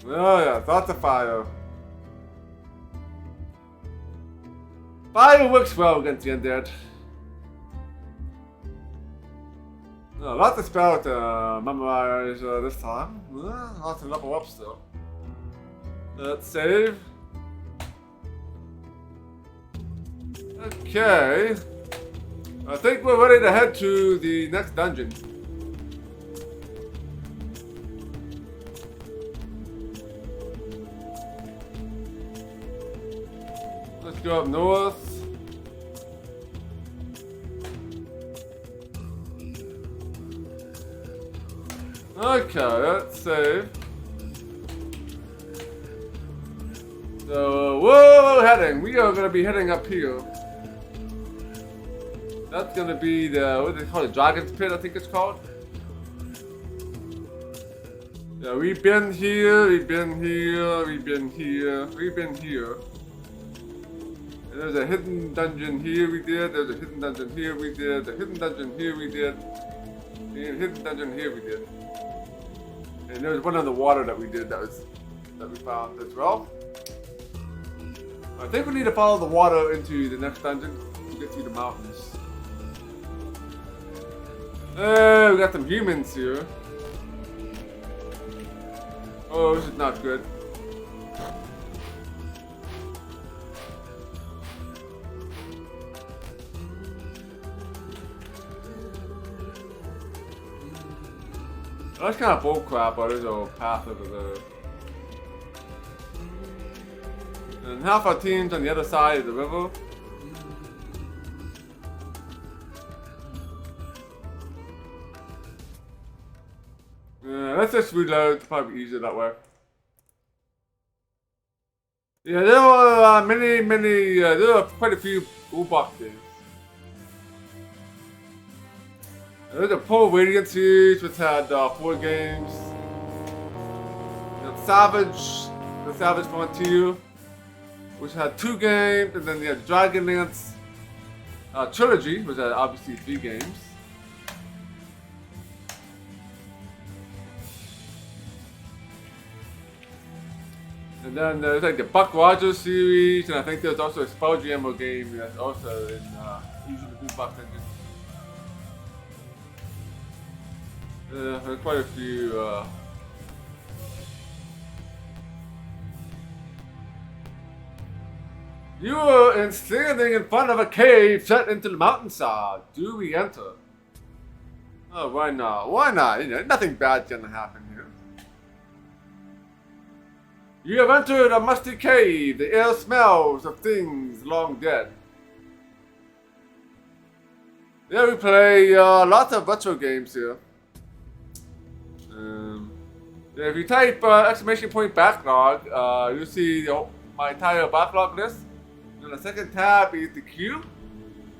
Oh yeah, lots of fire. Fire works well against the undead. Oh, lots of spells to memorize this time. Lots of level up still. Let's save. Okay. I think we're ready to head to the next dungeon. Let's go up north. Okay, let's save. So, where we're heading? We are going to be heading up here. That's going to be the, what do they call it? Dragon's Pit, I think it's called. Yeah, we've been here, we've been here, we've been here, we've been here. And there's a hidden dungeon here we did, there's a hidden dungeon here we did, a hidden dungeon here we did, and a hidden dungeon here we did. And there was one on the water that we did that we found as well. I think we need to follow the water into the next dungeon to get through the mountains. We got some humans here. Oh, this is not good. That's kind of bullcrap, but there's a path over there. And half our team's on the other side of the river. Yeah, let's just reload. It's probably easier that way. Yeah, there were there were quite a few ghoul boxes. There's a Polar Radiant series which had 4 games. The Savage Frontier, which had 2 games, and then you had Dragonlance Trilogy, which had obviously 3 games. And then there's like the Buck Rogers series, and I think there's also a Spelljammer game that's also in using the Ghoul Box engine. There's quite a few. You are standing in front of a cave set into the mountainside. Do we enter? Oh, why not? Why not? You know, nothing bad's gonna happen here. You have entered a musty cave. The air smells of things long dead. Yeah, we play lots of retro games here. Yeah, if you type ! backlog, you'll see my entire backlog list. And the second tab is the queue,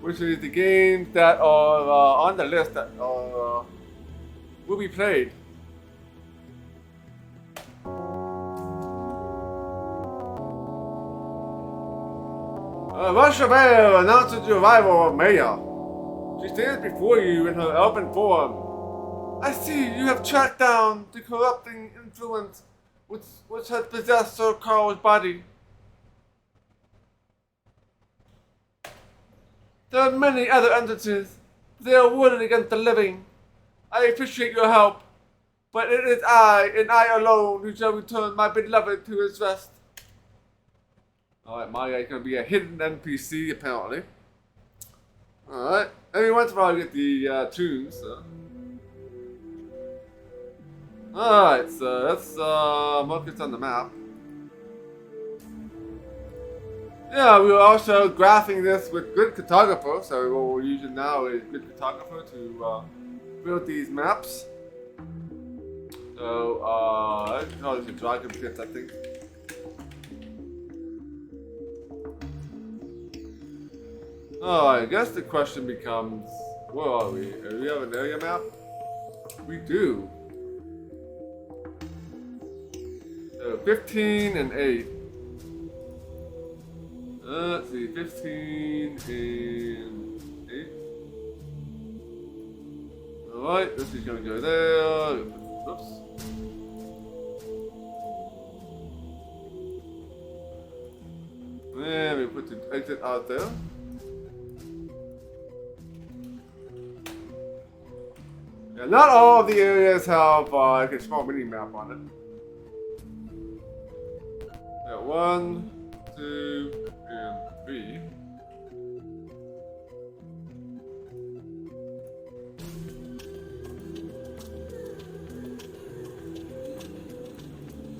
which is the games that are on the list that will be played. Russia Vale announces the arrival of Maya. She stands before you in her elven form. I see you have tracked down the corrupting influence which has possessed Sir Carl's body. There are many other entities. They are warring against the living. I appreciate your help, but it is I, and I alone, who shall return my beloved to his rest. Alright, Maya is going to be a hidden NPC, apparently. Alright, every once in a while we get the tunes, so. Alright, so let's mark this on the map. Yeah, we were also graphing this with Good Cartographer, so what we're using now is Good Cartographer to build these maps. So, I call this a dragon pit, I think. Oh, I guess the question becomes, where are we? Do we have an area map? We do. So 15 and 8. Let's see, 15 and 8. Alright, this is gonna go there. Oops. And we put the exit out there. Yeah, not all of the areas have like a small mini map on it. Yeah, 1, 2, and 3.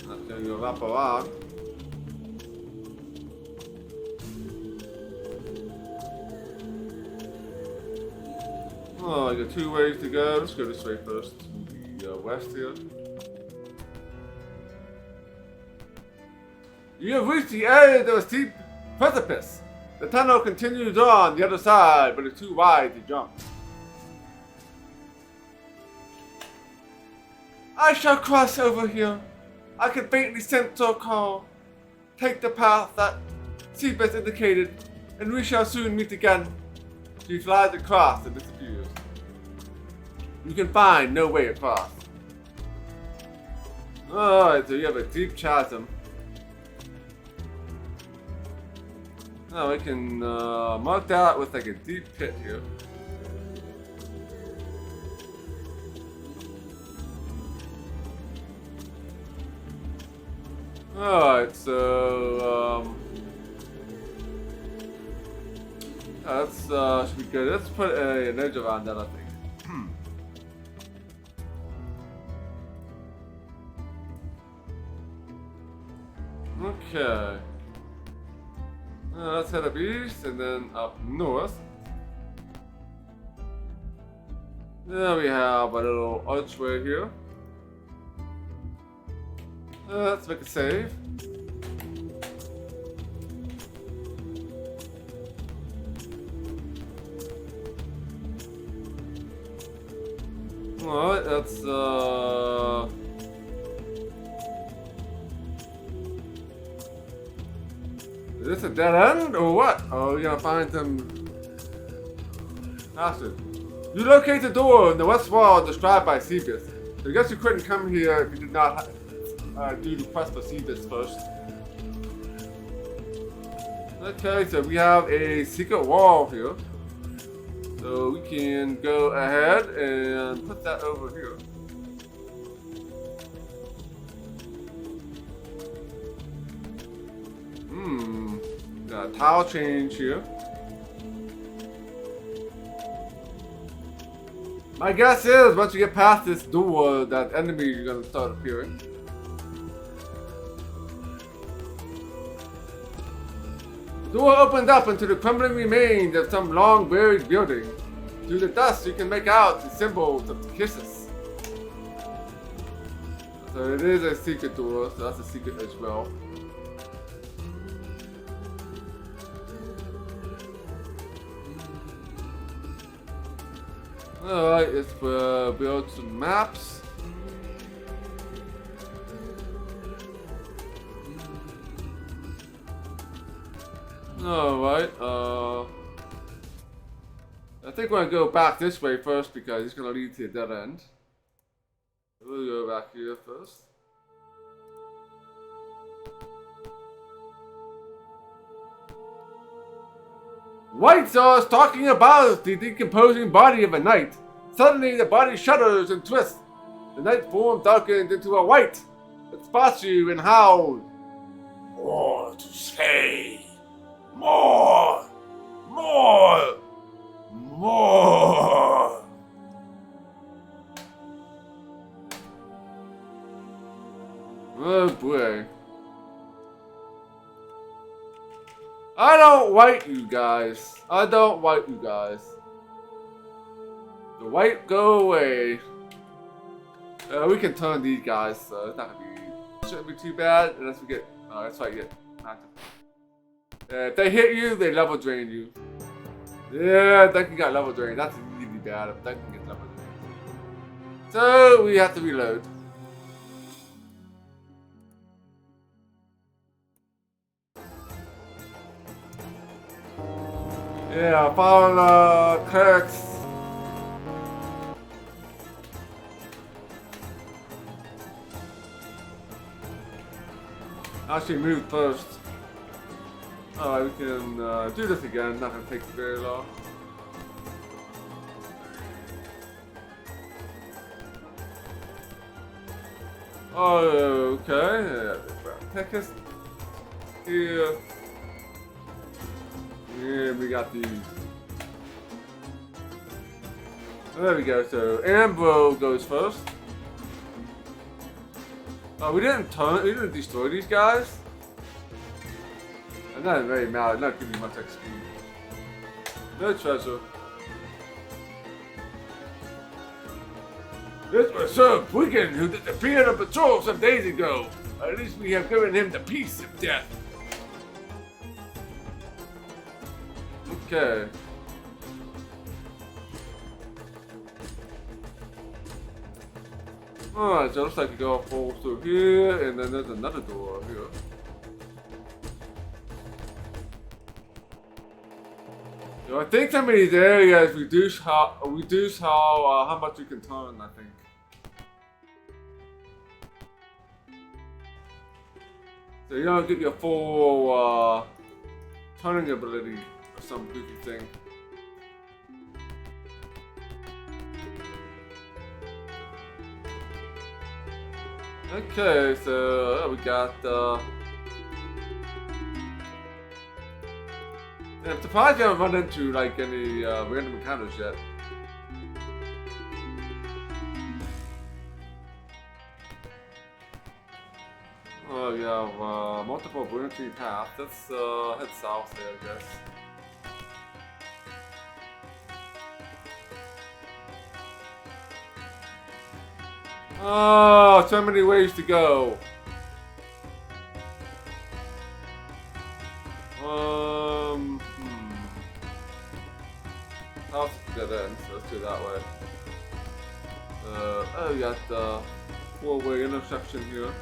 That's gonna go wrap around. Oh, I got 2 ways to go. Let's go this way first, to the west here. You have reached the edge of a steep precipice. The tunnel continues on the other side, but it's too wide to jump. I shall cross over here. I can faintly sense your call. Take the path that Seabus indicated, and we shall soon meet again. She flies across and disappears. You can find no way across. Alright, so you have a deep chasm. Now we can mark that out with like a deep pit here. Alright, so that's should be good. Let's put an edge around that, I think. Okay. Let's head up east and then up north. There we have a little archway here. Let's make a save. Alright, that's is this a dead end or what? Oh, you're gonna find some acid. You locate the door in the west wall described by Seabus. So I guess you couldn't come here if you did not do the quest for Seabus first. Okay, so we have a secret wall here. So we can go ahead and put that over here. Got a tile change here. My guess is once you get past this door, that enemies are gonna start appearing. The door opens up into the crumbling remains of some long buried building. Through the dust, you can make out the symbols of the kisses. So it is a secret door, so that's a secret as well. Alright, let's build some maps. Alright, I think we're gonna go back this way first because it's gonna lead to a dead end. We'll go back here first. White Sauce talking about the decomposing body of a knight. Suddenly the body shudders and twists. The night form darkened into a white. It spots you and howls. More to say. More. More. More. Oh boy. I don't white you guys. I don't white you guys. The white go away. We can turn these guys, so it's not gonna be, shouldn't be too bad unless we get, that's right, get active. If they hit you, they level drain you. Yeah, Duncan got level drain. That's really bad if Duncan gets level drain. So we have to reload. Yeah, I found Kirk's. Actually move first. Alright, we can do this again, not gonna take very long. Oh, okay. Pick us here. Yeah, we got these. There we go, so Amber goes first. Oh, we didn't destroy these guys. I'm not very mad, I'm not giving me much XP. No treasure. This was Sir Wigan who disappeared on patrol some days ago. At least we have given him the peace of death. Okay. Alright, so it looks like you go fall through here, and then there's another door here. So I think some of these areas reduce how much you can turn, I think. So you don't get your full turning ability or some goofy thing. Okay, so we got yeah, I'm surprised I haven't run into like any random encounters yet. Oh yeah, multiple branching paths. Let's head south there, I guess. Oh, so many ways to go. House is dead end, so let's do it that way. Oh, we got the four-way intersection here.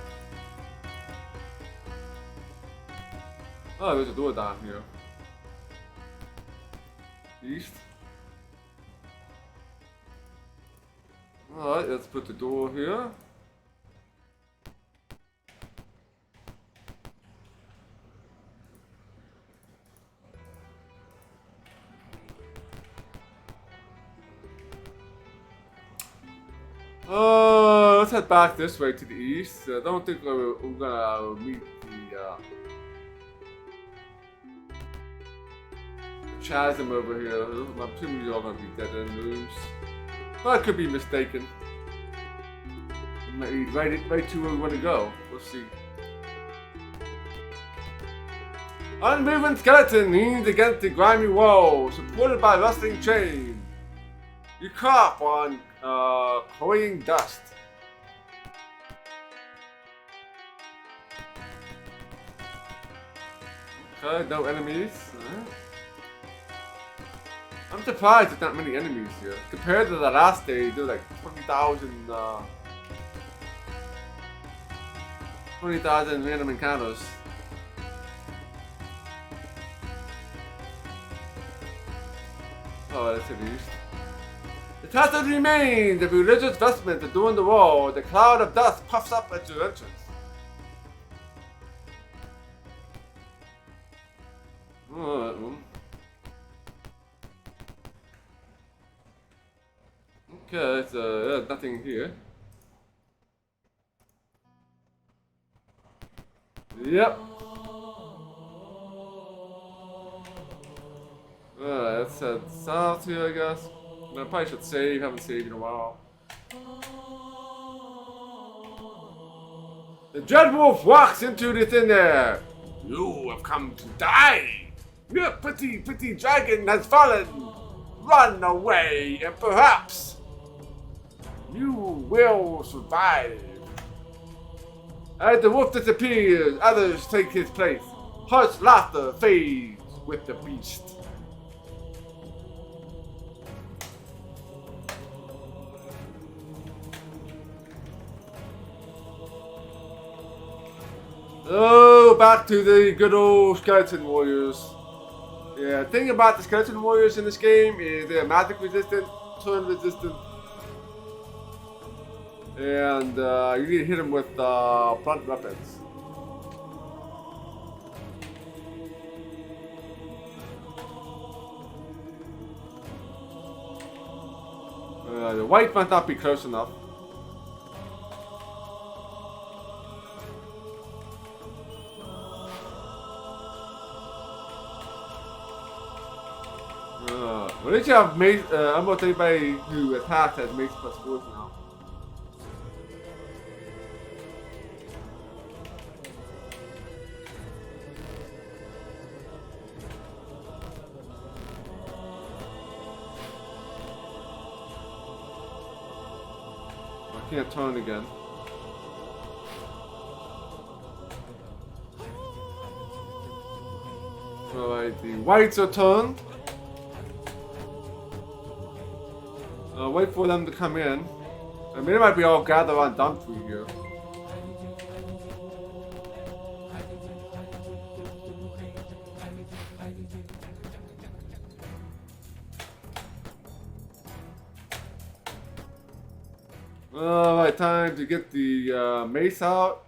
Oh, there's a door down here. East. Alright, let's put the door here. Let's head back this way to the east. I don't think we're gonna meet the chasm over here. I'm assuming you're all gonna be dead end rooms. But I could be mistaken. Maybe right to where we want to go. We'll see. Unmoving skeleton leans against the grimy wall, supported by rustling chain. You cough on cloying dust. Okay, no enemies. I'm surprised there's not many enemies here. Compared to the last day, there's like 20,000 random encounters. Oh, that's at least. The tattoo remains of religious vestment adorn the wall. The cloud of dust puffs up at your entrance. Alright, well. Okay, so there's nothing here. Yep. Alright, let's head south here, I guess. I probably should save, haven't saved in a while. The Dread Wolf walks into the thin air. You have come to die. Your pretty dragon has fallen. Run away, and perhaps you will survive. As the wolf disappears, others take his place. Harsh laughter fades with the beast. Oh, back to the good old skeleton warriors. Yeah, the thing about the skeleton warriors in this game is they're magic resistant, turn resistant, and you need to hit them with blunt weapons. The white might not be close enough. At least you have mace, almost anybody who attacks has mace plus 4 now. I can't turn again. Alright, the whites are turned. Wait for them to come in. I mean, they might be all gathered on dump tree here. Alright, time to get the mace out.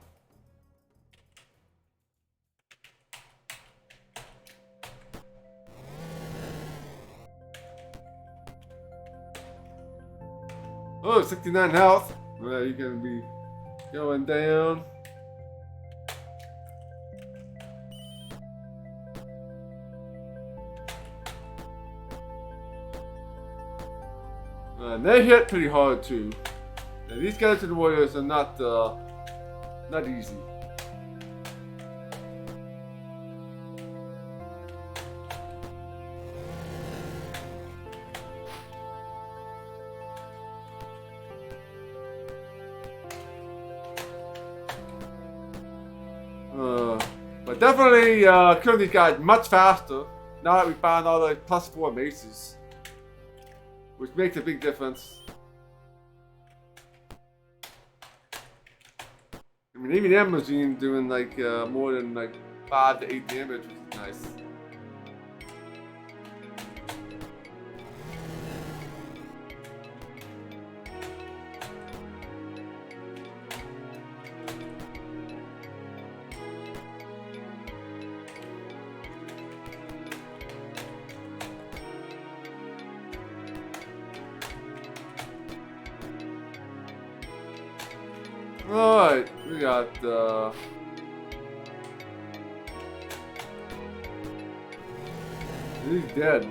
Oh, 69 health. Well, you can be going down. And they hit pretty hard too. And these skeleton warriors are not easy. But definitely killing these guys much faster now that we found all the +4 maces, which makes a big difference. I mean, even the machine doing like more than like 5 to 8 damage, which is nice. Alright, we got he's dead.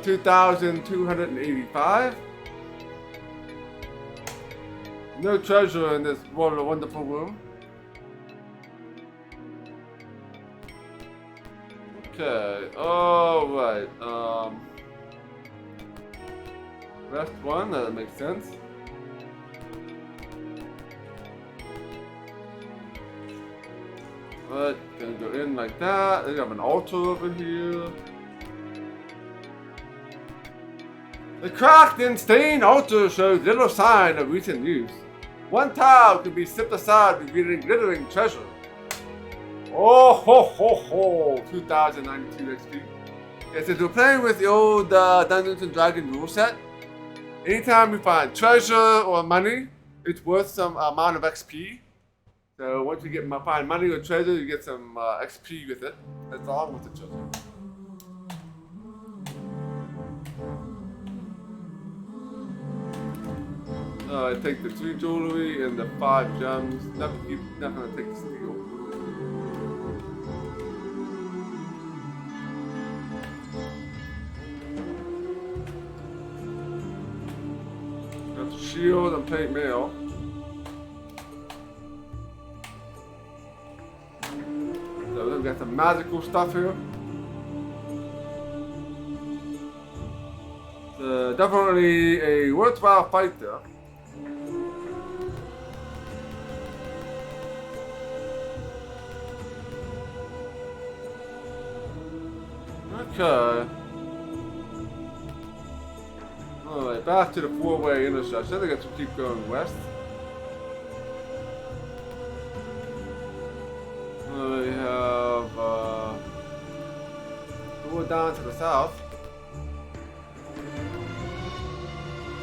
2,285. No treasure in this wonderful room. Okay, alright, rest one, that makes sense. But gonna go in like that. They have an altar over here. The cracked and stained altar shows little sign of recent use. One tile could be slipped aside, revealing glittering treasure. Oh ho ho ho! 2,092 XP. It says we're playing with the old Dungeons and Dragons rule set. Anytime you find treasure or money, it's worth some amount of XP. So once you find money or treasure, you get some XP with it. That's along with the treasure. I take the 3 jewelry and the 5 gems. Not gonna take the steel. Got the shield and plate mail. So we've got some magical stuff here. Definitely a worthwhile fight there. Okay. Alright, back to the 4-way intersection. I guess we'll keep going west. We have we'll go down to the south.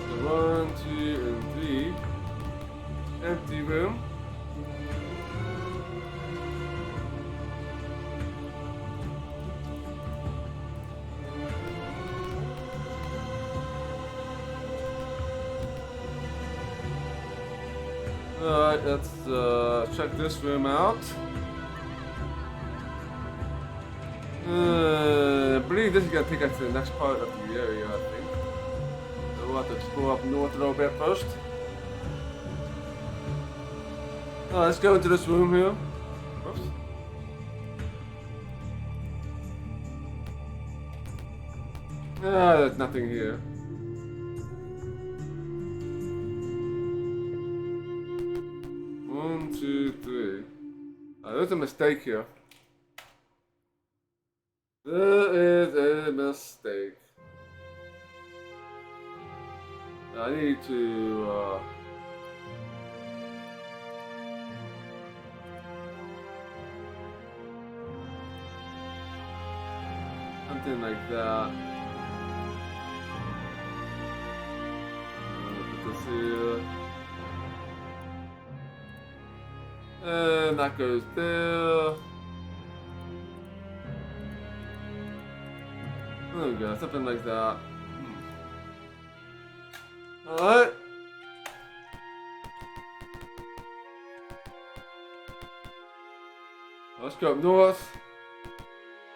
So 1, 2, and 3. Empty room. Alright, let's check this room out. I believe this is going to take us to the next part of the area, I think. So we'll have to explore up north a little bit first. Let's go into this room here. Oops. There's nothing here. One, two, three. There's a mistake here. There is a mistake. I need to something like that. Put this here. And that goes there. There we go, something like that. Alright. Let's go up north.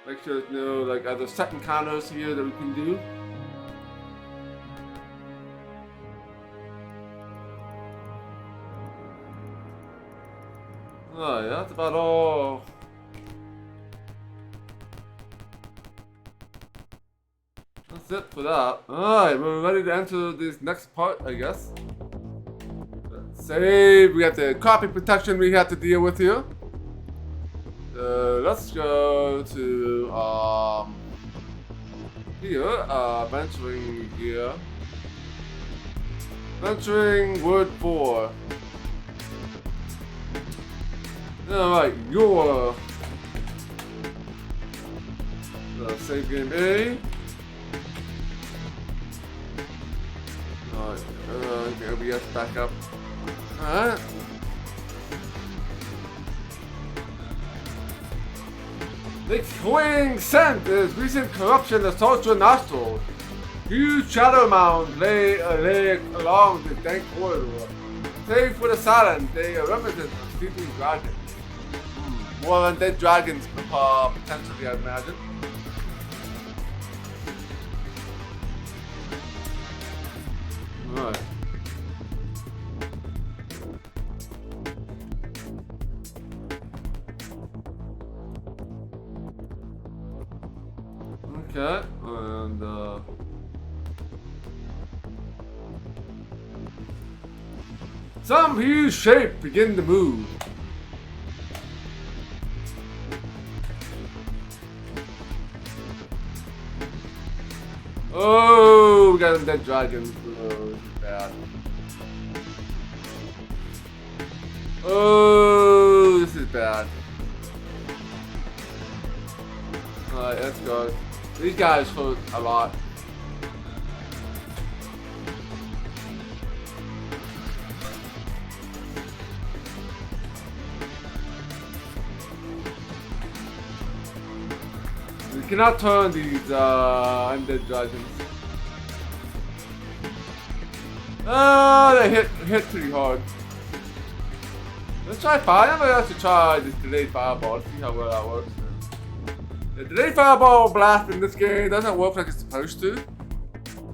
Make sure there's no like other set encounters here that we can do. Oh yeah, that's about all. That's it for that. Alright, we're ready to enter this next part, I guess. Let's save. We got the copy protection we have to deal with here. Let's go to here, venturing here. Venturing Word 4. Alright, your save game A. Alright, okay, OBS back up. Alright. The cloying scent is recent corruption assaults your nostrils. Huge shadow mounds lay along the dank corridor. Save for the silence, they represent a sleeping dragon. More undead dragons, potentially, I'd imagine. Alright. Okay, and some huge shape begin to move. Oh, we got some dead dragons. Oh, this is bad. Oh, this is bad. Alright, let's go. These guys hurt a lot. We cannot turn these undead dragons. They hit pretty hard. Let's try fire. I'm gonna have to try this delayed fireball. See how well that works. The delayed fireball blast in this game doesn't work like it's supposed to.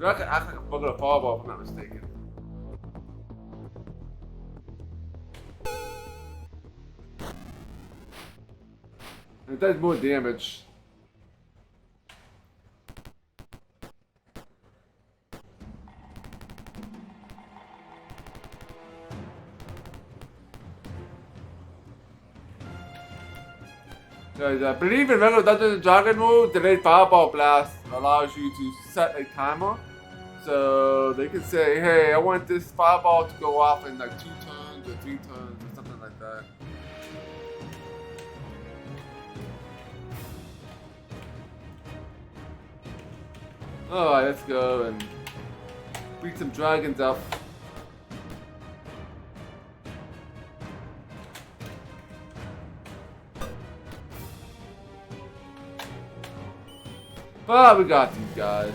I can act like a regular fireball if I'm not mistaken. It does more damage. I believe in regular Dungeons and Dragons mode, delayed fireball blast allows you to set a timer. So they can say, hey, I want this fireball to go off in like 2 turns or 3 turns or something like that. Alright, let's go and beat some dragons up. But we got these guys.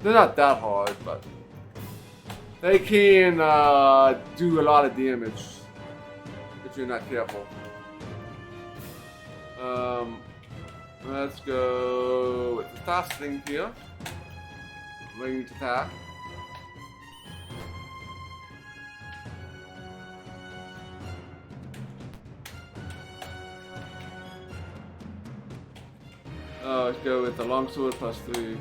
They're not that hard, but they can do a lot of damage if you're not careful. Let's go with the fast thing here. Ranged attack. Let's go with the longsword +3.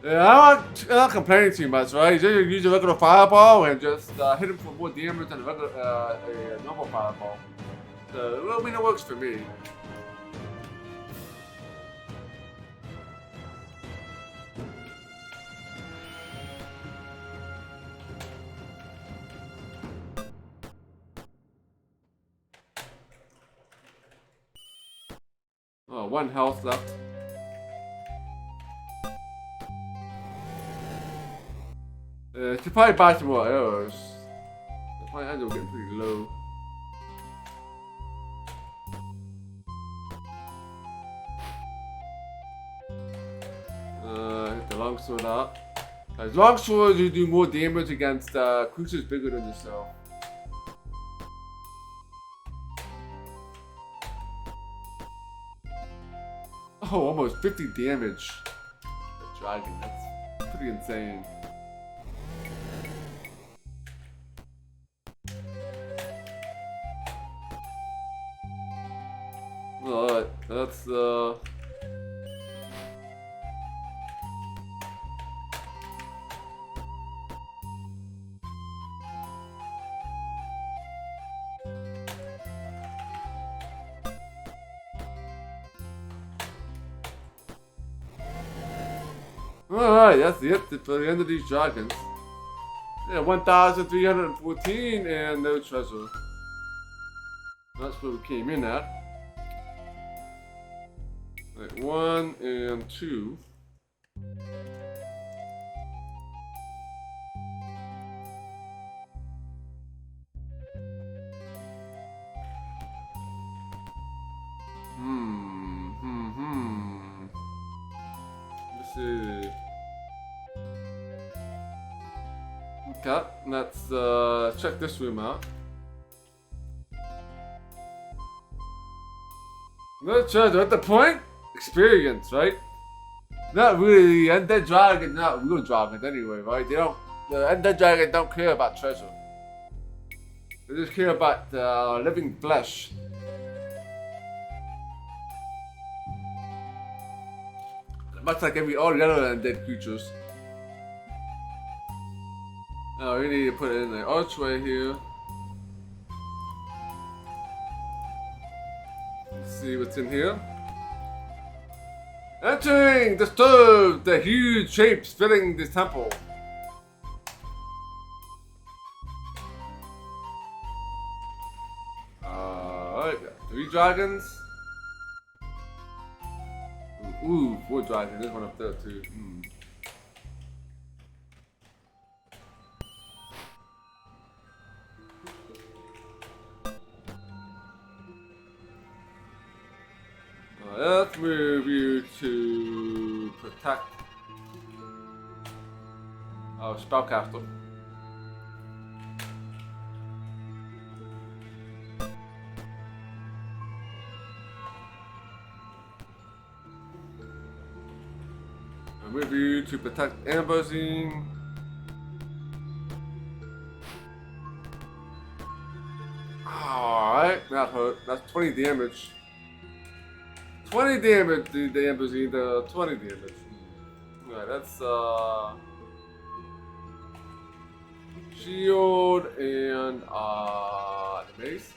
Yeah, I'm not complaining too much, right? You just use a regular fireball and just hit him for more damage than a regular a normal fireball. So, well, I mean, it works for me. Oh, 1 health left. Should probably buy some more arrows. My hands are getting pretty low. Hit the longsword out. As longswords, you do more damage against creatures bigger than yourself. Oh, almost 50 damage. The dragon, that's pretty insane. Alright, that's Alright, that's it for the end of these dragons. Yeah, 1,314 and no treasure. That's where we came in at. Right, 1 and 2. Let's see. Okay, let's check this room out. No treasure at the point? Experience, right? Not really. Undead dragon, not real dragons anyway, right? They don't. The undead dragon don't care about treasure. They just care about living flesh. Much like all the other undead creatures. Oh, we need to put it in the archway here. Let's see what's in here. Entering, disturb the huge shapes filling this temple. Alright, 3 dragons. Ooh, 4 dragons. There's one up there too. Let's move you to protect our spellcaster. I'll move you to protect Ambrosine. Alright, that hurt. That's 20 damage. 20 damage, the Ambrosine, 20 damage. Alright, that's shield and the mace.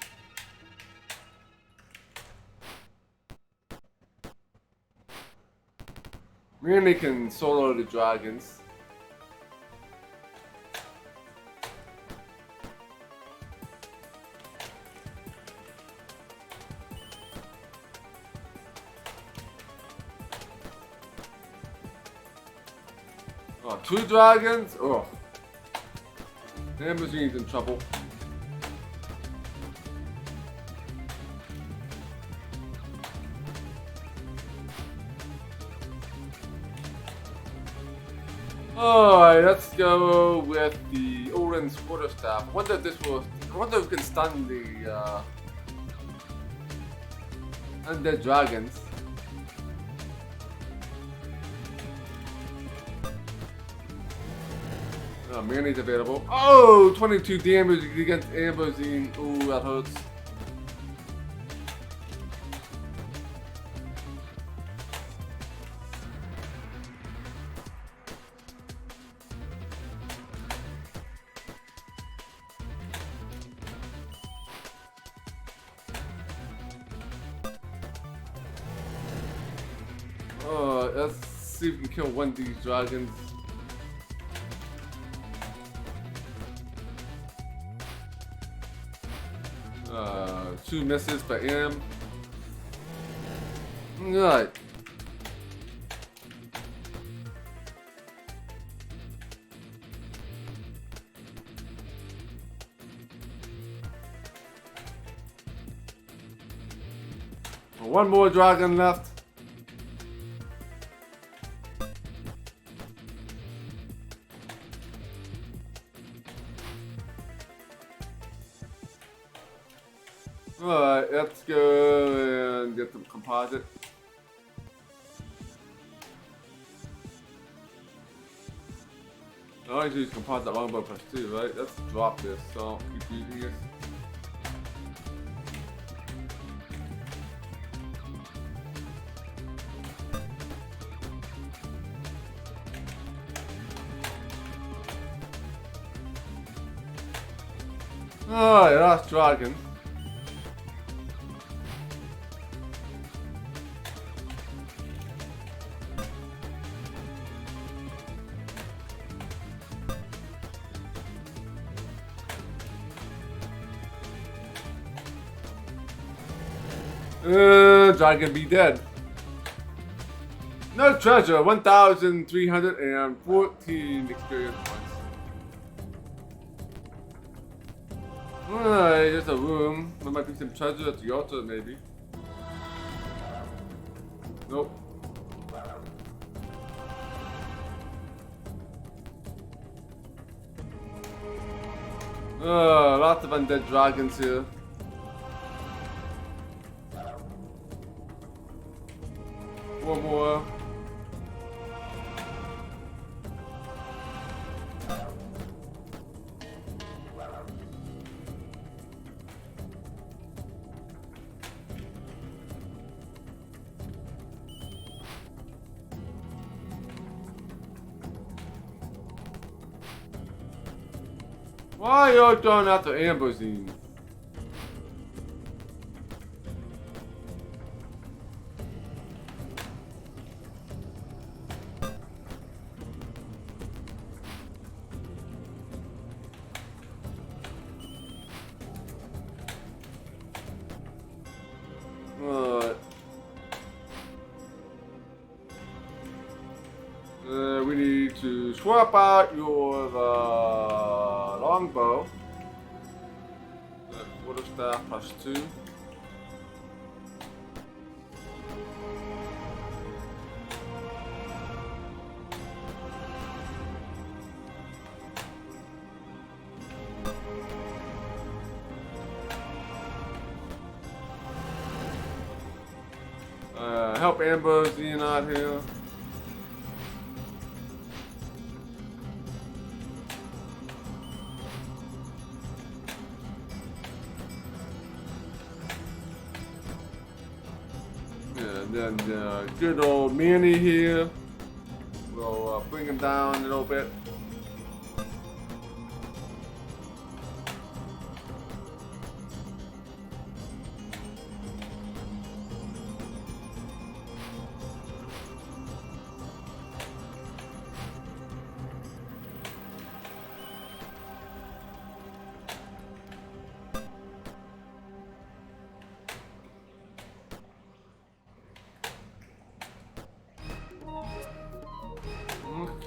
Randy can solo the dragons. Oh, 2 dragons? Oh. Ambrosine's in trouble. Alright, let's go with the Odin's quarterstaff. I wonder if we can stun the undead dragons. Oh, Manny's available. Oh, 22 damage against Ambrosine. Ooh, that hurts. Let's see if we can kill one of these dragons. Two misses by M. Right. One more dragon left. Alright, let's go and get the composite. I always use composite longbow plus 2, right? Let's drop this, so I'll keep using this. Alright, last dragon. Dragon be dead. No treasure, 1,314 experience points. Alright, there's a room. There might be some treasure at the altar, maybe. Nope. Lots of undead dragons here. One more. Why are you throwing out the Ambrosine? swap out your longbow. Quarterstaff +2. Help ambush Ian out here. And then good old Manny here. We'll bring him down a little bit.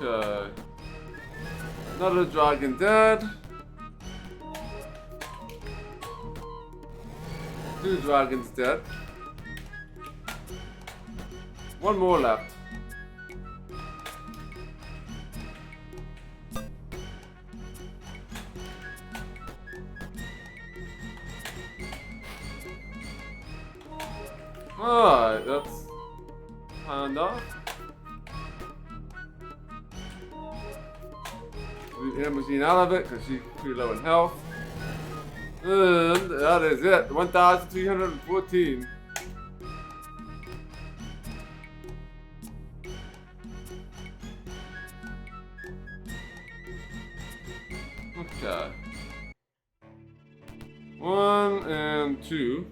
Okay. Another dragon dead. 2 dragons dead. 1 more left. Alright, that's hand off. Machine out of it because she's pretty low in health. And that is it. 1,314. Okay. 1 and 2.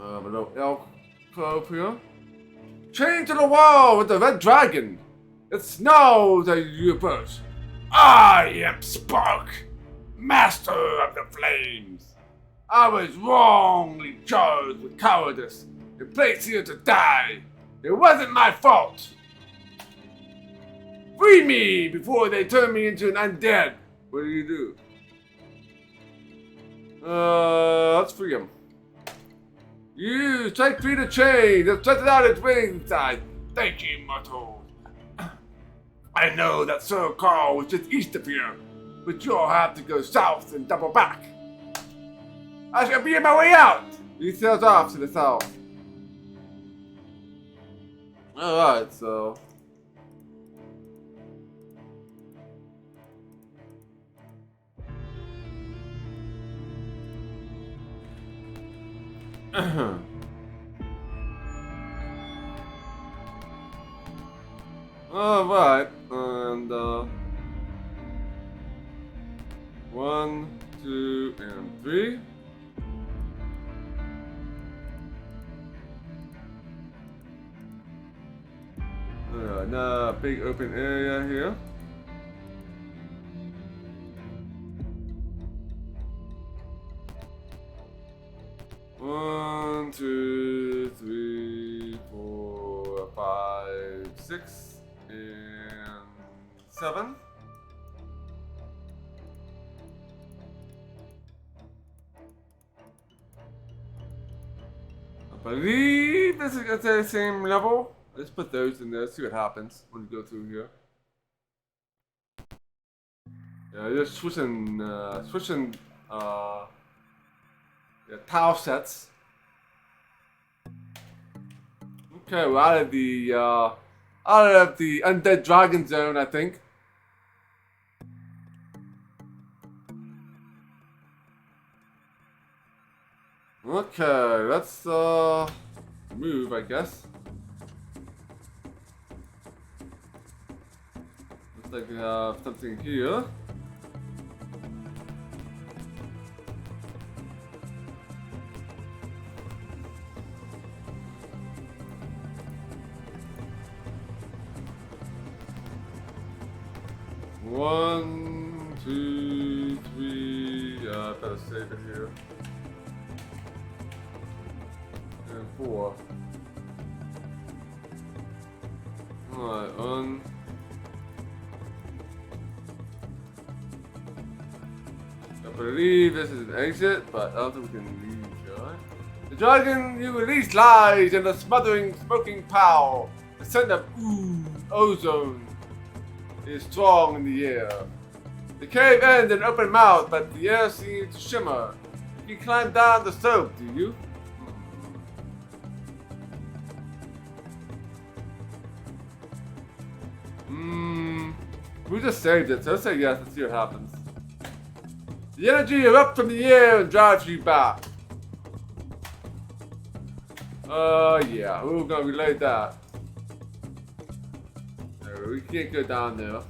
A little elk club here. Chained to the wall with the red dragon. It snows as you approach. I am Spark, master of the flames. I was wrongly charged with cowardice and placed here to die. It wasn't my fault. Free me before they turn me into an undead. What do? Let's free him. You take free the chain and set it out its wings. Thank you, mortal. I know that Sir Carl was just east of here, but you'll have to go south and double back. I shall be on my way out. He sails off to the south. Alright, so. Alright, and 1, 2, and 3. Another big open area here. One, 2, 3, 4, 5, 6, and 7. I believe this is at the same level. Let's put those in there, see what happens when we go through here. Yeah, just switching tile sets. Okay, we're out of the undead dragon zone, I think. Okay, let's move, I guess. Looks like we have something here. One, 2, 3. Better save it here. 4. Alright, I believe this is an exit, but I don't think we can leave, right? The dragon you release lies in the smothering, smoking pile. The scent of ozone is strong in the air. The cave ends in an open mouth, but the air seems to shimmer. You can climb down the slope, do you? We just saved it, so let's say yes, let's see what happens. The energy erupts from the air and drives you back. Yeah, we're gonna relay that. No, we can't go down there.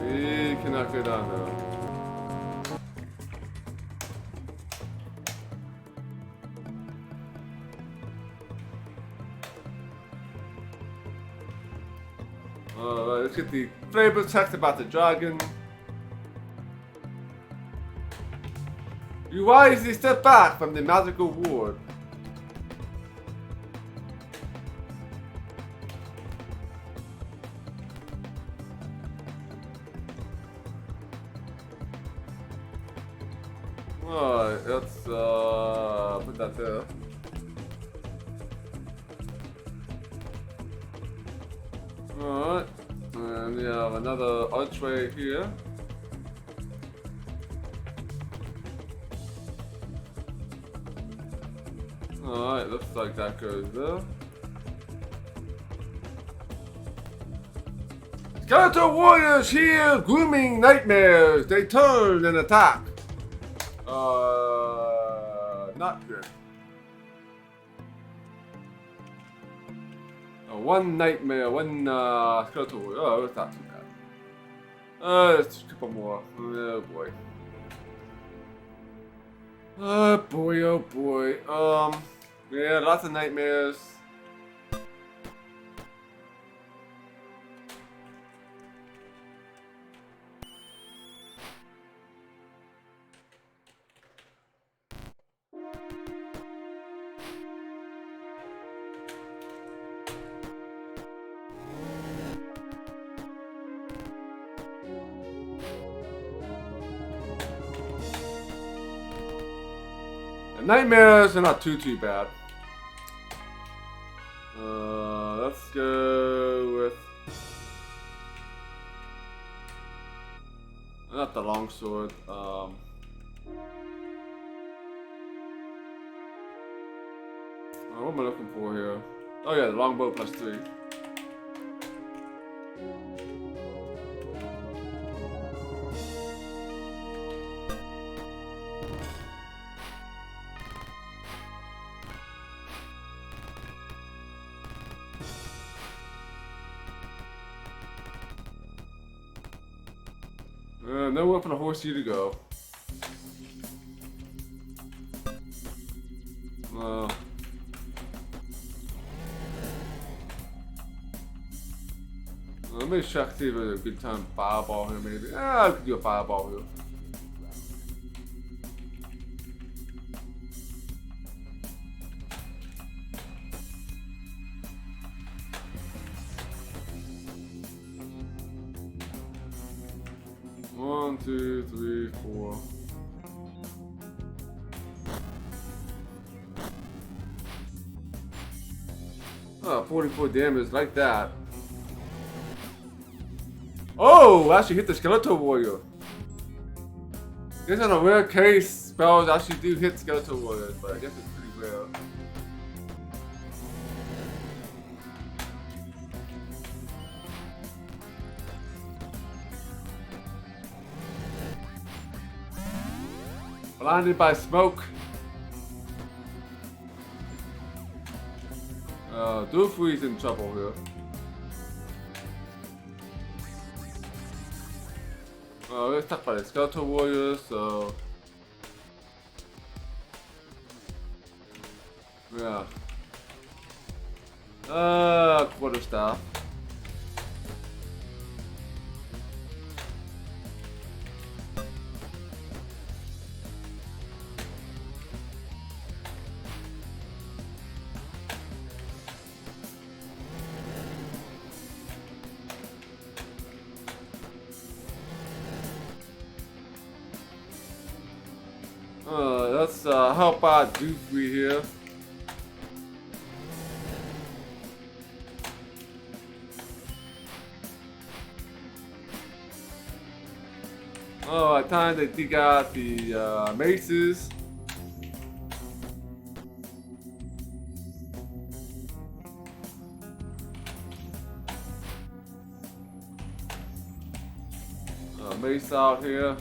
We cannot go down there. Let's get the flavor text about the dragon. You wisely step back from the magical ward. Alright, let's put that there. Alright, and we have another archway here. Alright, looks like that goes there. Skeletal warriors here grooming nightmares. They turn and attack. Not good. One nightmare, one skeletal warrior. Oh, it's not too bad. Let's a couple more. Oh boy. Oh boy, oh boy. Yeah, lots of nightmares. The nightmares are not too bad. Let's go with not the longsword. What am I looking for here? Oh yeah, the longbow +3. Nowhere for the horsey to go. Let me check see if there's a good time to fireball here maybe. I could do a fireball here. One, two, three, four. Oh, 44 damage like that. Oh, actually hit the skeletal warrior. Guess on a rare case, spells actually do hit skeletal warriors, but I guess it's pretty rare. Blinded by smoke. Doofy's in trouble here. Let's talk about the skeletal warriors, so yeah. Quarterstaff. Let's help out Doofy here. Time to dig out the maces. Mace out here.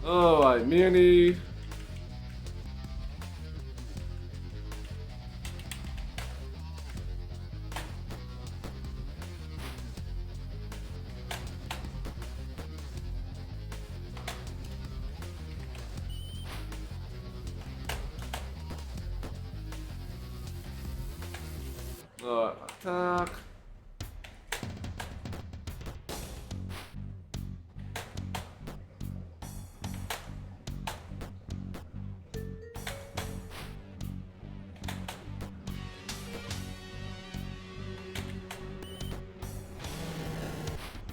Alright, Mini. Attack.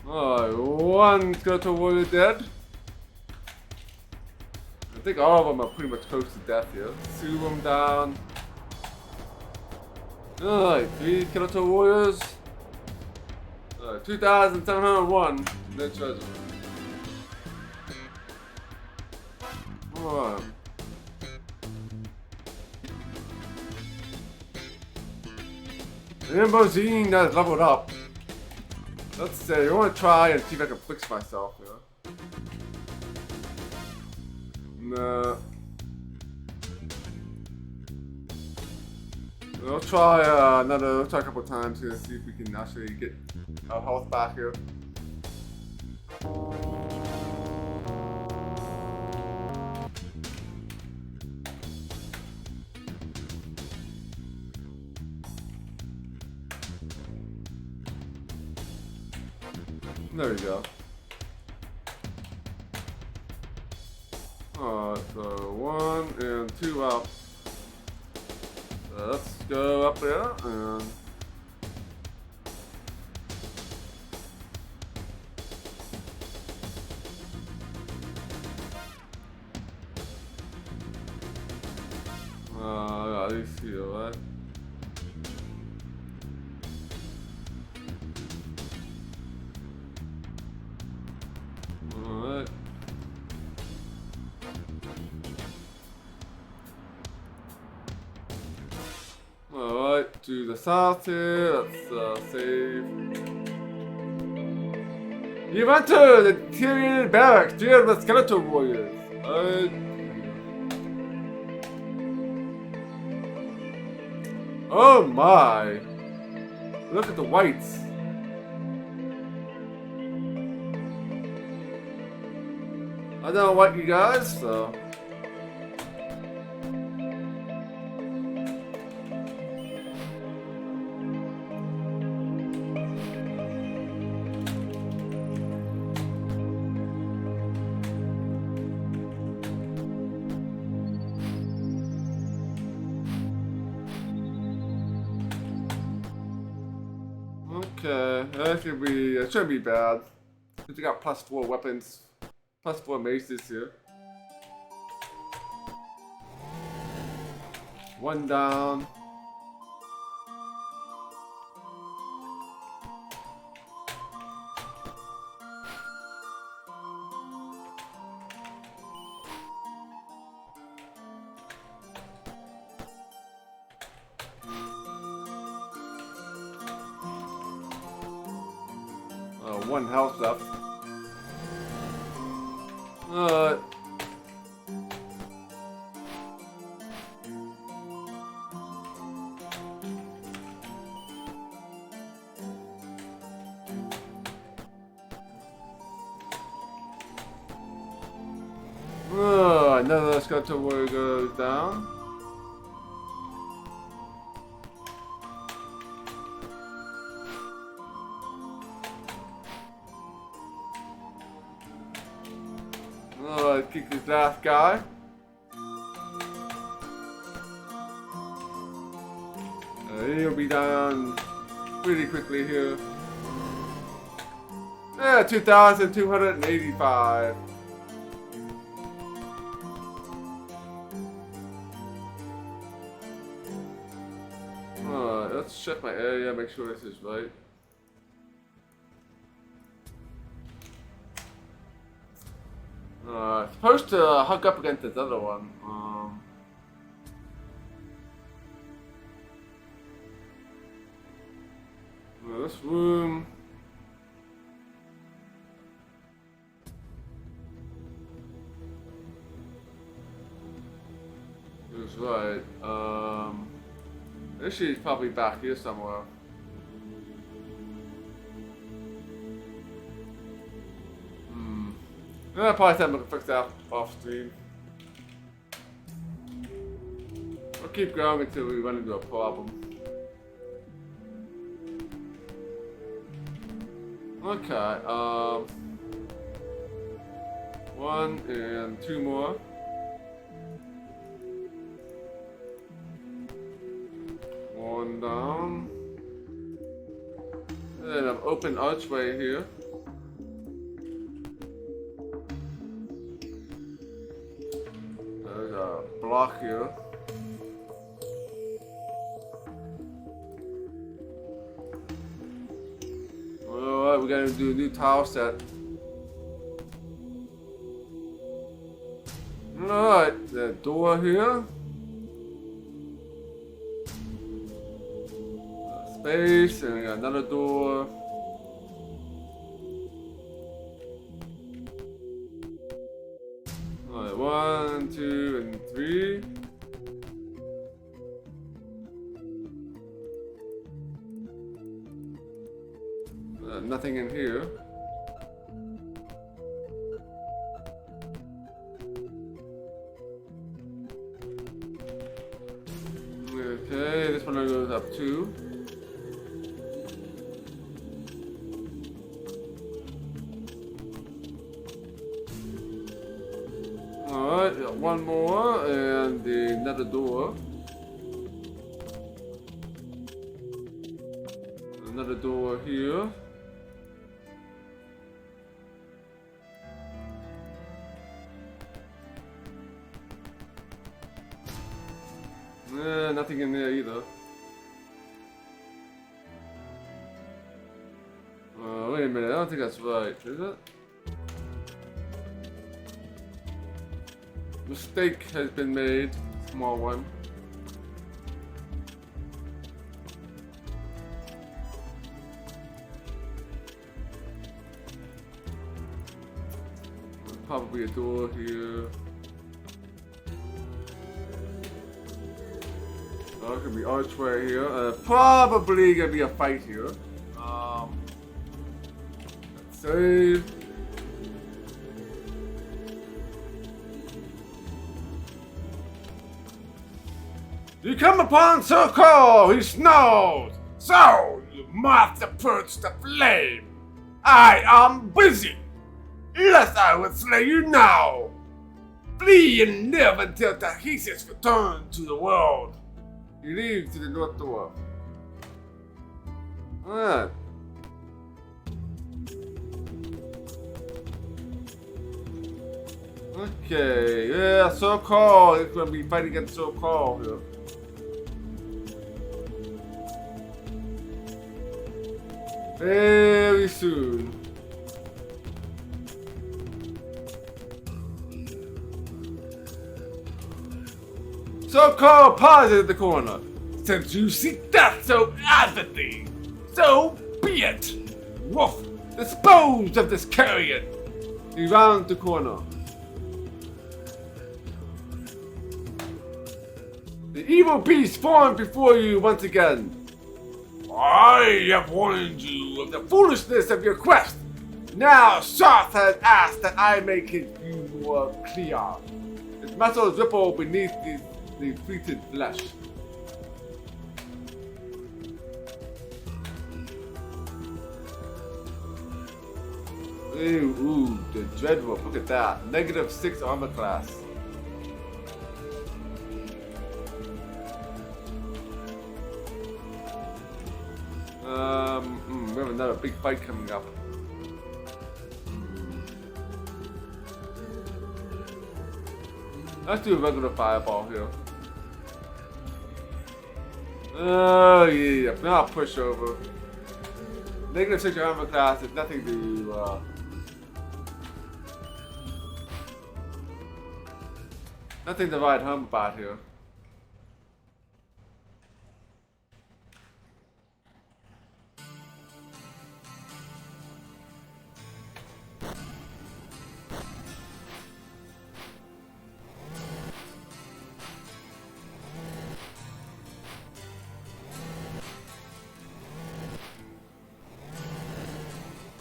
Alright, one skeletal warrior dead. I think all of them are pretty much close to death here. Two of them down. Alright, 3 skeletal warriors. 2,701. No treasure. Alright. Limousine has leveled up. Let's see, I want to try and see if I can fix myself here. No. We'll try we'll try a couple times here to see if we can actually get our health back here. There we go. Alright, so 1 and 2 out. Let's go up there and got these here, right? Alright. Alright, to the south here, let's save. You've entered the deteriorated barracks, dear with skeletal warriors. Oh my! Look at the whites. I don't like you guys, so. Okay, that shouldn't be bad. We got +4 weapons, +4 maces here. 1 down. One health left. Another skeletal warrior goes down. Kick this last guy. He'll be done pretty quickly here. Yeah, 2,285. Let's check my area, make sure this is right. Supposed to hug up against this other one. This room. Is right. She's probably back here somewhere. I'll probably time to fix that off stream. We'll keep going until we run into a problem. Okay, 1 and 2 more. One down. And then an open archway here. There's a block here. Alright, we're gonna do a new tile set. Alright, the door here. Space, and we got another door. Alright, 1, 2, and 3. Nothing in here. Okay, this one goes up 2. Alright, got one more and another door. Another door here. Nothing in there either. Wait a minute, I don't think that's right, is it? Mistake has been made, small one. Probably a door here. Oh, it could be archway here. Probably gonna be a fight here. Let's save. You come upon Sir Cole, he snows. So you must approach the flame. I am busy. Lest I would slay you now. Flee and live until Tahisis returns to the world. He leaves to the north door. Alright. Okay, yeah, Sir Cole. It's gonna be fighting against Sir Cole here. Very soon. So Carl pauses at the corner. Since you seek death so ardently, so be it. Wolf, dispose of this carrion. He rounds the corner. The evil beast formed before you once again. I have warned you of the foolishness of your quest. Now Sharth has asked that I make his view more clear. His muscles ripple beneath the fleeted flesh. Ooh, the Dreadwolf, look at that. -6 armor class. another big fight coming up. Let's do a regular fireball here. Oh yeah, now push over. Negative 6 armor class is nothing to nothing to write home about here.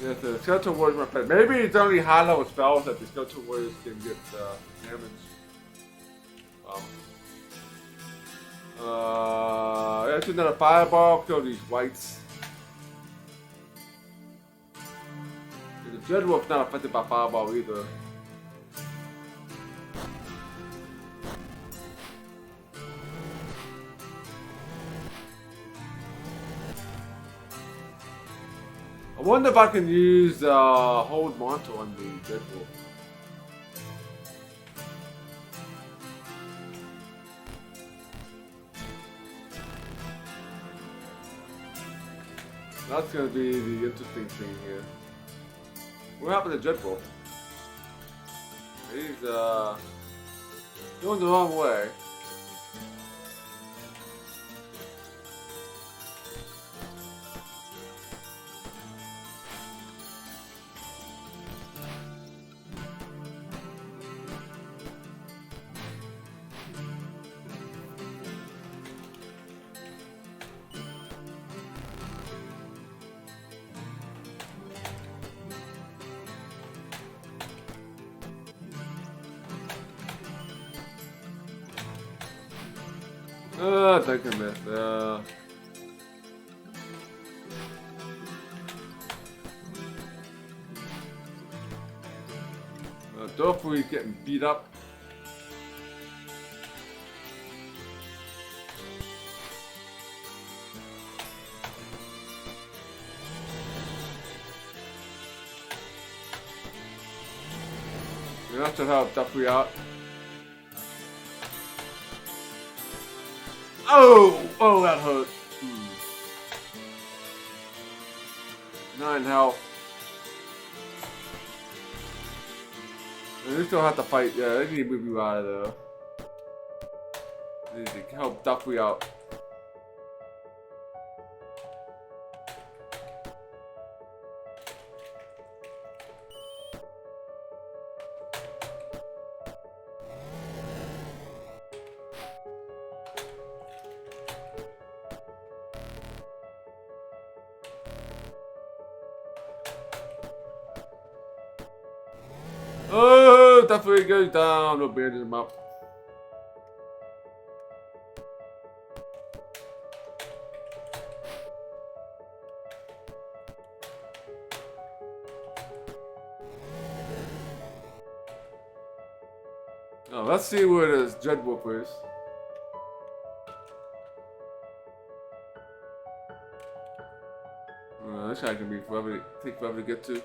Yeah, the Skeletal Warriors might play. Maybe it's only high level spells that the Skeletal Warriors can get damage. Let's do another fireball, kill these whites. And the Dreadwolf's not affected by fireball either. I wonder if I can use Hold Mantle on the Dreadwolf. That's gonna be the interesting thing here. What happened to Dreadwolf? He's going the wrong way. I think I missed. Dorfrey's getting beat up. We have to help Dorfrey out. Oh, that hurt. 9 health. We still have to fight. Yeah, they need to move you out of there. They need to help Duffy out. Oh, Duffy goes down. We'll bandage him up. Oh, let's see where this Dreadwolf is. This guy can be forever. Take forever to get to.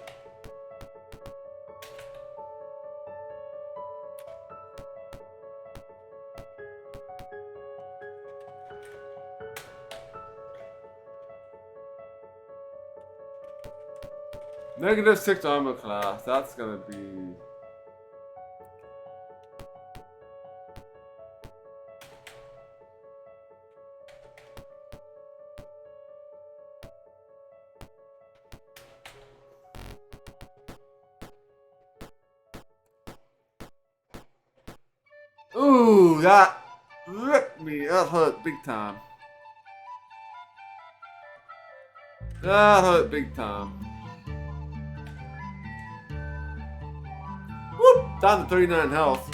-6 armor class. That's gonna be. Ooh, that ripped me. That hurt big time. That hurt big time. Whoop! Down to 39 health.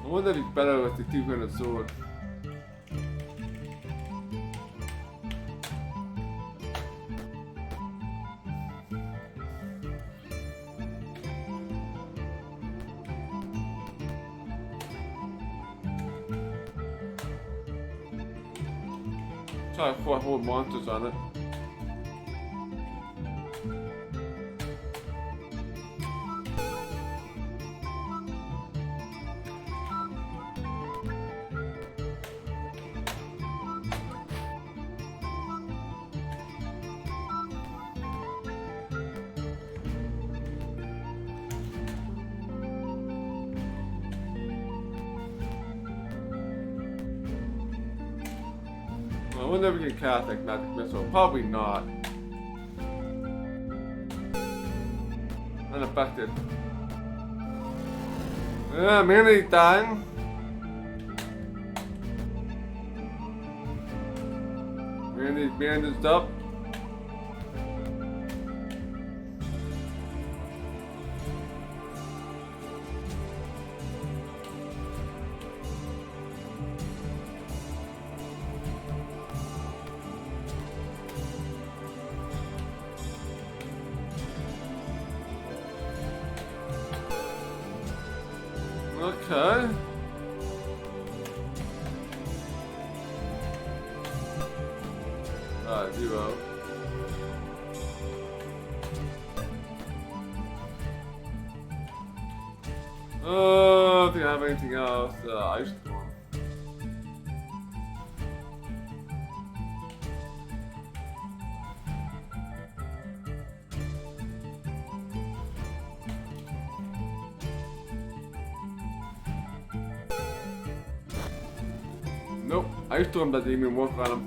I wonder if he's better with the two-handed sword. Try to fight more monsters on it. We'll never get Catholic magic missile. Probably not. Unaffected. Yeah, many dying. Mandy's bandaged up. Okay. Alright, 0. Oh, I think I have anything else. Ice storm. Nope, Ice Storm doesn't even work on him.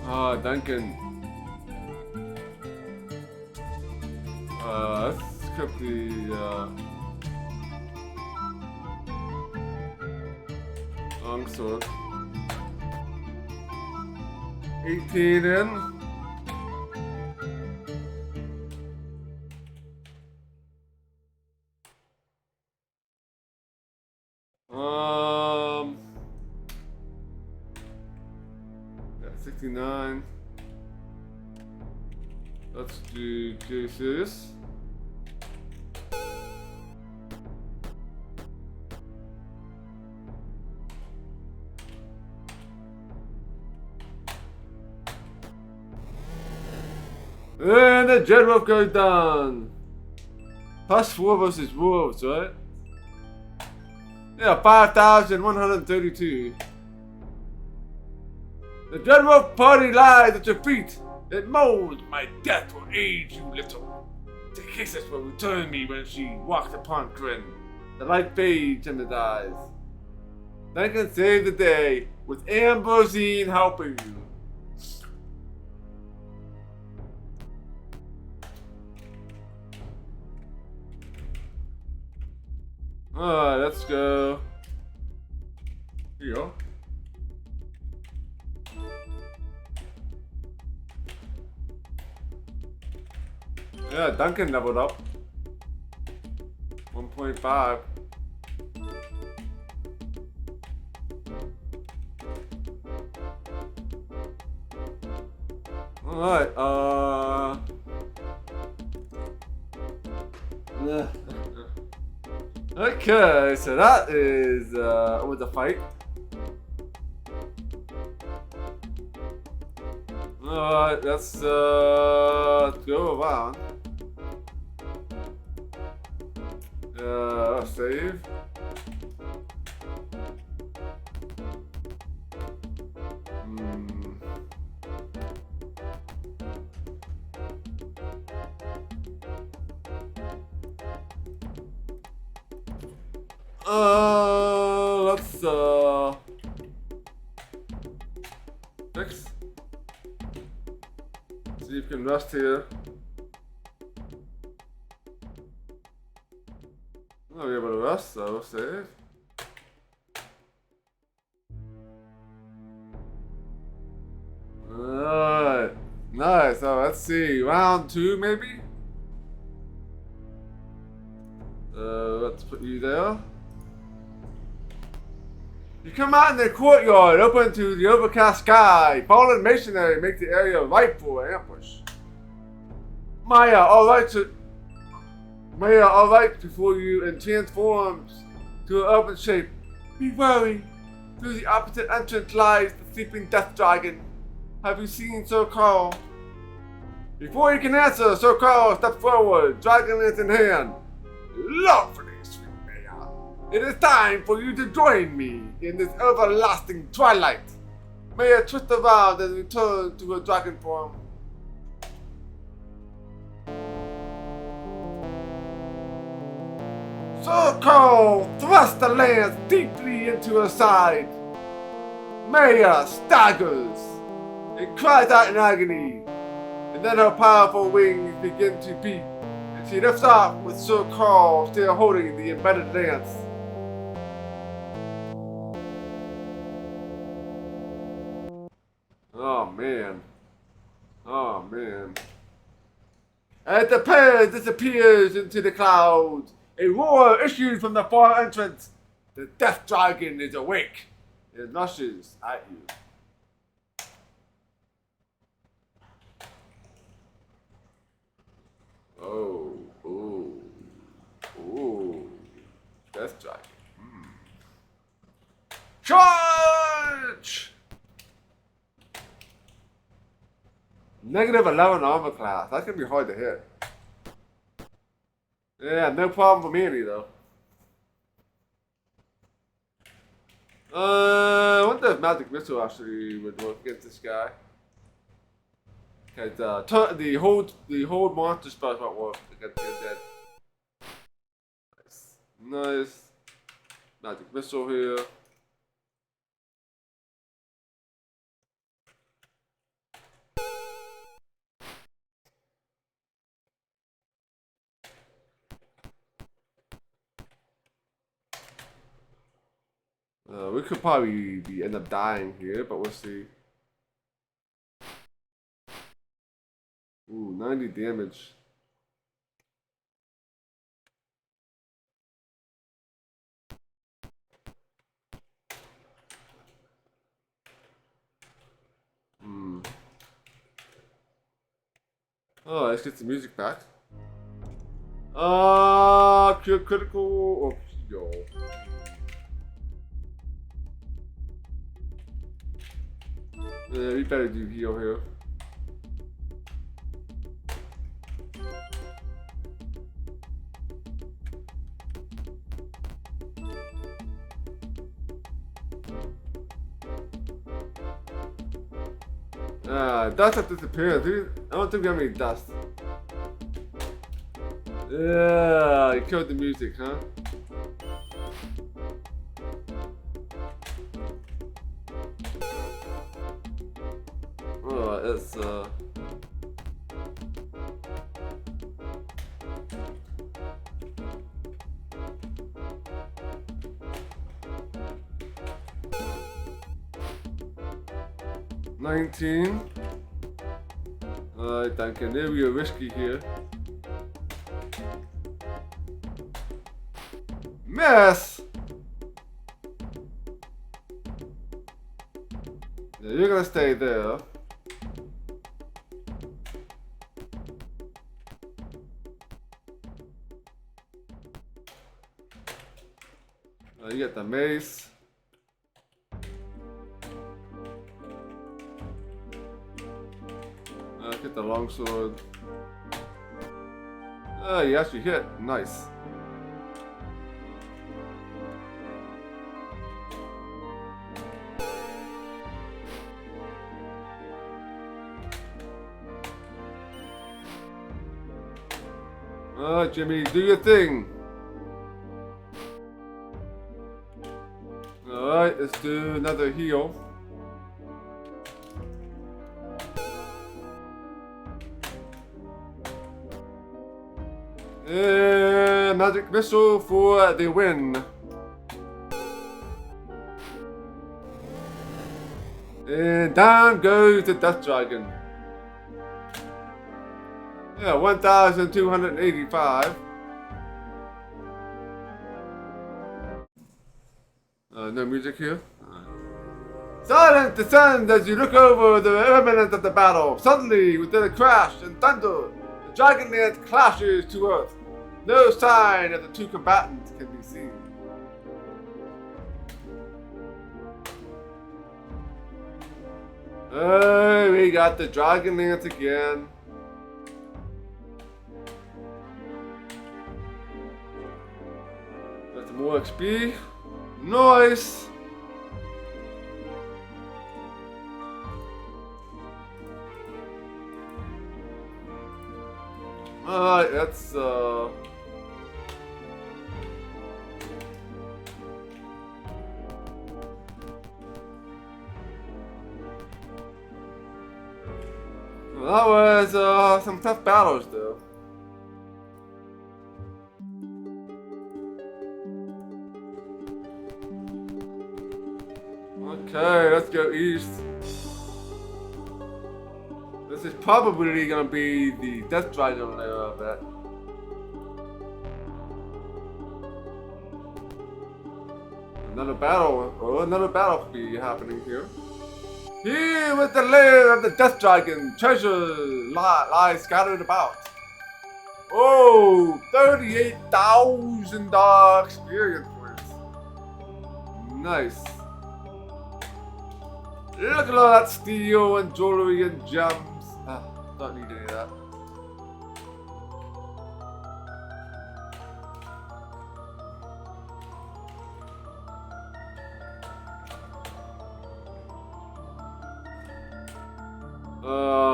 Ah, Duncan. This could be, longsword. 18 in. Yeah, 69. Let's do Jesus. And the Dread Wolf goes down. +4 versus Wolves, right? Yeah, 5,132. The Dread Wolf party lies at your feet. It moans, my death will age you little. The kisses will return me when she walks upon Krynn. The light fades in his eyes. Then can save the day with Ambrosine helping you. Alright, let's go. Here you go. Yeah, Duncan leveled up. 1.5. Alright, okay, so that is, with the fight. Alright, let's go around. Save. Let's fix. See if you can rest here. I'll be able to rest, so we'll save. Alright. Nice. So let's see. Round 2 maybe? Let's put you there. You come out in the courtyard, open to the overcast sky. Fallen masonry make the area ripe for ambush. Maya, alright, so Maya, alright before you and transforms to an open shape. Be wary. Through the opposite entrance lies the sleeping death dragon. Have you seen Sir Carl? Before you can answer, Sir Carl steps forward, dragon lance in hand. Lovely, sweet Maya. It is time for you to join me in this everlasting twilight. Maya twists around and returns to her dragon form. Sir Carl thrusts the lance deeply into her side. Maya staggers and cries out in agony, and then her powerful wings begin to beat, and she lifts off with Sir Carl still holding the embedded lance. Oh man. Oh man. As the pair disappears into the clouds, a roar issues from the far entrance. The death dragon is awake. It rushes at you. Oh, ooh, ooh. Death dragon. Charge! Negative 11 armor class. That's gonna be hard to hit. Yeah, no problem for me though. I wonder if Magic Missile actually would work against this guy. Cause the hold monster spells won't work against him dead. Nice. Nice. Magic Missile here. We could probably end up dying here, but we'll see. Ooh, 90 damage. Oh, let's get the music back. Critical or yo. Yeah, we better do heal here. Dust have disappeared, dude. I don't think we have any dust. Yeah, you killed the music, huh? Oh, it's 19. Alright, Duncan, there we are risky here. Miss! Yeah, you're gonna stay there. You get the mace. Get the longsword. You actually hit. Nice. Alright, Jimmy, do your thing. Alright, let's do another heal. And Magic Missile for the win. And down goes the Death Dragon. Yeah, 1,285. No music here. Silence descends as you look over the imminence of the battle. Suddenly, within a crash and thunder, the dragon lance clashes to earth. No sign of the two combatants can be seen. We got the Dragon Lance again. Got some more XP. Nice. Alright, that's that was some tough battles though. Okay, let's go east. This is probably gonna be the Death Dragon layer, I bet. Another battle could be happening here. Here with the lair of the Death Dragon, treasure lies scattered about. Oh, 38,000 experience points. Nice. Look at all that steel and jewelry and gems. Don't need any of that.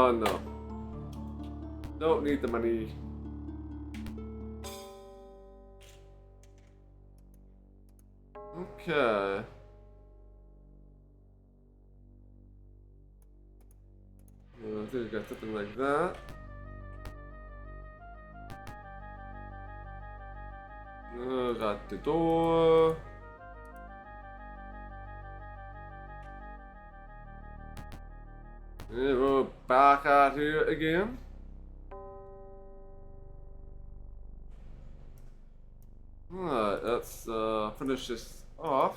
No. Don't need the money. Okay. I think we got something like that. Got the door. Yeah, we're back out here again. Alright, let's finish this off.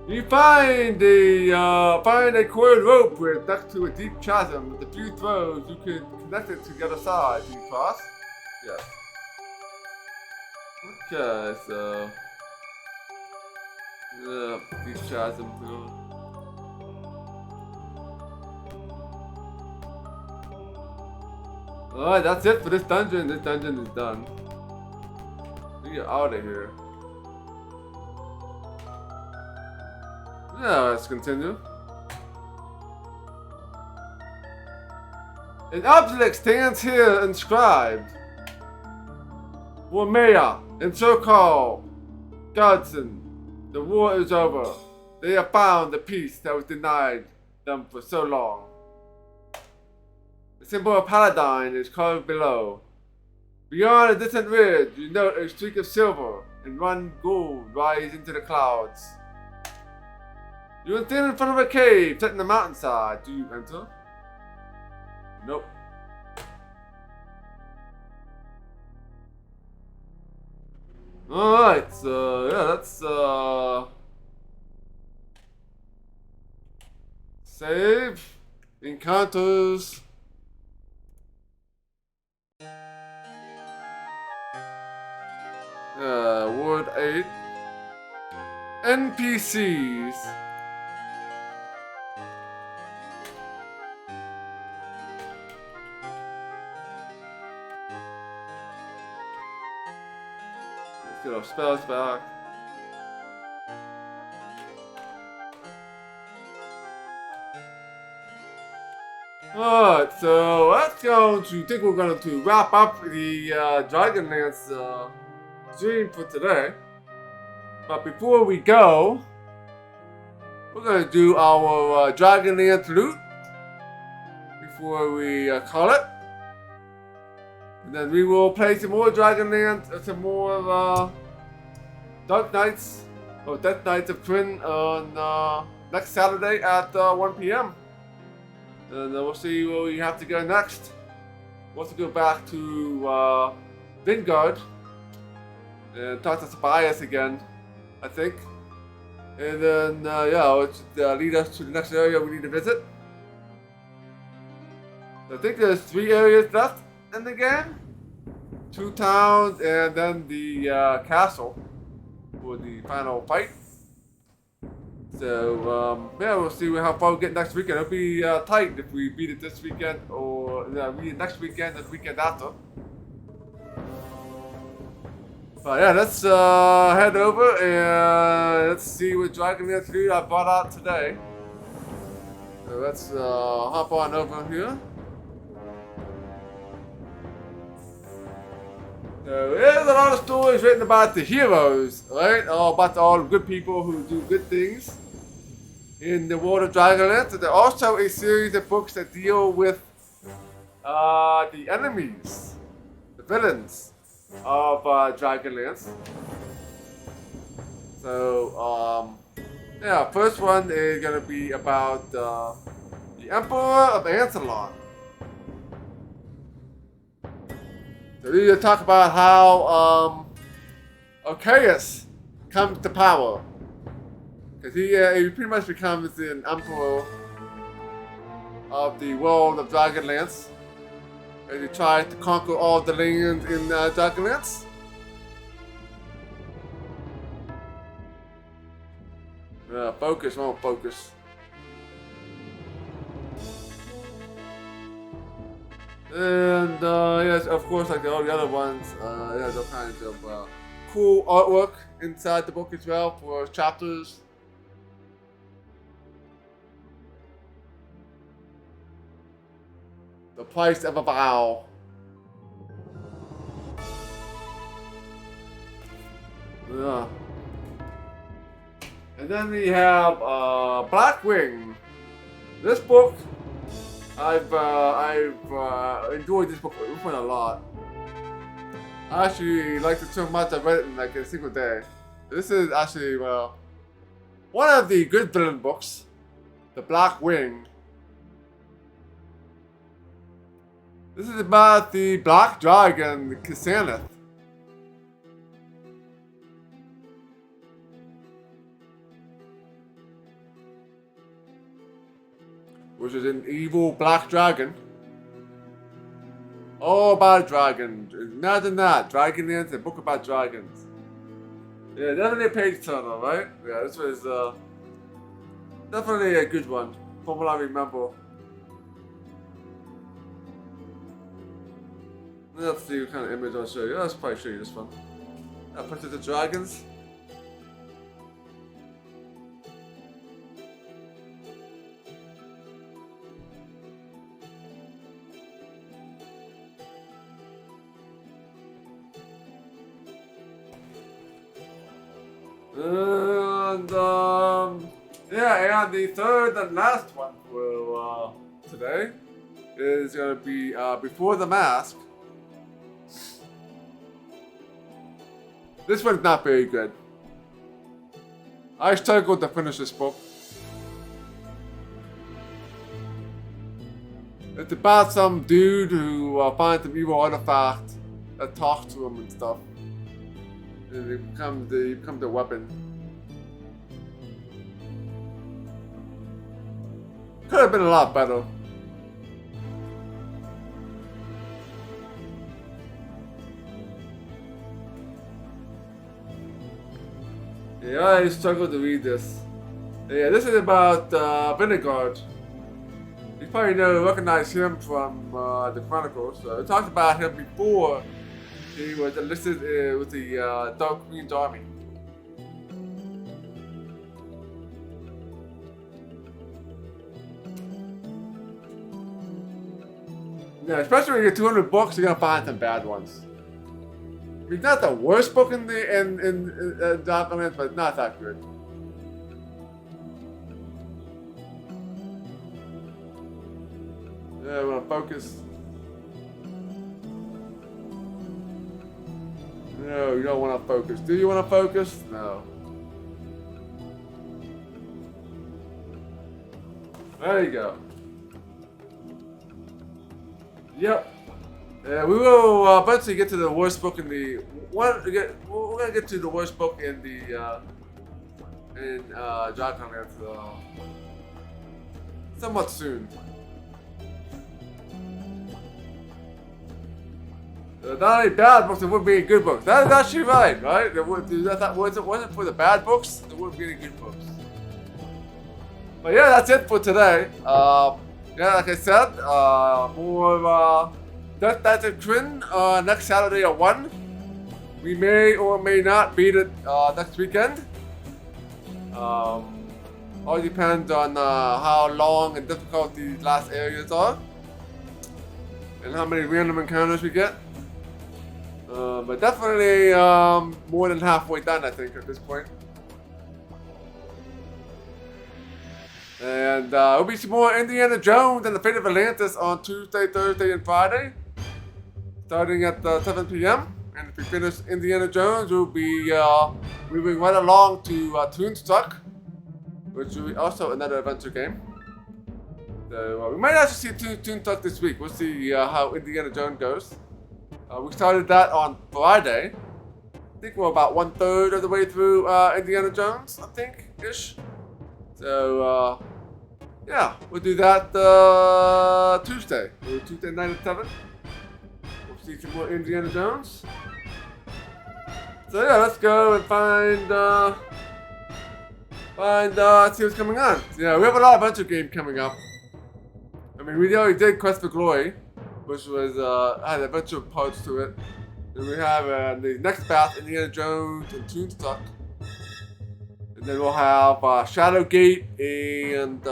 You find a coiled rope with next to a deep chasm. With a few throws, you can connect it to the other side. Do you cross? Yes. Okay, so deep chasm. Alright, that's it for this dungeon. This dungeon is done. We get out of here. Yeah, let's continue. An object stands here inscribed. Warmaya and so-called Godson. The war is over. They have found the peace that was denied them for so long. The symbol of Paladine is carved below. Beyond a distant ridge, you note a streak of silver and one gold rise into the clouds. You stand in front of a cave set in the mountainside. Do you enter? Nope. Alright, so yeah, let's save encounters. Word 8. NPCs. Let's get our spells back. Alright, so we're going to wrap up the Dragonlance stream for today. But before we go, we're going to do our Dragonlance loot before we call it. And then we will play some more Dragonlance, some more Dark Knights, or Death Knights of Krynn on next Saturday at 1 p.m. And we'll see where we have to go next. Wants to go back to Vingard and talk to Tobias again, I think. And then, yeah, it should lead us to the next area we need to visit. I think there's 3 areas left in the game. 2 towns and then the castle for the final fight. So, yeah, we'll see how far we get next weekend. It'll be tight if we beat it this weekend or beat it next weekend and the weekend after. But yeah, let's head over and let's see what Dragonlance food I brought out today. So let's hop on over here. So there's a lot of stories written about the heroes, right? About all the good people who do good things in the world of Dragonlance. There's also a series of books that deal with the enemies, the villains of Dragonlance. So, yeah, first one is gonna be about the Emperor of Ancelon. So we're gonna talk about how Hercxena comes to power. Because he pretty much becomes an emperor of the world of Dragonlance. And he tries to conquer all the lands in Dragonlance. Focus, won't focus. And yes, of course, like all the other ones, it has all kinds of cool artwork inside the book as well for chapters. The price of a vow. Yeah. And then we have Blackwing. This book, I've enjoyed this book a lot. I actually liked it so much I read it in like a single day. This is actually one of the good villain books, The Blackwing. This is about the Black Dragon, Hercxena. Which is an evil black dragon. All about dragons. Imagine that. Dragonlance, a book about dragons. Yeah, definitely a page turner, right? Yeah, this was definitely a good one, from what I remember. Let's see what kind of image I'll show you. Let's probably show you this one. Princess of Dragons. And yeah, and the third and last one for today is gonna be Before the Mask. This one's not very good. I struggled to finish this book. It's about some dude who finds an evil artifact that talks to him and stuff. And it becomes a weapon. Could have been a lot better. Yeah, I struggled to read this. Yeah, this is about Vingard. You probably recognize him from the Chronicles. It talks about him before he was enlisted with the Dark Queen's army. Yeah, especially when you get 200 books, you're gonna find some bad ones. I mean, not the worst book in Dragonlance, but not that good. Yeah, I want to focus. No, you don't want to focus. Do you want to focus? No. There you go. Yep. We will eventually get to the worst book in the we're gonna get to the worst book in the Dragonlance somewhat soon. Not only bad books, there wouldn't be any good books. That is actually right? There wasn't for the bad books, there wouldn't be any good books. But yeah, that's it for today. Yeah, like I said, more Death Knights of Krynn next Saturday at 1. We may or may not beat it next weekend. All depends on how long and difficult these last areas are, and how many random encounters we get. But definitely more than halfway done, I think, at this point. And there'll be some more Indiana Jones and the Fate of Atlantis on Tuesday, Thursday, and Friday, starting at 7 p.m. And if we finish Indiana Jones, we'll be moving right along to Toonstruck, which will be also another adventure game. So we might actually see Toonstruck this week. We'll see how Indiana Jones goes. We started that on Friday. I think we're about 1/3 of the way through Indiana Jones, I think, ish. So yeah, we'll do that Tuesday. Tuesday night at 7. We'll see some more Indiana Jones. So yeah, let's go and find see what's coming on. Yeah, we have a lot of adventure games coming up. I mean, we already did Quest for Glory, which was had adventure parts to it. Then we have the next path, Indiana Jones and Toonstruck. And then we'll have Shadowgate and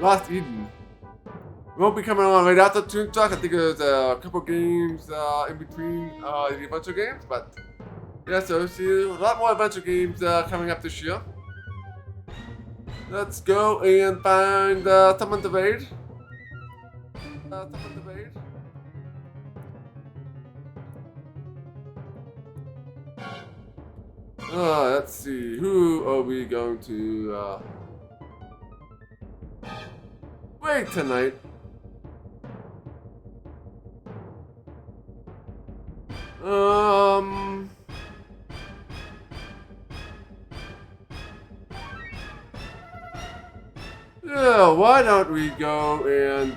Lost Eden. We won't be coming on right after Toonstruck. I think there's a couple games in between the adventure games, but yeah, so see a lot more adventure games coming up this year. Let's go and find someone to raid. Let's see, who are we going to raid tonight? Yeah, why don't we go and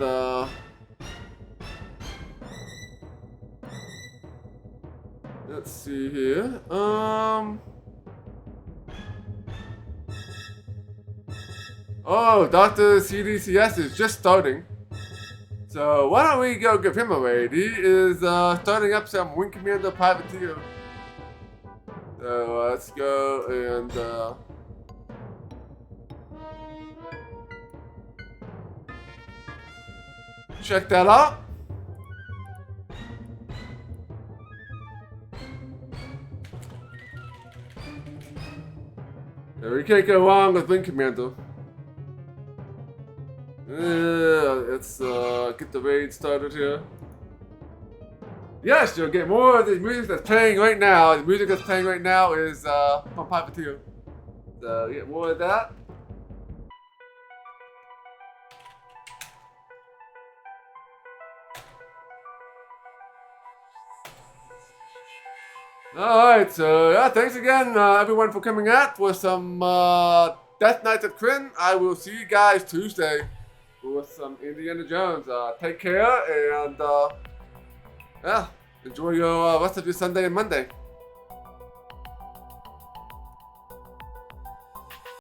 let's see here. Oh, Dr. CDCS is just starting. So why don't we go give him a raid? He is starting up some Wing Commander Privateer. So let's go and check that out. Yeah, we can't go wrong with Wing Commander. Let's get the raid started here. Yes, you'll get more of the music that's playing right now. The music that's playing right now is from Privateer. So get more of that. Alright, so yeah, thanks again everyone for coming out for some Death Knights of Krynn. I will see you guys Tuesday with some Indiana Jones. Take care and yeah, enjoy your rest of your Sunday and Monday.